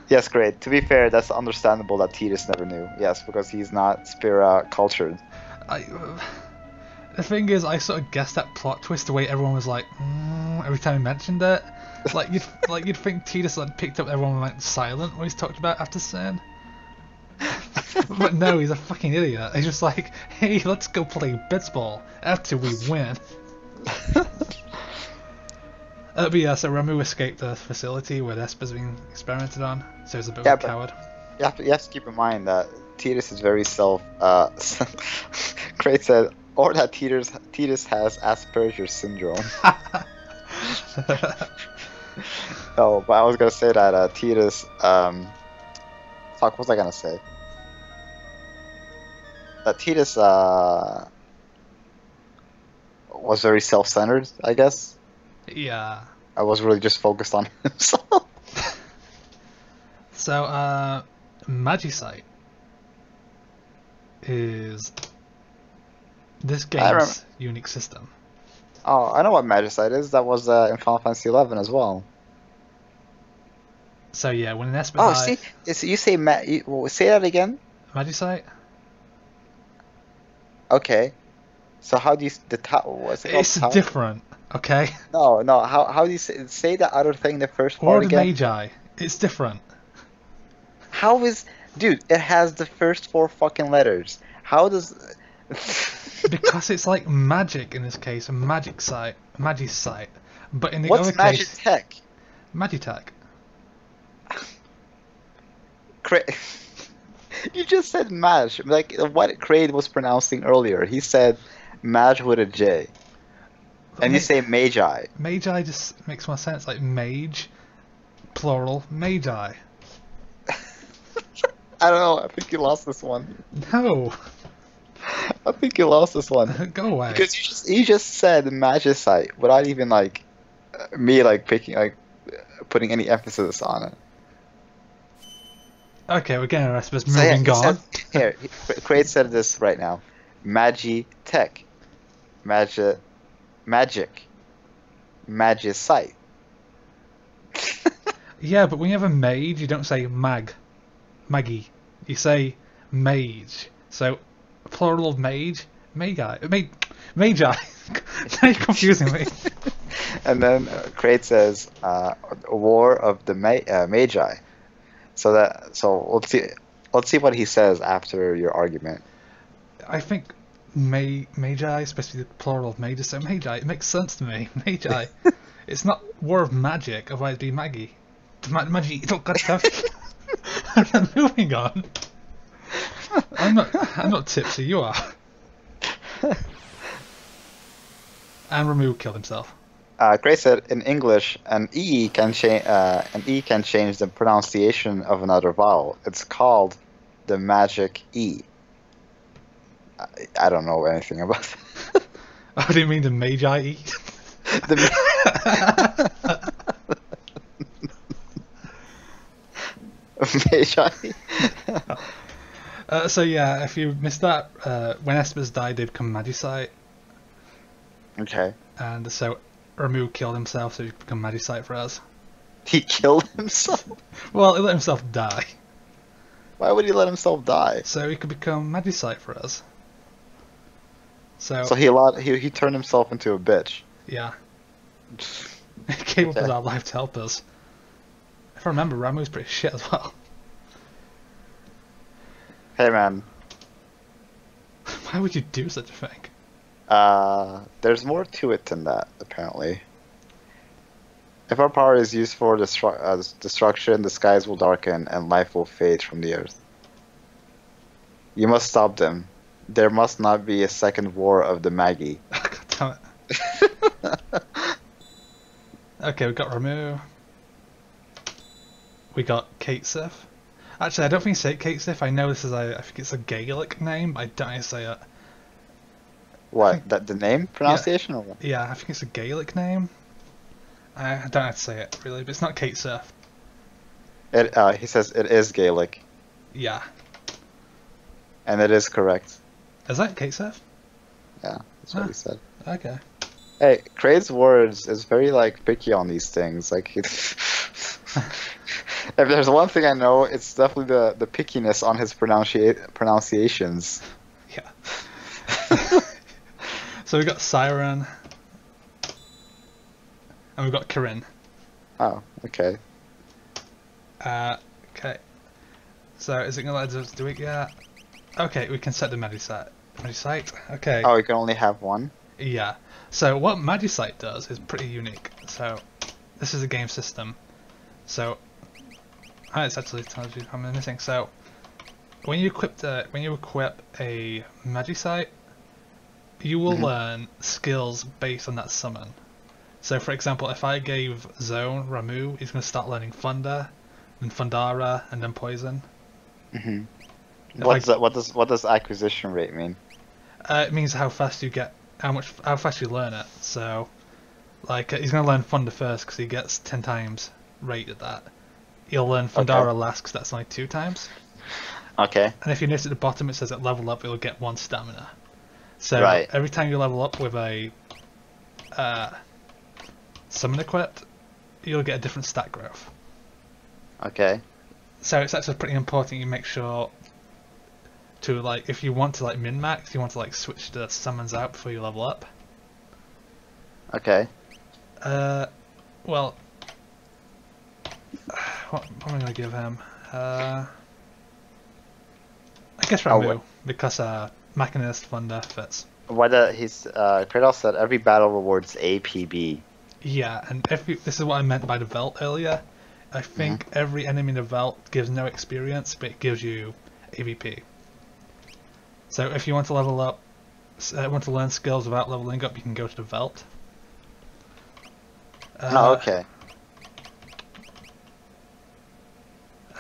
Yes, great. To be fair, that's understandable that Tidus never knew. Yes, because he's not Spira cultured. The thing is, I sort of guessed that plot twist the way everyone was like, every time he mentioned it. Like you'd think Tidus had picked up everyone and went silent when he's talked about after Sin. But no, he's a fucking idiot. He's just like, hey, let's go play Blitzball after we win. But yeah, so Ramu escaped the facility where Esper's being experimented on, so he's a bit of a coward. You have to keep in mind that Tidus is very Crate said, or that Tidus has Asperger's syndrome. Oh, but I was gonna say that Tidus, fuck, what was I gonna say? That Tidus was very self-centered, I guess. Yeah. I was really just focused on himself. So, Magicite is this game's unique system. Oh, I know what Magicite is. That was in Final Fantasy XI as well. So yeah, when an Esper dies... see, you say say that again? Magicite? Okay. So how do you... what's it called? It's different, okay? No, how do you say that other thing, the first part Or the again? Magi. It's different. How is... Dude, it has the first 4 fucking letters. How does... Because it's like magic in this case, a Magicite. But in the What's other case... Magitech? Magitech. You just said Maj, like what Craig was pronouncing earlier. He said Maj with a J. And you say Magi. Magi just makes more sense, like mage, plural, Magi. I don't know, I think you lost this one. No. I think you lost this one. Go away. Because you just said Magicite without even like me like putting any emphasis on it. Okay, we're getting arrested. It's So yeah, moving on. here, Craig said this right now. Magi tech, magic, magicite. Yeah, but when you have a mage, you don't say Maggie. You say mage. So, plural of mage, magi. Magi. Now you're confusing me. And then Craig says, war of the magi. So let's see what he says after your argument. I think magi is supposed to be the plural of mage, so magi. It makes sense to me. Magi. It's not war of magic, otherwise it'd be Maggie. Maggie, don't got stuff. I'm moving on. I'm not tipsy. You are. And Ramu killed himself. Gray said in English, an E can change the pronunciation of another vowel. It's called the magic E. I don't know anything about that. Oh, do you mean the Magi E? Magi. So yeah, if you missed that, when Espers died, they become Magicite. Okay. And so Ramu killed himself, so he become Magicite for us. He killed himself? Well, he let himself die. Why would he let himself die? So he could become Magicite for us. So he turned himself into a bitch. Yeah. He came up with our life to help us. If I remember, Ramu's pretty shit as well. Hey man. Why would you do such a thing? There's more to it than that, apparently. If our power is used for destruction, the skies will darken and life will fade from the earth. You must stop them. There must not be a second war of the Maggie. God damn it. Okay, we got Ramu. We got Kate Sif. Actually, I don't think you say Kate Sif. I know this is I think it's a Gaelic name, but I don't know how to say it. What? The name pronunciation or what? Yeah, I think it's a Gaelic name. I don't know how to say it really, but it's not Kate Sif. He says it is Gaelic. Yeah. And it is correct. Is that Kate Sif? Yeah, that's what he said. Okay. Hey, Craig's words is very picky on these things. If there's one thing I know, it's definitely the pickiness on his pronunciations. Yeah. So we got Siren. And we've got Corinne. Oh, okay. Okay. So is it gonna let us do it yet? Okay, we can set the Magicite. Okay. Oh, we can only have one? Yeah. So what Magicite does is pretty unique. So this is a game system. So it's actually tells you how missing. So when you equip a Magicite, you will learn skills based on that summon. So for example, if I gave Zone Ramu, he's going to start learning Thunder, then Thundara, and then Poison. What does acquisition rate mean? It means how fast you get, how fast you learn it. So, he's going to learn Thunder first because he gets 10 times rate at that. He'll learn Thundara last because that's only 2 times. Okay. And if you notice at the bottom, it says at level up, it'll get 1 stamina. So every time you level up with a summon equipped, you'll get a different stat growth. Okay. So it's actually pretty important you make sure to if you want to min-max, you want to switch the summons out before you level up. Okay. Well, what am I gonna give him? I guess Ramu, because Machinist Thunder fits. Kratos said every battle rewards APB. Yeah, and this is what I meant by the Velt earlier. I think every enemy in the Velt gives no experience, but it gives you AVP. So if you want to level up, want to learn skills without leveling up, you can go to the Velt. Okay.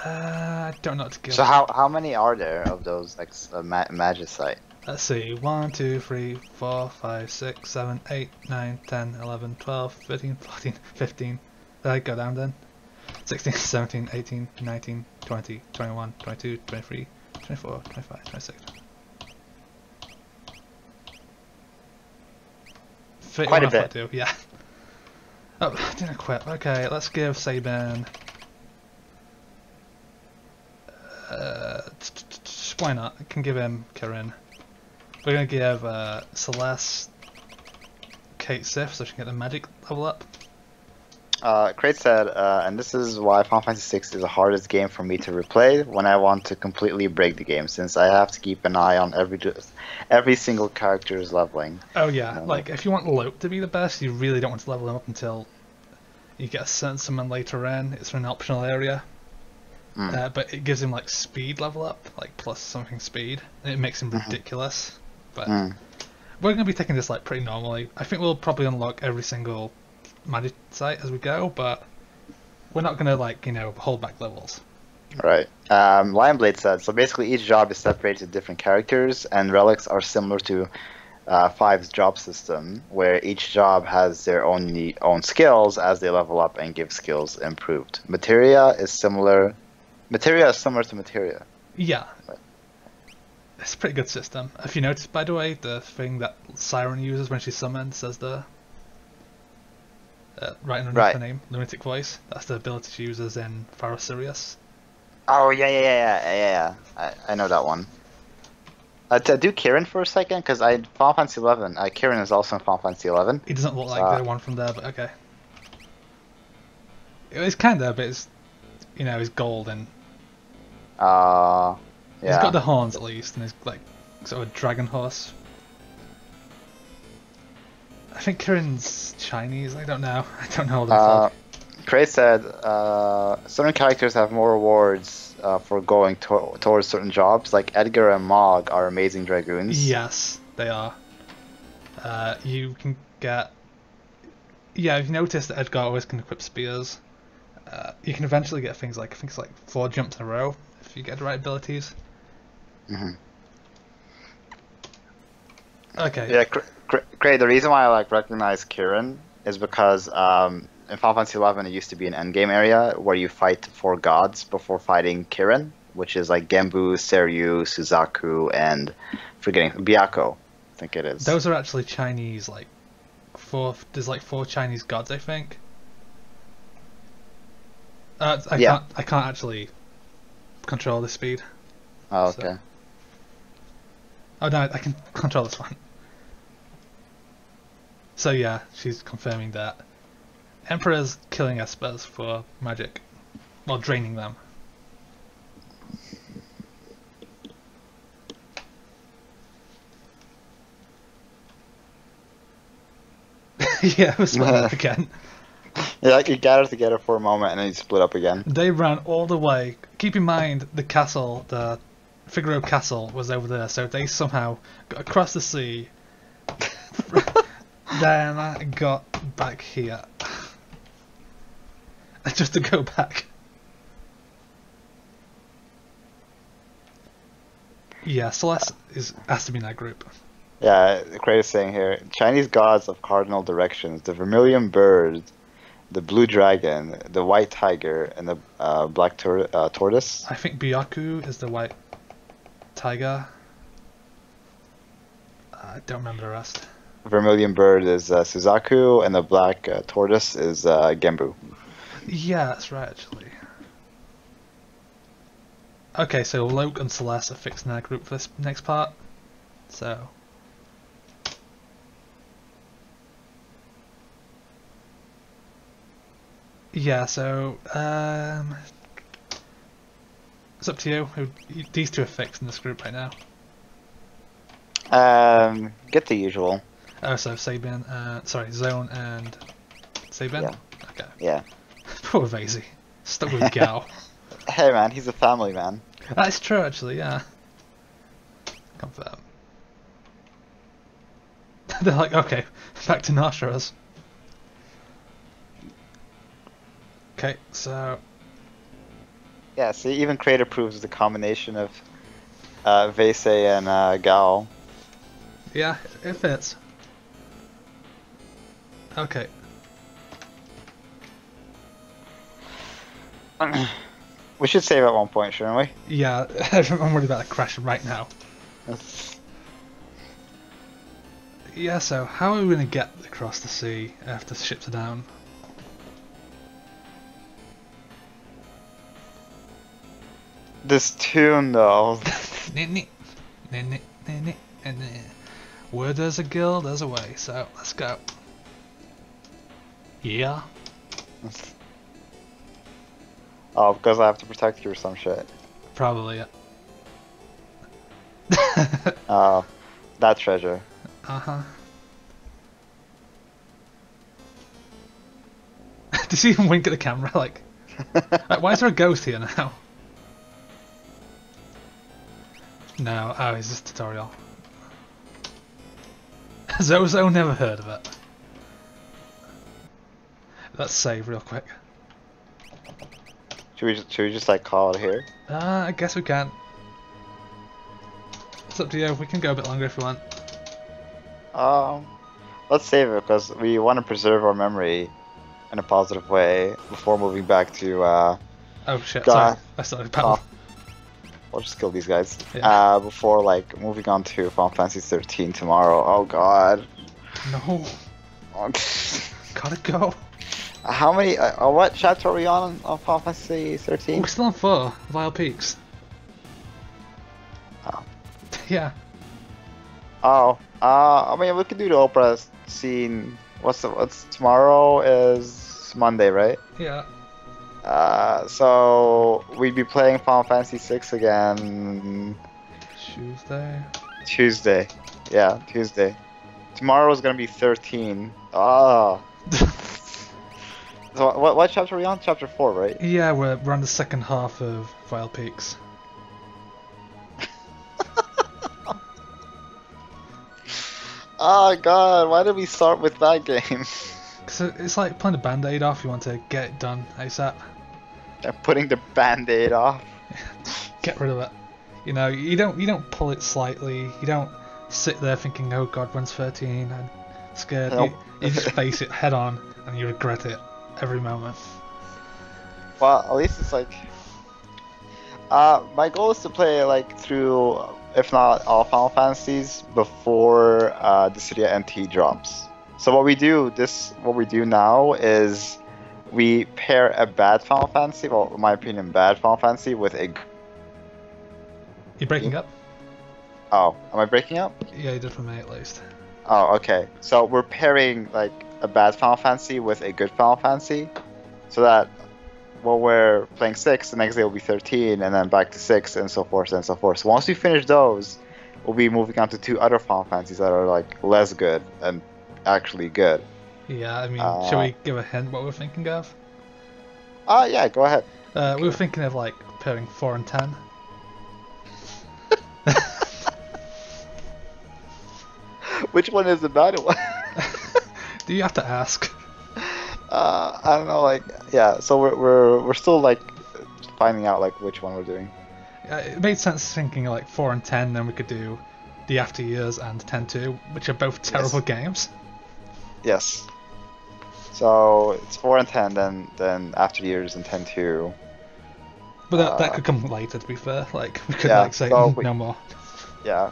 I don't know what to give. So how many are there of those Magicite? Let's see, 1, 2, 3, 4, 5, 6, 7, 8, 9, 10, 11, 12, 13, 14, 15. Did I go down then? 16, 17, 18, 19, 20, 21, 22, 23, 24, 25, 26. 31 Quite a I bit. thought I'd do, yeah. Oh, didn't equip. Okay, let's give Sabin. Why not? I can give him Kirin. We're gonna give Celeste Kate Sif so she can get the magic level up. Crate said, and this is why Final Fantasy VI is the hardest game for me to replay when I want to completely break the game, since I have to keep an eye on every single character's leveling. Oh yeah, like if you want Loke to be the best, you really don't want to level him up until you get a certain summon later in. It's an optional area. But it gives him like speed level up, like plus something speed, and it makes him ridiculous. But we're gonna be taking this like pretty normally. I think we'll probably unlock every single magic site as we go, but we're not gonna like hold back levels. Right. Lionblade said, so basically each job is separated to different characters, and relics are similar to 5's job system, where each job has their own skills as they level up and give skills improved. Materia is similar to Materia. Yeah. It's a pretty good system. If you notice, by the way, the thing that Siren uses when she summons says the right underneath her name, Lunatic Voice. That's the ability she uses in Pharaoh Sirius. Oh yeah. I know that one. To do Kirin for a second, because Final Fantasy XI. Kirin is also in Final Fantasy XI. He doesn't look like the one from there, but okay. It's kind of, but it's he's gold and yeah. He's got the horns at least, and he's like sort of a dragon horse. I think Kirin's Chinese. I don't know. I don't know all the folk. Cray said certain characters have more rewards for going towards certain jobs. Like Edgar and Mog are amazing dragoons. Yes, they are. You can get. Yeah, if you notice that Edgar always can equip spears. You can eventually get things like 4 jumps in a row if you get the right abilities. Okay. Yeah, Cray. The reason why I recognize Kirin is because in Final Fantasy XI it used to be an endgame area where you fight 4 gods before fighting Kirin, which is like Genbu, Seryu, Suzaku, and forgetting Byakko, I think it is. Those are actually Chinese, there's 4 Chinese gods, I think. I can't actually control the speed. Oh, okay. So. Oh no, I can control this one. So yeah, she's confirming that Emperor's killing Espers for magic, while draining them. Yeah, it was split up again. Yeah, you gathered together for a moment and then you split up again. They ran all the way. Keep in mind, the castle, the Figaro Castle, was over there, so they somehow got across the sea. Then I got back here. Just to go back. Yeah, Celeste has to be in that group. Yeah, Craig is saying here, Chinese gods of cardinal directions, the vermilion bird, the blue dragon, the white tiger, and the black tortoise. I think Byaku is the white tiger. I don't remember the rest. Vermilion bird is Suzaku, and the black tortoise is Genbu. Yeah, that's right, actually. Okay, so Loke and Celeste are fixed in our group for this next part. So. Yeah, so it's up to you. These 2 are fixed in this group right now. Get the usual. Oh, so Sabin, Zone and Sabin? Yeah. Okay. Yeah. Poor Vasey. Stuck with Gao. Hey man, he's a family man. That's true actually, yeah. Confirm. They're like, okay, back to Narshras. Okay, so... Yeah, see, even Creator proves the combination of Vese and Gao. Yeah, it fits. Okay. We should save at one point, shouldn't we? Yeah, I'm worried about a crash right now. Yeah, so how are we going to get across the sea after the ships are down? This tune, though. Where there's a girl, there's a way, so let's go. Yeah. Oh, because I have to protect you or some shit. Probably, yeah. Oh, that treasure. Uh-huh. Does he even wink at the camera? Like, why is there a ghost here now? No, oh, is this tutorial? Zozo, never heard of it. Let's save real quick. Should we just like call it here? I guess we can. It's up to you. We can go a bit longer if we want. Let's save it because we want to preserve our memory in a positive way before moving back to. Oh shit! God. Sorry, I started battle. We'll just kill these guys. Yeah. Before like moving on to Final Fantasy 13 tomorrow. Oh god. No. Gotta go. How many? What chapter are we on Final Fantasy 13? We're still on 4, Vile Peaks. Oh. Yeah. Oh. I mean, we could do the opera scene. What's tomorrow is Monday, right? Yeah. So we'd be playing Final Fantasy VI again. Tuesday. Yeah, Tuesday. Tomorrow is gonna be 13. Ah. So what chapter are we on? Chapter 4, right? Yeah, we're on the second half of Vile Peaks. Oh god, why did we start with that game? Cause it's like pulling the band-aid off. You want to get it done ASAP. Putting the band-aid off. Get rid of it. You know, you don't pull it slightly. You don't sit there thinking, "Oh God, when's 13?" and scared. Nope. You just face it head on, and you regret it every moment. Well, at least it's like. My goal is to play like through, if not all Final Fantasies, before the Cydia NT drops. So what we do now is we pair a bad Final Fantasy, well, in my opinion, bad Final Fantasy with a. You breaking up? Oh, am I breaking up? Yeah, you did for me at least. Oh, okay. So we're pairing like a bad Final Fantasy with a good Final Fantasy, so that while we're playing 6, the next day will be 13, and then back to 6, and so forth and so forth. So once we finish those, we'll be moving on to 2 other Final Fantasies that are like less good and actually good. Yeah, I mean, shall we give a hint what we're thinking of? Yeah, go ahead. We were thinking of like pairing 4 and 10. Which one is the bad one? Do you have to ask? I don't know, like, yeah, so we're still like finding out like which one we're doing. It made sense thinking like 4 and 10, then we could do the After Years and 10-2, which are both terrible games. Yes. So it's 4 and 10, then After Years and 10-2. But that could come later, to be fair. Like we could say so no more. Yeah.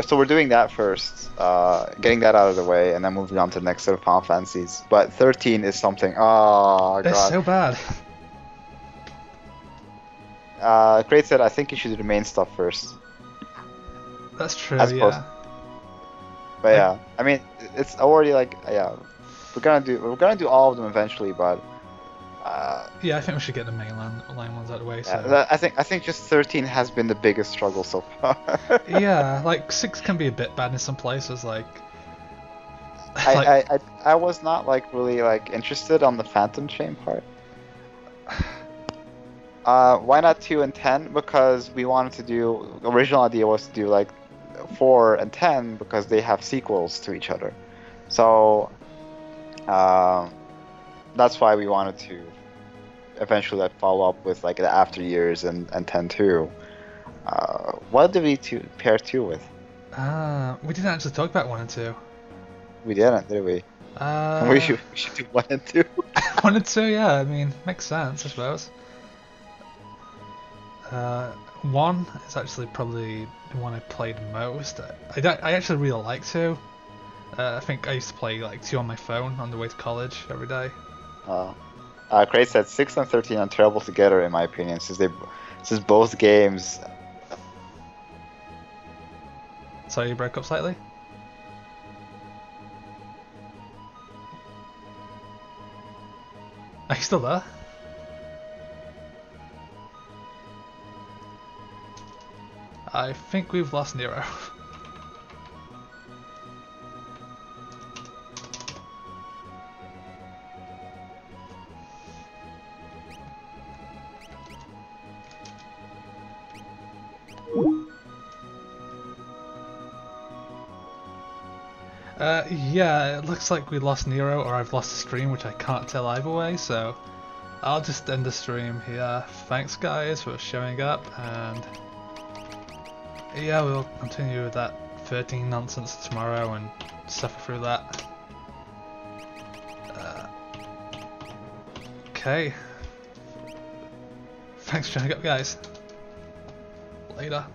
So we're doing that first, getting that out of the way, and then moving on to the next set of Final Fantasies. But 13 is something. Oh god. It's so bad. Great said, I think you should do the main stuff first. That's true. Yeah. But yeah, I mean, it's already like we're gonna do all of them eventually, but. Yeah, I think we should get the mainline ones out of the way. Yeah, So. I think just 13 has been the biggest struggle so far. Yeah, like 6 can be a bit bad in some places. Like, I was not like really like interested on the Phantom Chain part. Why not 2 and 10? Because we wanted to do. The original idea was to do like 4 and 10 because they have sequels to each other. So that's why we wanted to eventually like follow up with like the After Years and 10-2. What did we pair 2 with? We didn't actually talk about 1 and 2. We didn't, did we? We should do 1 and 2. 1 and 2, yeah. I mean, makes sense, I suppose. One is actually probably the one I played most. I actually really like 2. I think I used to play like 2 on my phone on the way to college every day. Craig said 6 and 13 are terrible together in my opinion, since both games. Sorry, you broke up slightly? Are you still there? I think we've lost Nero. Yeah, it looks like we lost Nero, or I've lost the stream, which I can't tell either way, so I'll just end the stream here. Thanks guys for showing up, and yeah, we'll continue with that 13 nonsense tomorrow and suffer through that. Okay. Thanks for showing up guys. Later.